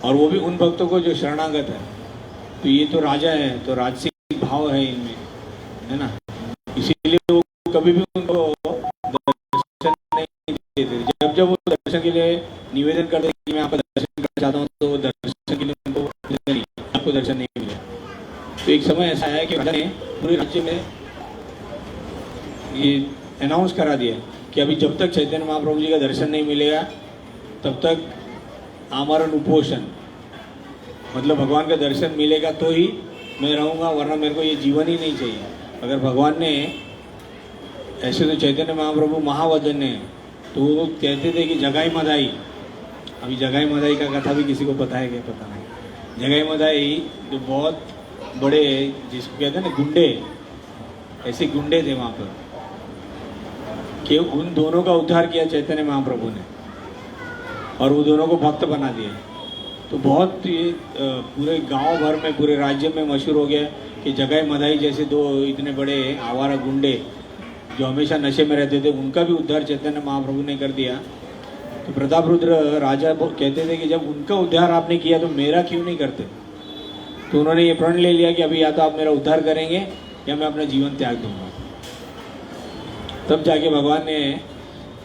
और वो भी उन भक्तों को जो शरणागत है। तो ये तो राजा है, तो राजसिक भाव है इनमें, है ना, इसीलिए वो कभी भी उनको दर्शन नहीं देते। जब जब वो दर्शन के लिए निवेदन करते कि मैं आपका दर्शन करना चाहता हूँ, तो वो दर्शन के लिए उनको आपको दर्शन नहीं मिला। तो एक समय ऐसा है कि राजा ने पूरे राज्य में ये अनाउंस करा दिया कि अभी जब तक चैतन्य महाप्रभु जी का दर्शन नहीं मिलेगा तब तक आमरण उपोषण, मतलब भगवान का दर्शन मिलेगा तो ही मैं रहूँगा, वरना मेरे को ये जीवन ही नहीं चाहिए। अगर भगवान ने ऐसे तो चैतन्य महाप्रभु महावदन है, तो वो कहते थे कि जगाई मदाई। अभी जगाई मदाई का कथा भी किसी को पता है क्या? पता नहीं। जगाई मदाई जो बहुत बड़े, जिसको कहते हैं ना गुंडे, ऐसे गुंडे थे वहाँ पर, कि उन दोनों का उद्धार किया चैतन्य महाप्रभु ने और वो दोनों को भक्त बना दिया। तो बहुत ये पूरे गांव भर में, पूरे राज्य में मशहूर हो गया कि जगाई मदाई जैसे दो इतने बड़े आवारा गुंडे जो हमेशा नशे में रहते थे, उनका भी उद्धार चैतन्य महाप्रभु ने कर दिया। तो प्रताप रुद्र राजा कहते थे कि जब उनका उद्धार आपने किया तो मेरा क्यों नहीं करते? तो उन्होंने ये प्रण ले लिया कि अभी या तो आप मेरा उद्धार करेंगे या मैं अपना जीवन त्याग दूंगा। तब जाके भगवान ने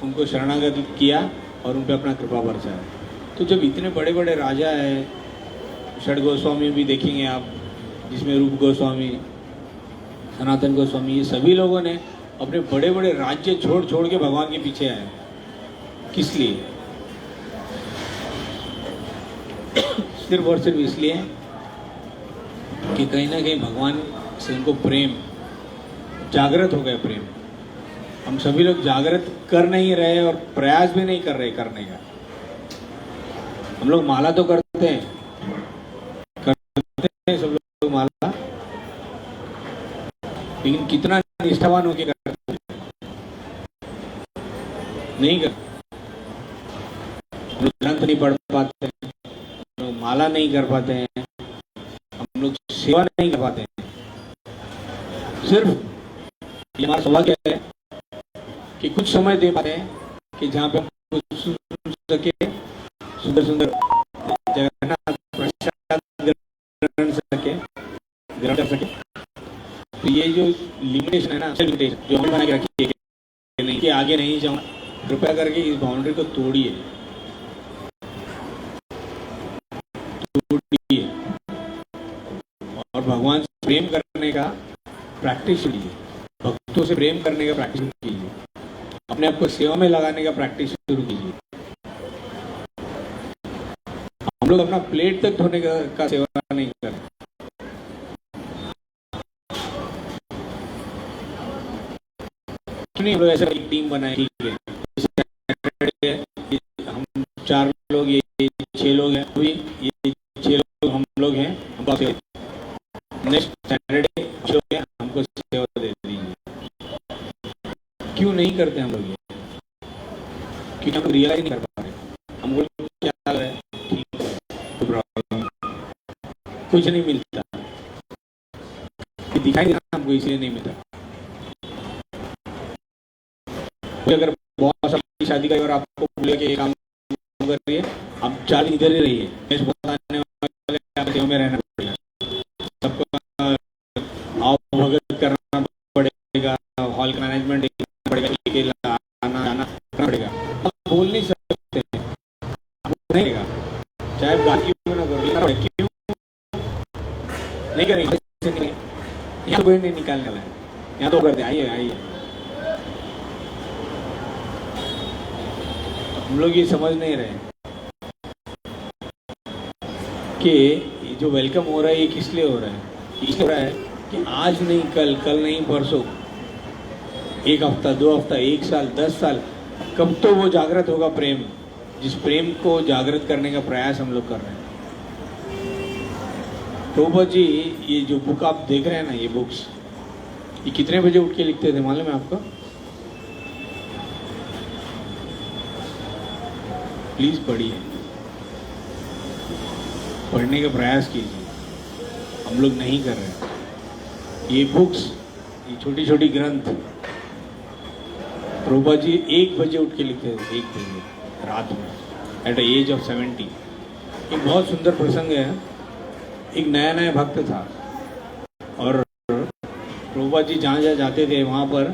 उनको शरणागत किया और उन पर अपना कृपा बरसाया। तो जब इतने बड़े बड़े राजा हैं, षड गोस्वामी भी देखेंगे आप, जिसमें रूप गोस्वामी, सनातन गोस्वामी, ये सभी लोगों ने अपने बड़े बड़े राज्य छोड़ छोड़ के भगवान के पीछे आए। किस लिए? सिर्फ और सिर्फ इसलिए कि कहीं ना कहीं भगवान से उनको प्रेम जागृत हो गया। प्रेम हम सभी लोग जागृत कर नहीं रहे और प्रयास भी नहीं कर रहे करने का। हम लोग माला तो करते हैं सब लोग माला, लेकिन कितना निष्ठावान होकर करते हैं? नहीं करते। हम लोग ग्रंथ नहीं पढ़ पाते हैं, हम लोग माला नहीं कर पाते हैं, हम लोग सेवा नहीं कर पाते हैं। सिर्फ ये हमारा सौभाग्य है कि कुछ समय दे पाते हैं कि जहाँ पे हम कुछ सुन सके, सुंदर सुंदर जगन्नाथ प्रसाद ग्रहण कर सके। तो ये जो लिमिटेशन है ना, लिमिटेशन जो हमने बना के रखी है नहीं कि आगे नहीं जाऊँ, कृपया करके इस बाउंड्री को तोड़िए। और भगवान से प्रेम करने का प्रैक्टिस कीजिए, भक्तों से प्रेम करने का प्रैक्टिस कीजिए, अपने आप को सेवा में लगाने का प्रैक्टिस शुरू कीजिए। हम लोग अपना प्लेट तक धोने का सेवा नहीं करते। नहीं, हम लोग ऐसा एक टीम बनाए, ठीक है, हम 4 लोग, ये 6 लोग हैं, अभी ये 6 लोग हम लोग हैं, हमको नेक्स्ट सैटरडे हमको सेवा दे दीजिए। क्यों नहीं करते हम लोग ये? क्योंकि हम रियलाइज नहीं कर पा रहे। हमको क्या लग रहा है, ठीक है, तो प्रॉब्लम कुछ नहीं मिलता, दिखाई देना हमको इसलिए नहीं मिलता। अगर बहुत सारी शादी करें और आपको बोले कि काम करिए, आप 4 दिन इधर ही रहिए, बताने वाले सेवा में रहना पड़ेगा, सबको आओ भगत करना पड़ेगा, हॉल का मैनेजमेंट देखना पड़ेगा, आना जाना करना पड़ेगा। आप बोल नहीं सकते हैं, आपको नहीं करेगा, चाहे गाली क्यों ना करो, क्यों नहीं करेंगे? यहाँ कोई नहीं निकालने वाला है, यहाँ तो कर दे, आइए आइए। हम लोग ये समझ नहीं रहे कि ये जो वेलकम हो रहा है ये किस लिए हो रहा है? इसलिए हो रहा है कि आज नहीं कल, कल नहीं परसों, 1 हफ्ता, 2 हफ्ता, 1 साल, 10 साल, कब तो वो जागृत होगा प्रेम, जिस प्रेम को जागृत करने का प्रयास हम लोग कर रहे हैं। प्रभुपाद जी ये जो बुक आप देख रहे हैं ना, ये बुक्स, ये कितने बजे उठ के लिखते थे मालूम है आपको? प्लीज पढ़िए, पढ़ने का प्रयास कीजिए। हम लोग नहीं कर रहे। ये बुक्स, ये छोटी छोटी ग्रंथ प्रभुपाद जी 1 बजे उठ के लिखते थे, 1 बजे रात में, एट द एज ऑफ 70। एक बहुत सुंदर प्रसंग है। एक नया नया भक्त था और प्रभुपाद जी जहाँ जहाँ जाते थे वहाँ पर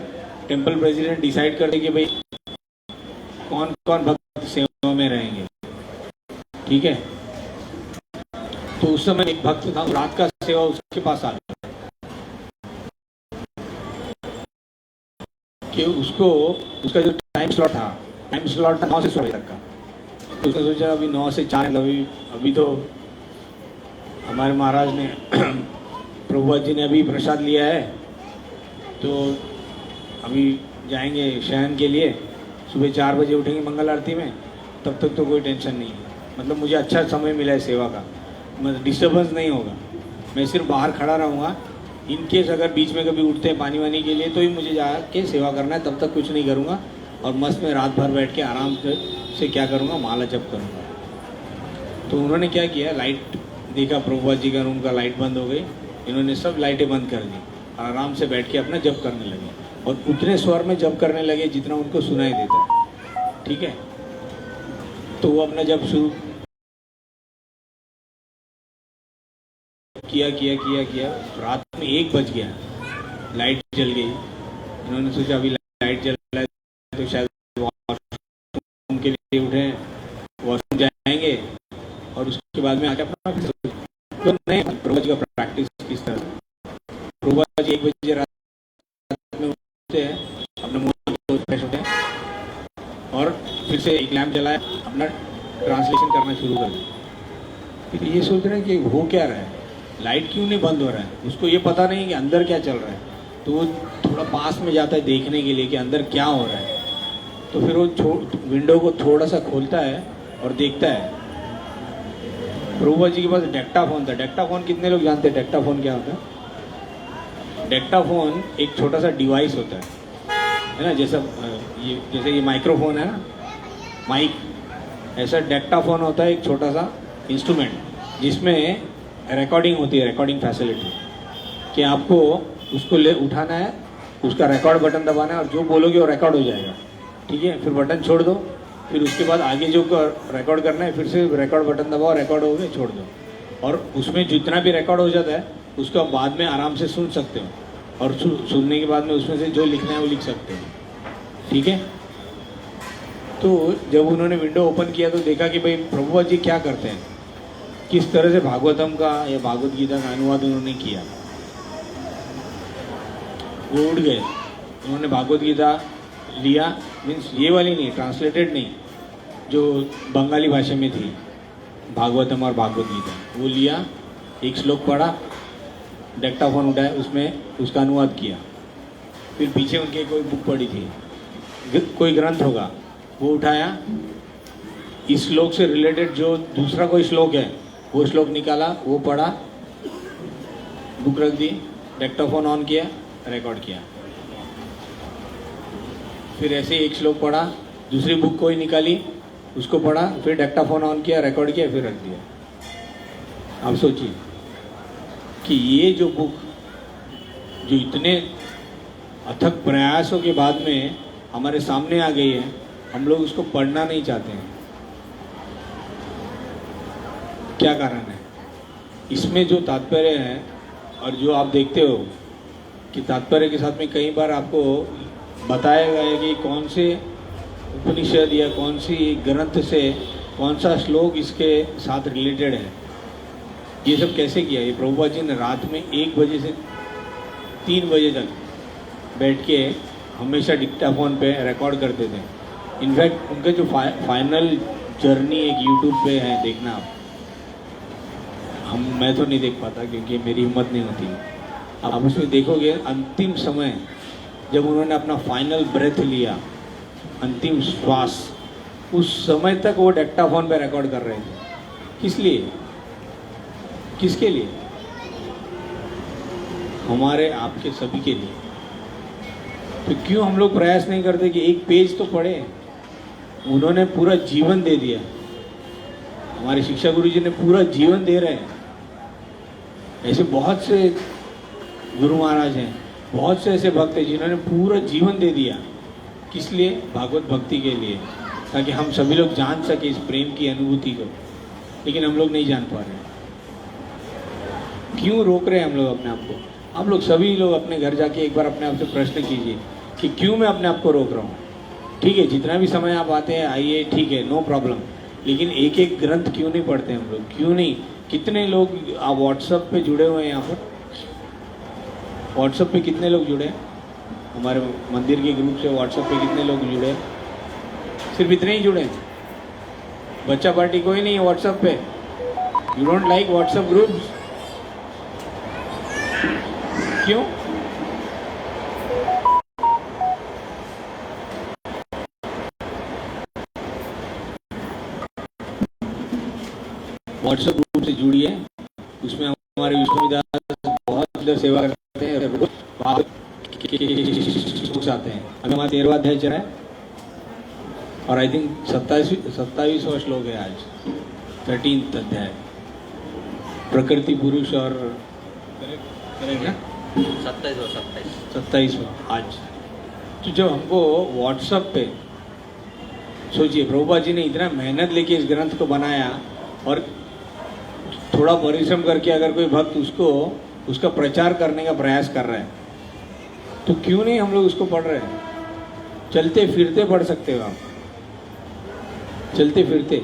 टेम्पल प्रेसिडेंट डिसाइड करते कि भाई कौन कौन भक्त सेवा में रहेंगे, ठीक है। तो उस समय एक भक्त था, रात का सेवा उसके पास आ गया कि उसको, उसका जो टाइम स्लॉट था 9 से 16 तक का। तो उसने सोचा अभी 9 से 4, अभी तो हमारे महाराज ने प्रभुपाद जी ने अभी प्रसाद लिया है, तो अभी जाएंगे शयन के लिए, सुबह 4 बजे उठेंगे मंगल आरती में, तब तक तो कोई टेंशन नहीं है। मतलब मुझे अच्छा समय मिला है सेवा का, मतलब डिस्टर्बेंस नहीं होगा। मैं सिर्फ बाहर खड़ा रहूँगा। इन केस अगर बीच में कभी उठते हैं पानी वानी के लिए तो ही मुझे जाके सेवा करना है, तब तक कुछ नहीं करूँगा। और मस्त में रात भर बैठ के आराम से क्या करूँगा, माला जप करूँगा। तो उन्होंने क्या किया, लाइट देखा प्रभुपाद जी का रूम का लाइट बंद हो गई, इन्होंने सब लाइटें बंद कर दी, आराम से बैठ के अपना जप करने लगे और उतने स्वर में जप करने लगे जितना उनको सुनाई देता है। ठीक है, तो वो अपना जप शुरू किया। रात में 1 बज गया, लाइट जल गई। इन्होंने सोचा अभी लाइट जल रहा है तो शायद वॉशरूम के लिए उठे, वॉशरूम जाएंगे और उसके बाद में आके अपना तो नहीं प्रभुपाद जी का प्रैक्टिस किस तरह। प्रभुपाद जी 1 बजे रात में उठते हैं, अपने मुंह फ्रेश होते हैं और फिर से एक लैम्प जलाया, अपना ट्रांसलेशन करना शुरू कर दिया। फिर ये सोच रहे हैं कि हो क्या रहा है, लाइट क्यों नहीं बंद हो रहा है। उसको ये पता नहीं कि अंदर क्या चल रहा है, तो वो थोड़ा पास में जाता है देखने के लिए कि अंदर क्या हो रहा है। तो फिर वो विंडो को थोड़ा सा खोलता है और देखता है। प्रभुपाद जी के पास डेक्टाफोन था। डेक्टाफोन कितने लोग जानते हैं डेक्टाफोन क्या होता है? डेक्टाफोन एक छोटा सा डिवाइस होता है ना, जैसे ये माइक्रोफोन है ना, माइक, ऐसा डेक्टाफोन होता है एक छोटा सा इंस्ट्रूमेंट जिसमें रिकॉर्डिंग होती है, रिकॉर्डिंग फैसिलिटी, कि आपको उसको ले उठाना है, उसका रिकॉर्ड बटन दबाना है और जो बोलोगे वो रिकॉर्ड हो जाएगा। ठीक है, फिर बटन छोड़ दो, फिर उसके बाद आगे जो रिकॉर्ड करना है फिर से रिकॉर्ड बटन दबाओ, रिकॉर्ड हो गए छोड़ दो। और उसमें जितना भी रिकॉर्ड हो जाता है उसको आप बाद में आराम से सुन सकते हो और सुनने के बाद में उसमें से जो लिखना है वो लिख सकते हो। ठीक है, तो जब उन्होंने विंडो ओपन किया तो देखा कि भाई प्रभुपाद जी क्या करते हैं, किस तरह से भागवतम का या भागवत गीता का अनुवाद उन्होंने किया। वो उड़ गए, उन्होंने भागवत गीता लिया, मीन्स ये वाली नहीं, ट्रांसलेटेड नहीं, जो बंगाली भाषा में थी, भागवतम और भागवत गीता, वो लिया, एक श्लोक पढ़ा, डेक्टाफोन उठाया, उसमें उसका अनुवाद किया। फिर पीछे उनके कोई बुक पड़ी थी, कोई ग्रंथ होगा, वो उठाया, इस श्लोक से रिलेटेड जो दूसरा कोई श्लोक है वो श्लोक निकाला, वो पढ़ा, बुक रख दी, डेक्टाफोन ऑन किया, रिकॉर्ड किया। फिर ऐसे एक श्लोक पढ़ा, दूसरी बुक कोई निकाली, उसको पढ़ा, फिर डेक्टाफोन ऑन किया, रिकॉर्ड किया, फिर रख दिया। आप सोचिए कि ये जो बुक जो इतने अथक प्रयासों के बाद में हमारे सामने आ गई है, हम लोग उसको पढ़ना नहीं चाहते हैं। क्या कारण है? इसमें जो तात्पर्य है और जो आप देखते हो कि तात्पर्य के साथ में कई बार आपको बताया गया है कि कौन से उपनिषद या कौन सी ग्रंथ से कौन सा श्लोक इसके साथ रिलेटेड है। ये सब कैसे किया? ये प्रभुपाद जी ने रात में 1 बजे से 3 बजे तक बैठ के हमेशा डिक्टाफोन पे रिकॉर्ड करते थे। इनफैक्ट उनका जो फाइनल जर्नी एक यूट्यूब पे है, देखना आप। मैं तो नहीं देख पाता क्योंकि मेरी हिम्मत नहीं होती। आप उसमें देखोगे अंतिम समय जब उन्होंने अपना फाइनल ब्रेथ लिया, अंतिम श्वास, उस समय तक वो डेक्टाफोन पे रिकॉर्ड कर रहे थे। किस लिए? किसके लिए? हमारे आपके सभी के लिए। तो क्यों हम लोग प्रयास नहीं करते कि एक पेज तो पढ़े? उन्होंने पूरा जीवन दे दिया, हमारे शिक्षा गुरु जी ने पूरा जीवन दे रहे हैं। ऐसे बहुत से गुरु महाराज हैं, बहुत से ऐसे भक्त हैं जिन्होंने पूरा जीवन दे दिया। किस लिए? भागवत भक्ति के लिए, ताकि हम सभी लोग जान सके इस प्रेम की अनुभूति को। लेकिन हम लोग नहीं जान पा रहे। क्यों रोक रहे हैं हम लोग अपने आप को? आप लोग सभी लोग अपने घर जाके एक बार अपने आप से प्रश्न कीजिए कि क्यों मैं अपने आप को रोक रहा हूँ। ठीक है, जितना भी समय आप आते हैं आइए, ठीक है, नो प्रॉब्लम, लेकिन एक एक ग्रंथ क्यों नहीं पढ़ते हम लोग? क्यों नहीं? कितने लोग आप व्हाट्सएप पे जुड़े हुए हैं? यहाँ पर व्हाट्सएप पे कितने लोग जुड़े हैं? हमारे मंदिर के ग्रुप से व्हाट्सएप पे कितने लोग जुड़े हैं? सिर्फ इतने ही जुड़े हैं? बच्चा पार्टी कोई नहीं है व्हाट्सएप पे? You don't like WhatsApp groups? क्यों? व्हाट्सएप ग्रुप से जुड़िए, उसमें हमारे विष्णुदास बहुत सुंदर सेवा करते हैं, रोज आते हैं। अभी हमारा 13वां अध्याय चल रहा है और आई थिंक 27वां श्लोक है आज, 13th अध्याय, प्रकृति पुरुष और करेक्ट ना 27वां आज। तो जब हमको व्हाट्सएप पे सोचिए, प्रभुपाद जी ने इतना मेहनत लेके इस ग्रंथ को बनाया और थोड़ा परिश्रम करके अगर कोई भक्त उसका प्रचार करने का प्रयास कर रहा है, तो क्यों नहीं हम लोग उसको पढ़ रहे हैं? चलते फिरते पढ़ सकते हो आप, चलते फिरते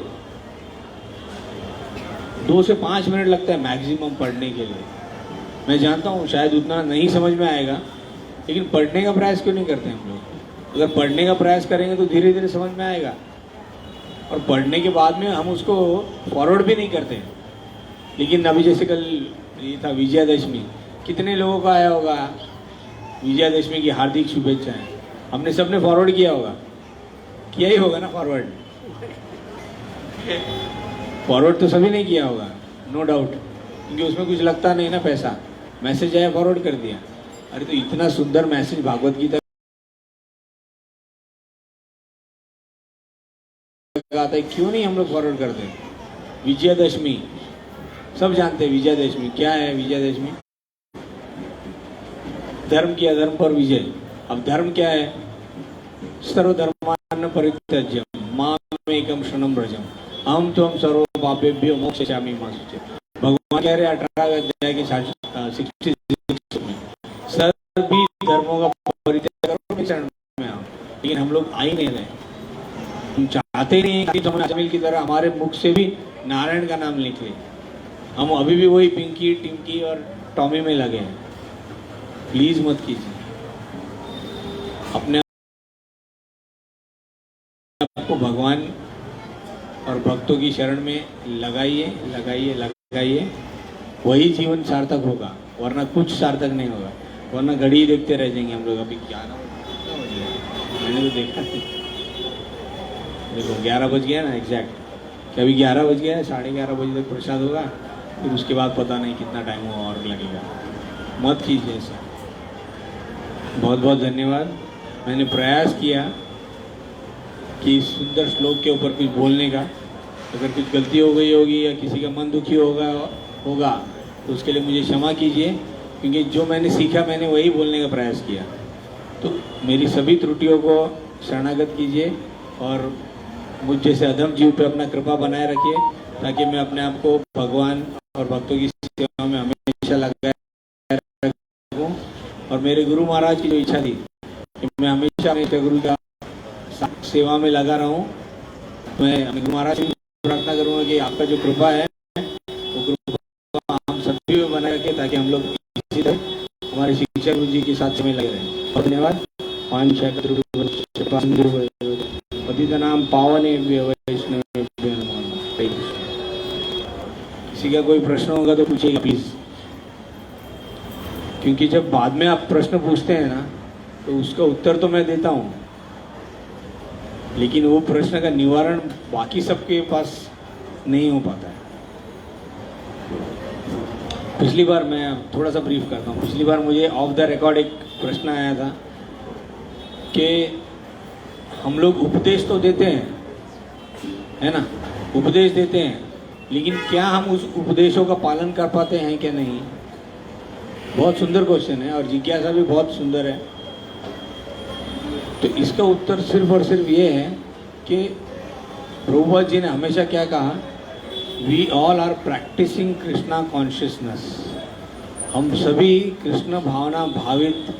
2 से 5 मिनट लगता है मैक्सिमम पढ़ने के लिए। मैं जानता हूँ शायद उतना नहीं समझ में आएगा, लेकिन पढ़ने का प्रयास क्यों नहीं करते हम लोग? अगर पढ़ने का प्रयास करेंगे तो धीरे धीरे समझ में आएगा, और पढ़ने के बाद में हम उसको फॉरवर्ड भी नहीं करते। लेकिन अभी जैसे कल ये था विजयादशमी, कितने लोगों का आया होगा विजयादशमी की हार्दिक शुभेच्छाएं? हमने सबने फॉरवर्ड किया होगा, किया ही होगा ना फॉरवर्ड। फॉरवर्ड तो सभी ने किया होगा, नो डाउट, क्योंकि उसमें कुछ लगता नहीं ना पैसा। मैसेज आया, फॉरवर्ड कर दिया। अरे तो इतना सुंदर मैसेज भागवत गीता का आता है, क्यों नहीं हम लोग फॉरवर्ड करते? विजयादशमी सब जानते हैं। विजयादशमी क्या है? विजयादशमी धर्म की अधर्म पर विजय। अब धर्म क्या है? सर्वधर्मान् परित्यज्य मामेकं शरणं व्रजम् अहं त्वं सर्व पापेभ्यो मोक्षयिष्यामि मा शुचि। भगवान कह रहे 18 अध्याय के 66 में सभी धर्मों का परित्याग करो, मेरे शरण में आओ। लेकिन हम लोग आ ही नहीं रहे। हम चाहते ही नहीं कि जमील की तरह हमारे मुख से भी नारायण का नाम निकले। हम अभी भी वही पिंकी टिंकी और टॉमी में लगे हैं। प्लीज मत कीजिए। अपने आपको भगवान और भक्तों की शरण में लगाइए, लगाइए, लगाइए। वही जीवन सार्थक होगा, वरना कुछ सार्थक नहीं होगा। वरना घड़ी देखते रह जाएंगे हम लोग। अभी 11 बज गया, मैंने तो देखा नहीं। देखो 11 बज गया ना एग्जैक्ट, कि अभी 11 बज गया है, 11:30 बजे तक प्रसाद होगा, फिर उसके बाद पता नहीं कितना टाइम हुआ और लगेगा। मत कीजिए ऐसा। बहुत बहुत धन्यवाद। मैंने प्रयास किया कि इस सुंदर श्लोक के ऊपर कुछ बोलने का। अगर कुछ गलती हो गई होगी या किसी का मन दुखी होगा तो उसके लिए मुझे क्षमा कीजिए, क्योंकि जो मैंने सीखा मैंने वही बोलने का प्रयास किया। तो मेरी सभी त्रुटियों को शरणागत कीजिए और मुझ जैसे अधम जीव पे अपना कृपा बनाए रखिए, ताकि मैं अपने आप को भगवान और भक्तों की सेवा में हमेशा लगाए रखूं। और मेरे गुरु महाराज की जो इच्छा थी कि मैं हमेशा मेरे गुरु का सेवा में लगा रहूं, मैं गुरु महाराज से प्रार्थना करूंगा कि आपका जो कृपा है वो कृपा हम सभी में बनाए रखे, ताकि हम लोग इसी तरह हमारे शिक्षक गुरु जी के साथ में लगे रहें। धन्यवाद। नाम पावने वैष्णवेभ्यो नमः। किसी का कोई प्रश्न होगा तो पूछिएगा प्लीज, क्योंकि जब बाद में आप प्रश्न पूछते हैं ना तो उसका उत्तर तो मैं देता हूं, लेकिन वो प्रश्न का निवारण बाकी सबके पास नहीं हो पाता है। पिछली बार मैं थोड़ा सा ब्रीफ करता हूँ। पिछली बार मुझे ऑफ द रिकॉर्ड एक प्रश्न आया था कि हम लोग उपदेश तो देते हैं, है ना, उपदेश देते हैं, लेकिन क्या हम उस उपदेशों का पालन कर पाते हैं क्या नहीं? बहुत सुंदर क्वेश्चन है और जिज्ञासा भी बहुत सुंदर है। तो इसका उत्तर सिर्फ और सिर्फ ये है कि प्रभुपाद जी ने हमेशा क्या कहा, we all are practising Krishna consciousness. हम सभी कृष्ण भावना भावित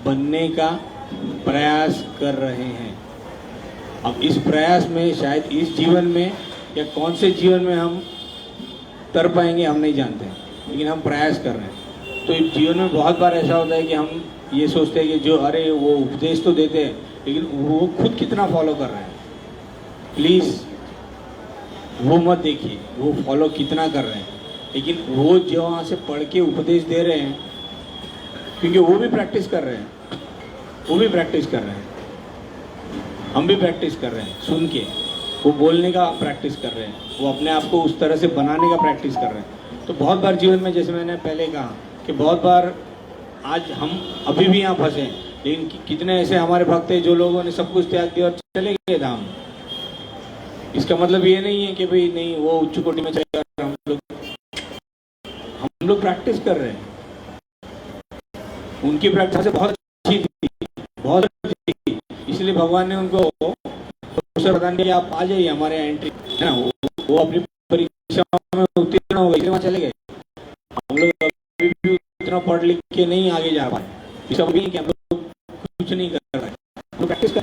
बनने का प्रयास कर रहे हैं। अब इस प्रयास में शायद इस जीवन में या कौन से जीवन में हम तर पाएंगे हम नहीं जानते, लेकिन हम प्रयास कर रहे हैं। तो इस जीवन में बहुत बार ऐसा होता है कि हम ये सोचते हैं कि जो अरे वो उपदेश तो देते हैं, लेकिन वो खुद कितना फॉलो कर रहे हैं। प्लीज़ वो मत देखिए वो फॉलो कितना कर रहे हैं, लेकिन वो जो वहाँ से पढ़ के उपदेश दे रहे हैं, क्योंकि वो भी प्रैक्टिस कर रहे हैं, वो भी प्रैक्टिस कर रहे हैं, हम भी प्रैक्टिस कर रहे हैं सुन के। वो बोलने का प्रैक्टिस कर रहे हैं, वो अपने आप को उस तरह से बनाने का प्रैक्टिस कर रहे हैं। तो बहुत बार जीवन में, जैसे मैंने पहले कहा कि बहुत बार आज हम अभी भी यहाँ फंसे हैं, लेकिन कितने ऐसे हमारे भक्त हैं जो लोगों ने सब कुछ त्याग दिया और चले गए धाम। इसका मतलब ये नहीं है कि भाई नहीं वो उच्च कोटि में चले गए। हम लोग प्रैक्टिस कर रहे हैं, उनकी प्रैक्टिस से बहुत अच्छी थी, बहुत अच्छी थी। इसलिए भगवान ने उनको अवसर प्रदान किया, आप आ जाइए हमारे यहाँ एंट्री, है ना। वो अपनी परीक्षा में उत्तीर्ण हो गए, वहाँ चले गए। हम लोग अभी भी उतना पढ़ लिख के नहीं आगे जा पाए, इसका भी कि हम लोग कुछ नहीं कर रहे, हम प्रैक्टिस कर।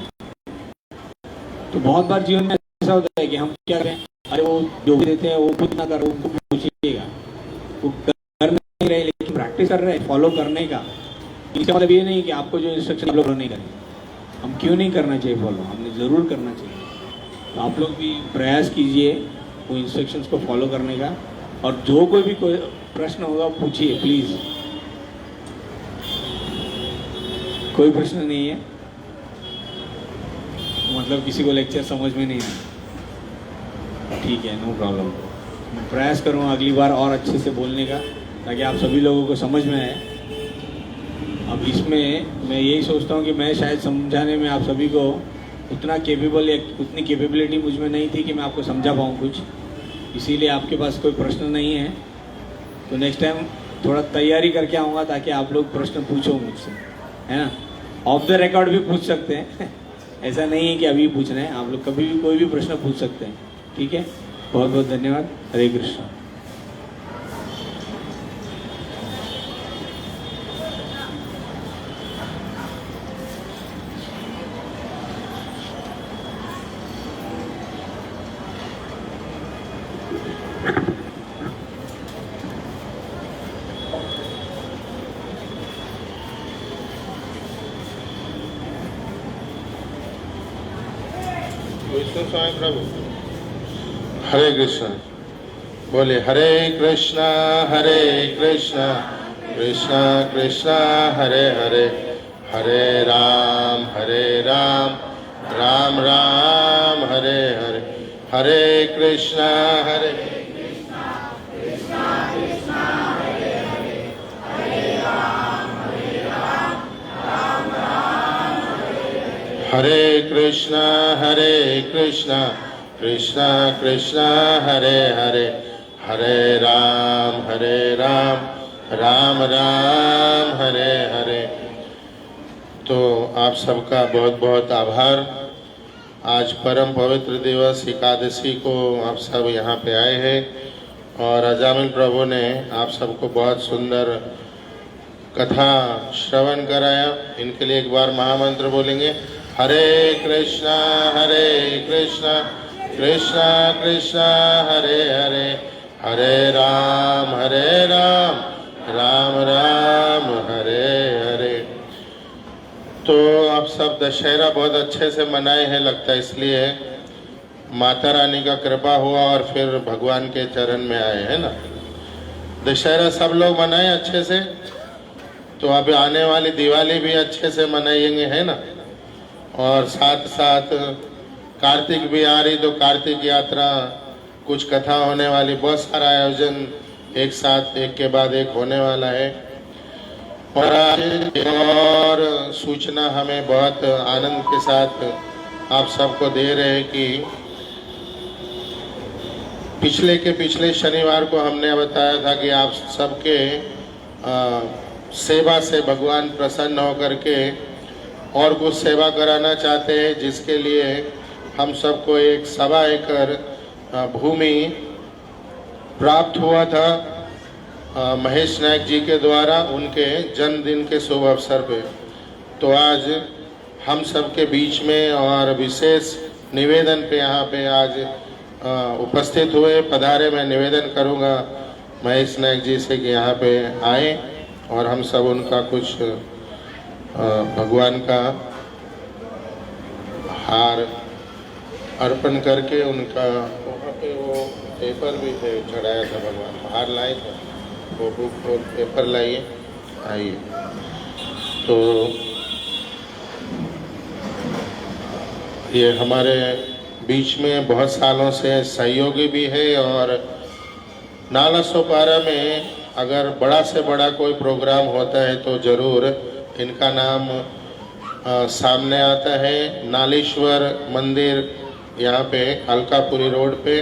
तो बहुत बार जीवन में ऐसा होता है कि हम क्या करें, अरे वो जो भी देते हैं वो खुद ना करो, उनको पूछिएगा, वो कर नहीं रहे, लेकिन प्रैक्टिस कर रहे हैं फॉलो करने का। इसका मतलब ये नहीं कि आपको जो इंस्ट्रक्शन आप लोग नहीं करें। हम क्यों नहीं करना चाहिए फॉलो, हमने ज़रूर करना चाहिए। तो आप लोग भी प्रयास कीजिए वो इंस्ट्रक्शंस को फॉलो करने का, और जो कोई भी कोई प्रश्न होगा पूछिए प्लीज़। कोई प्रश्न नहीं है मतलब किसी को लेक्चर समझ में नहीं आया, ठीक है, नो प्रॉब्लम। मैं प्रयास करूँगा अगली बार और अच्छे से बोलने का, ताकि आप सभी लोगों को समझ में आए। अब इसमें मैं यही सोचता हूँ कि मैं शायद समझाने में आप सभी को उतना केपेबल या उतनी कैपेबिलिटी मुझ में नहीं थी कि मैं आपको समझा पाऊँ कुछ, इसीलिए आपके पास कोई प्रश्न नहीं है। तो नेक्स्ट टाइम थोड़ा तैयारी करके आऊँगा, ताकि आप लोग प्रश्न पूछो मुझसे, है ना। ऑफ द रिकॉर्ड भी पूछ सकते हैं ऐसा नहीं है कि अभी पूछ रहे हैं, आप लोग कभी भी कोई भी प्रश्न पूछ सकते हैं, ठीक है। बहुत बहुत धन्यवाद। हरे कृष्ण। विष्णु स्वामी प्रभु। हरे कृष्ण। बोले हरे कृष्णा कृष्णा कृष्णा हरे हरे, हरे राम राम राम हरे हरे, हरे कृष्णा हरे कृष्णा कृष्णा कृष्णा हरे हरे, हरे राम राम राम हरे हरे। तो आप सबका बहुत बहुत आभार। आज परम पवित्र दिवस एकादशी को आप सब यहाँ पे आए हैं, और अजामिल प्रभु ने आप सबको बहुत सुंदर कथा श्रवण कराया। इनके लिए एक बार महामंत्र बोलेंगे। हरे कृष्णा कृष्णा कृष्णा हरे हरे, हरे राम राम राम हरे हरे। तो आप सब दशहरा बहुत अच्छे से मनाए हैं लगता है, इसलिए माता रानी का कृपा हुआ और फिर भगवान के चरण में आए, है ना। दशहरा सब लोग मनाए अच्छे से, तो अब आने वाली दिवाली भी अच्छे से मनाएंगे, है ना। और साथ साथ कार्तिक भी आ रही, तो कार्तिक यात्रा, कुछ कथा होने वाली, बहुत सारा आयोजन एक साथ एक के बाद एक होने वाला है। और सूचना हमें बहुत आनंद के साथ आप सबको दे रहे हैं कि पिछले शनिवार को हमने बताया था कि आप सबके सेवा से भगवान प्रसन्न होकर के और कुछ सेवा कराना चाहते हैं, जिसके लिए हम सबको एक 1.25 एकड़ भूमि प्राप्त हुआ था महेश नायक जी के द्वारा, उनके जन्मदिन के शुभ अवसर पे। तो आज हम सबके बीच में और विशेष निवेदन पे यहाँ पे आज उपस्थित हुए, पधारे। मैं निवेदन करूँगा महेश नायक जी से कि यहाँ पे आए और हम सब उनका कुछ भगवान का हार अर्पण करके उनका, वहाँ पे वो पेपर भी थे चढ़ाया था भगवान, हार लाए थे, वो बुक और पेपर लाइए, आइए। तो ये हमारे बीच में बहुत सालों से सहयोगी भी है और नाला सोपारा में अगर बड़ा से बड़ा कोई प्रोग्राम होता है तो ज़रूर इनका नाम सामने आता है। नालेश्वर मंदिर यहाँ पे अलकापुरी रोड पे,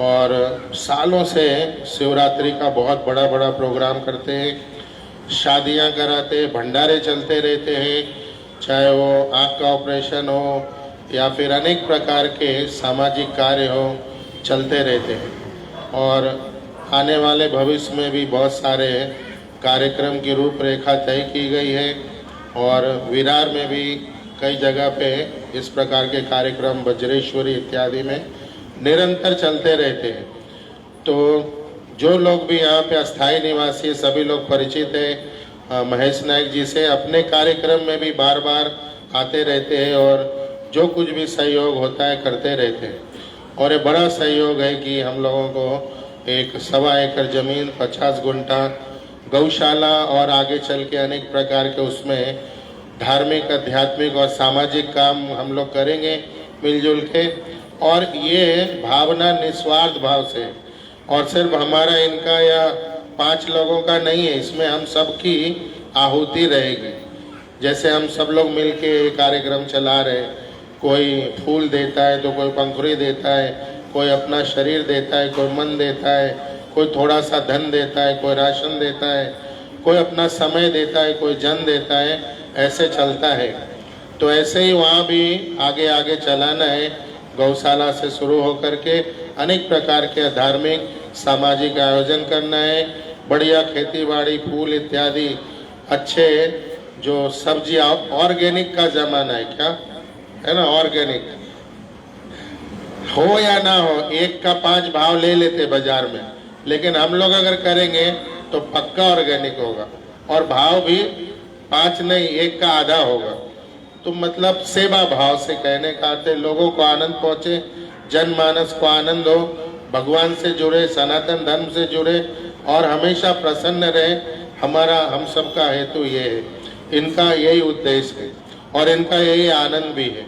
और सालों से शिवरात्रि का बहुत बड़ा बड़ा प्रोग्राम करते हैं, शादियाँ कराते, भंडारे चलते रहते हैं, चाहे वो आँख का ऑपरेशन हो या फिर अनेक प्रकार के सामाजिक कार्य हो, चलते रहते हैं। और आने वाले भविष्य में भी बहुत सारे कार्यक्रम की रूपरेखा तय की गई है और विरार में भी कई जगह पे इस प्रकार के कार्यक्रम वज्रेश्वरी इत्यादि में निरंतर चलते रहते हैं। तो जो लोग भी यहाँ पे अस्थायी निवासी सभी लोग परिचित हैं महेश नायक जी से, अपने कार्यक्रम में भी बार बार आते रहते हैं और जो कुछ भी सहयोग होता है करते रहते हैं। और ये बड़ा सहयोग है कि हम लोगों को एक 1.25 एकड़ ज़मीन, 50 गुंठा गौशाला और आगे चल के अनेक प्रकार के उसमें धार्मिक, आध्यात्मिक और सामाजिक काम हम लोग करेंगे मिलजुल के। और ये भावना निस्वार्थ भाव से, और सिर्फ हमारा इनका या 5 लोगों का नहीं है, इसमें हम सब की आहुति रहेगी। जैसे हम सब लोग मिलके कार्यक्रम चला रहे, कोई फूल देता है तो कोई पंखुड़ी देता है, कोई अपना शरीर देता है, कोई मन देता है, कोई थोड़ा सा धन देता है, कोई राशन देता है, कोई अपना समय देता है, कोई जन देता है, ऐसे चलता है। तो ऐसे ही वहाँ भी आगे आगे चलाना है, गौशाला से शुरू होकर के अनेक प्रकार के धार्मिक सामाजिक आयोजन करना है। बढ़िया खेती बाड़ी, फूल इत्यादि अच्छे, जो सब्जियाँ, ऑर्गेनिक का ज़माना है, क्या है ना, ऑर्गेनिक हो या ना हो, 1 का 5 भाव ले लेते बाजार में, लेकिन हम लोग अगर करेंगे तो पक्का ऑर्गेनिक होगा और भाव भी 5 नहीं, 1 का आधा होगा। तो मतलब सेवा भाव से कहने का अर्थ है लोगों को आनंद पहुँचे, जनमानस को आनंद हो, भगवान से जुड़े, सनातन धर्म से जुड़े और हमेशा प्रसन्न रहे। हमारा हम सबका हेतु ये है, इनका यही उद्देश्य है और इनका यही आनंद भी है।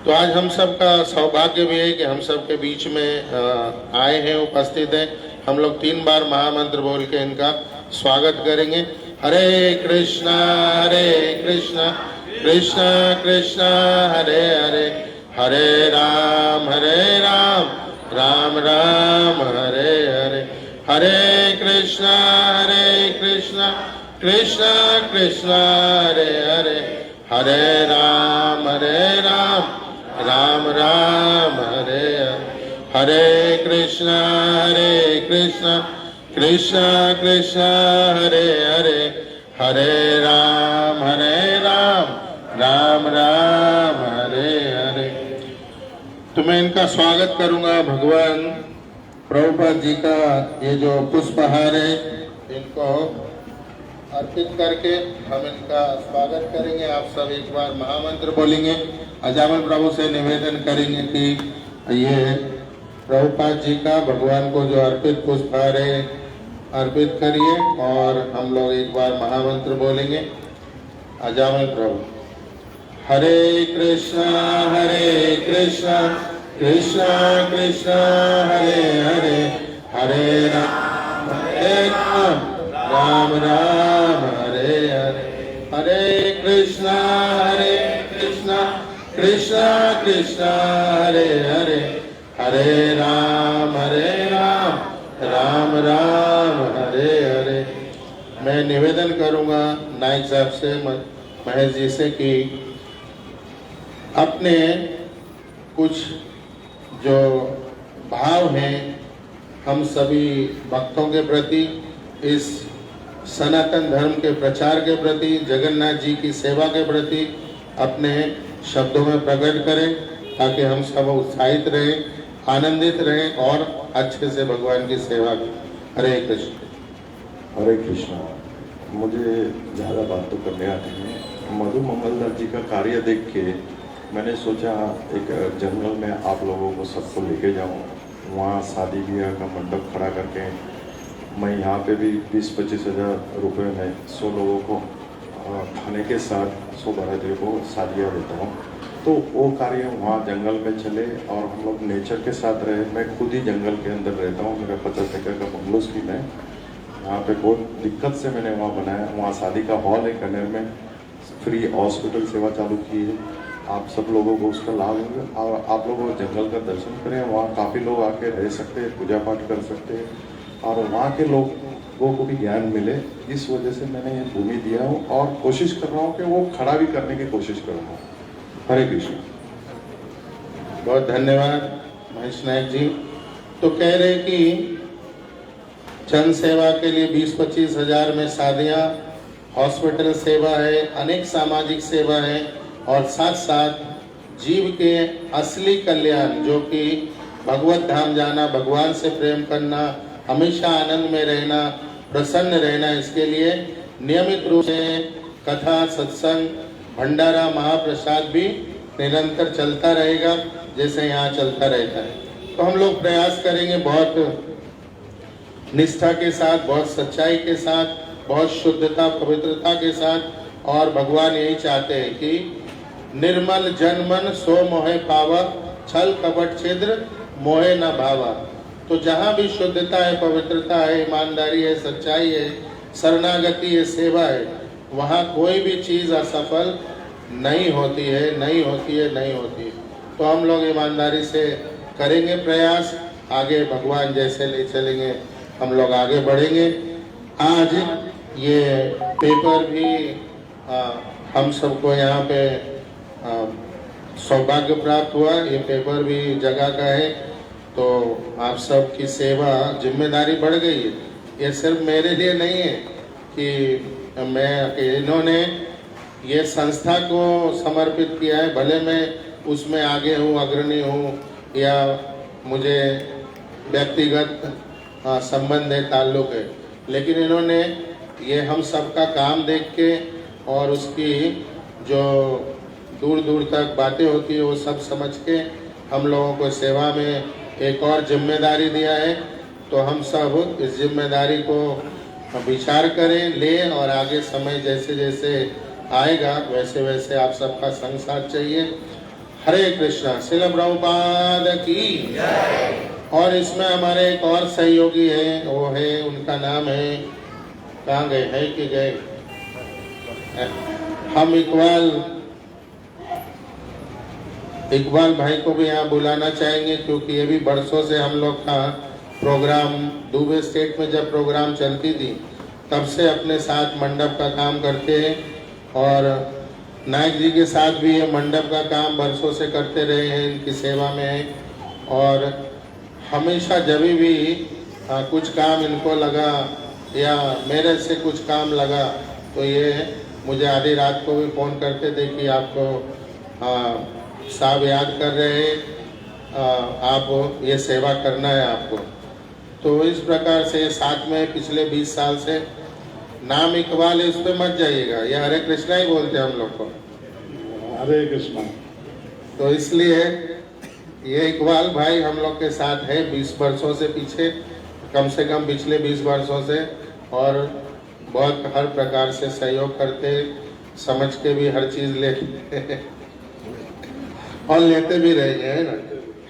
तो आज हम सबका सौभाग्य भी है कि हम सबके बीच में आए हैं, उपस्थित हैं। हम लोग 3 बार महामंत्र बोल के इनका स्वागत करेंगे। हरे कृष्णा कृष्णा कृष्णा हरे हरे, हरे राम राम राम हरे हरे, हरे कृष्णा कृष्णा कृष्णा हरे हरे, हरे राम राम राम हरे हरे, हरे कृष्णा कृष्णा हरे हरे, हरे राम राम राम हरे हरे। तो मैं इनका स्वागत करूंगा। भगवान प्रभुपाद जी का ये जो पुष्पहार है इनको अर्पित करके हम इनका स्वागत करेंगे। आप सब एक बार महामंत्र बोलेंगे। अजामिल प्रभु से निवेदन करेंगे कि ये प्रभुपाद जी का भगवान को जो अर्पित पुष्पहार है अर्पित करिए और हम लोग एक बार महामंत्र बोलेंगे। अजामिल प्रभु। हरे कृष्णा कृष्णा कृष्णा हरे हरे, हरे राम राम राम हरे हरे, हरे कृष्णा कृष्णा हरे हरे, हरे राम राम राम हरे हरे। मैं निवेदन करूंगा नायक साहब से, महेश जी से कि अपने कुछ जो भाव हैं हम सभी भक्तों के प्रति, इस सनातन धर्म के प्रचार के प्रति, जगन्नाथ जी की सेवा के प्रति अपने शब्दों में प्रकट करें ताकि हम सब उत्साहित रहें, आनंदित रहें और अच्छे से भगवान की सेवा करें। हरे कृष्ण। हरे कृष्णा। मुझे ज़्यादा बात तो करने आती है। मधु मंगलदास जी का कार्य देख के मैंने सोचा एक जंगल में आप लोगों को सबको लेके जाऊं, वहाँ शादी ब्याह का मंडप खड़ा करके मैं यहाँ पे भी 20-25 हज़ार रुपये में 100 लोगों को खाने के साथ 100 बारातियों को शादियाँ देता हूँ। तो वो कार्य वहाँ जंगल में चले और हम लोग नेचर के साथ रहे। मैं खुद ही जंगल के अंदर रहता हूँ, मेरा 50 एकड़ का बंगलो स्कीम है। यहाँ पे बहुत दिक्कत से मैंने वहाँ बनाया। वहाँ शादी का हॉल है, कनेर में फ्री हॉस्पिटल सेवा चालू की है। आप सब लोगों को उसका लाभ होगा और आप लोग जंगल का दर्शन करें। वहाँ काफ़ी लोग आके रह सकते हैं, पूजा पाठ कर सकते हैं और वहाँ के लोगों को भी ज्ञान मिले। इस वजह से मैंने ये भूमि दिया हूँ और कोशिश कर रहा हूँ कि वो खड़ा भी करने की कोशिश करूँगा। हरे कृष्ण। बहुत धन्यवाद महेश नायक जी। तो कह रहे कि जन सेवा के लिए 20-25 हज़ार में शादियाँ, हॉस्पिटल सेवा है, अनेक सामाजिक सेवा है और साथ साथ जीव के असली कल्याण जो कि भगवत धाम जाना, भगवान से प्रेम करना, हमेशा आनंद में रहना, प्रसन्न रहना, इसके लिए नियमित रूप से कथा, सत्संग, भंडारा, महाप्रसाद भी निरंतर चलता रहेगा जैसे यहाँ चलता रहता है। तो हम लोग प्रयास करेंगे बहुत निष्ठा के साथ, बहुत सच्चाई के साथ, बहुत शुद्धता पवित्रता के साथ। और भगवान यही चाहते हैं कि निर्मल जन मन सो मोहे पावा, छल कपट छिद्र मोहे न भावा। तो जहाँ भी शुद्धता है, पवित्रता है, ईमानदारी है, सच्चाई है, शरणागति है, सेवा है, वहाँ कोई भी चीज़ असफल नहीं होती है, नहीं होती है, नहीं होती है। तो हम लोग ईमानदारी से करेंगे प्रयास, आगे भगवान जैसे ले चलेंगे हम लोग आगे बढ़ेंगे। आज ये पेपर भी हम सबको यहाँ पे सौभाग्य प्राप्त हुआ। ये पेपर भी जगह का है, तो आप सब की सेवा जिम्मेदारी बढ़ गई है। ये सिर्फ मेरे लिए नहीं है कि इन्होंने ये संस्था को समर्पित किया है, भले मैं उसमें आगे हूँ, अग्रणी हूँ या मुझे व्यक्तिगत संबंध है, ताल्लुक है, लेकिन इन्होंने ये हम सबका काम देख के और उसकी जो दूर दूर तक बातें होती है वो सब समझ के हम लोगों को सेवा में एक और जिम्मेदारी दिया है। तो हम सब इस जिम्मेदारी को विचार करें, लें और आगे समय जैसे जैसे आएगा वैसे वैसे आप सबका संग साथ चाहिए। हरे कृष्णा। श्रील प्रभुपाद की। और इसमें हमारे एक और सहयोगी है, वो है, उनका नाम है, कहाँ गए, है कि गए, हम इकबाल भाई को भी यहाँ बुलाना चाहेंगे, क्योंकि ये भी बरसों से हम लोग का प्रोग्राम दुबई स्टेट में जब प्रोग्राम चलती थी तब से अपने साथ मंडप का काम करते हैं और नायक जी के साथ भी ये मंडप का काम बरसों से करते रहे हैं, इनकी सेवा में है। और हमेशा जब भी कुछ काम इनको लगा या मेरे से कुछ काम लगा तो ये मुझे आधी रात को भी फ़ोन करते थे कि आपको साहब याद कर रहे हैं, आप ये सेवा करना है आपको। तो इस प्रकार से साथ में पिछले 20 साल से, नाम इकबाल है इस पर मत जाइएगा, ये हरे कृष्णा ही बोलते हैं हम लोग को, हरे कृष्णा। तो इसलिए ये इकबाल भाई हम लोग के साथ है 20 वर्षों से पीछे, कम से कम पिछले 20 वर्षों से, और बहुत हर प्रकार से सहयोग करते, समझ के भी हर चीज़ लेते और लेते भी रहेंगे, है ना।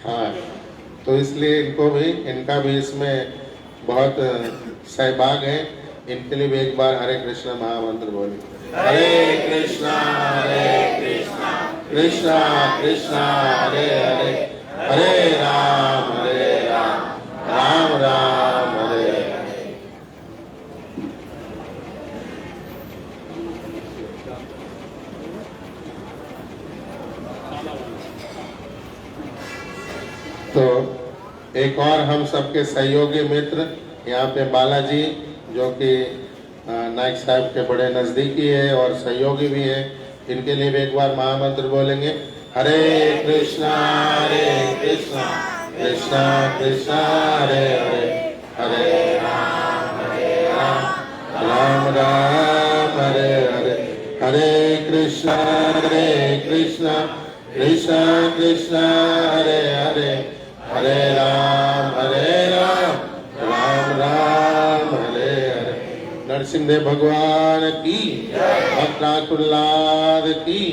हाँ, तो इसलिए इनको भी, इनका भी इसमें बहुत सहभाग है। इनके लिए भी एक बार हरे कृष्णा महामंत्र बोलिए। हरे कृष्णा कृष्णा कृष्णा हरे हरे, हरे राम राम राम हरे हरे। तो एक और हम सबके सहयोगी मित्र यहाँ पे बालाजी, जो कि नायक साहब के बड़े नज़दीकी है और सहयोगी भी है, इनके लिए भी एक बार महामंत्र बोलेंगे। हरे कृष्णा कृष्णा कृष्णा हरे हरे, हरे राम राम राम हरे हरे, हरे कृष्णा कृष्णा कृष्णा हरे हरे, हरे राम राम राम हरे हरे। नरसिंहदेव भगवान की, भक्तनाथ प्रहलाद की।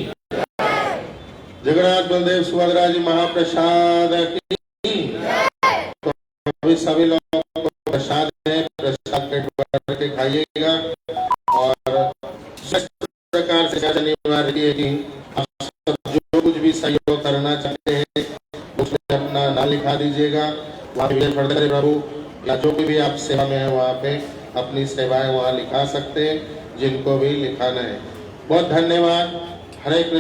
जगन्नाथ बलदेव सुभद्रा जी महाप्रसाद की। तो अभी सभी लोगों को प्रसाद है, प्रसाद पेट भर के खाइएगा और इस प्रकार से शनिवार की आप सब जो कुछ भी सहयोग करना चाहते हैं उसमें अपना नाम लिखा दीजिएगा। वहाँ विजय फर्दर प्रभु या जो भी आप सेवा में है वहाँ पे अपनी सेवाएं वहाँ लिखा सकते हैं जिनको भी लिखाना है। बहुत धन्यवाद। हरे कृष्ण।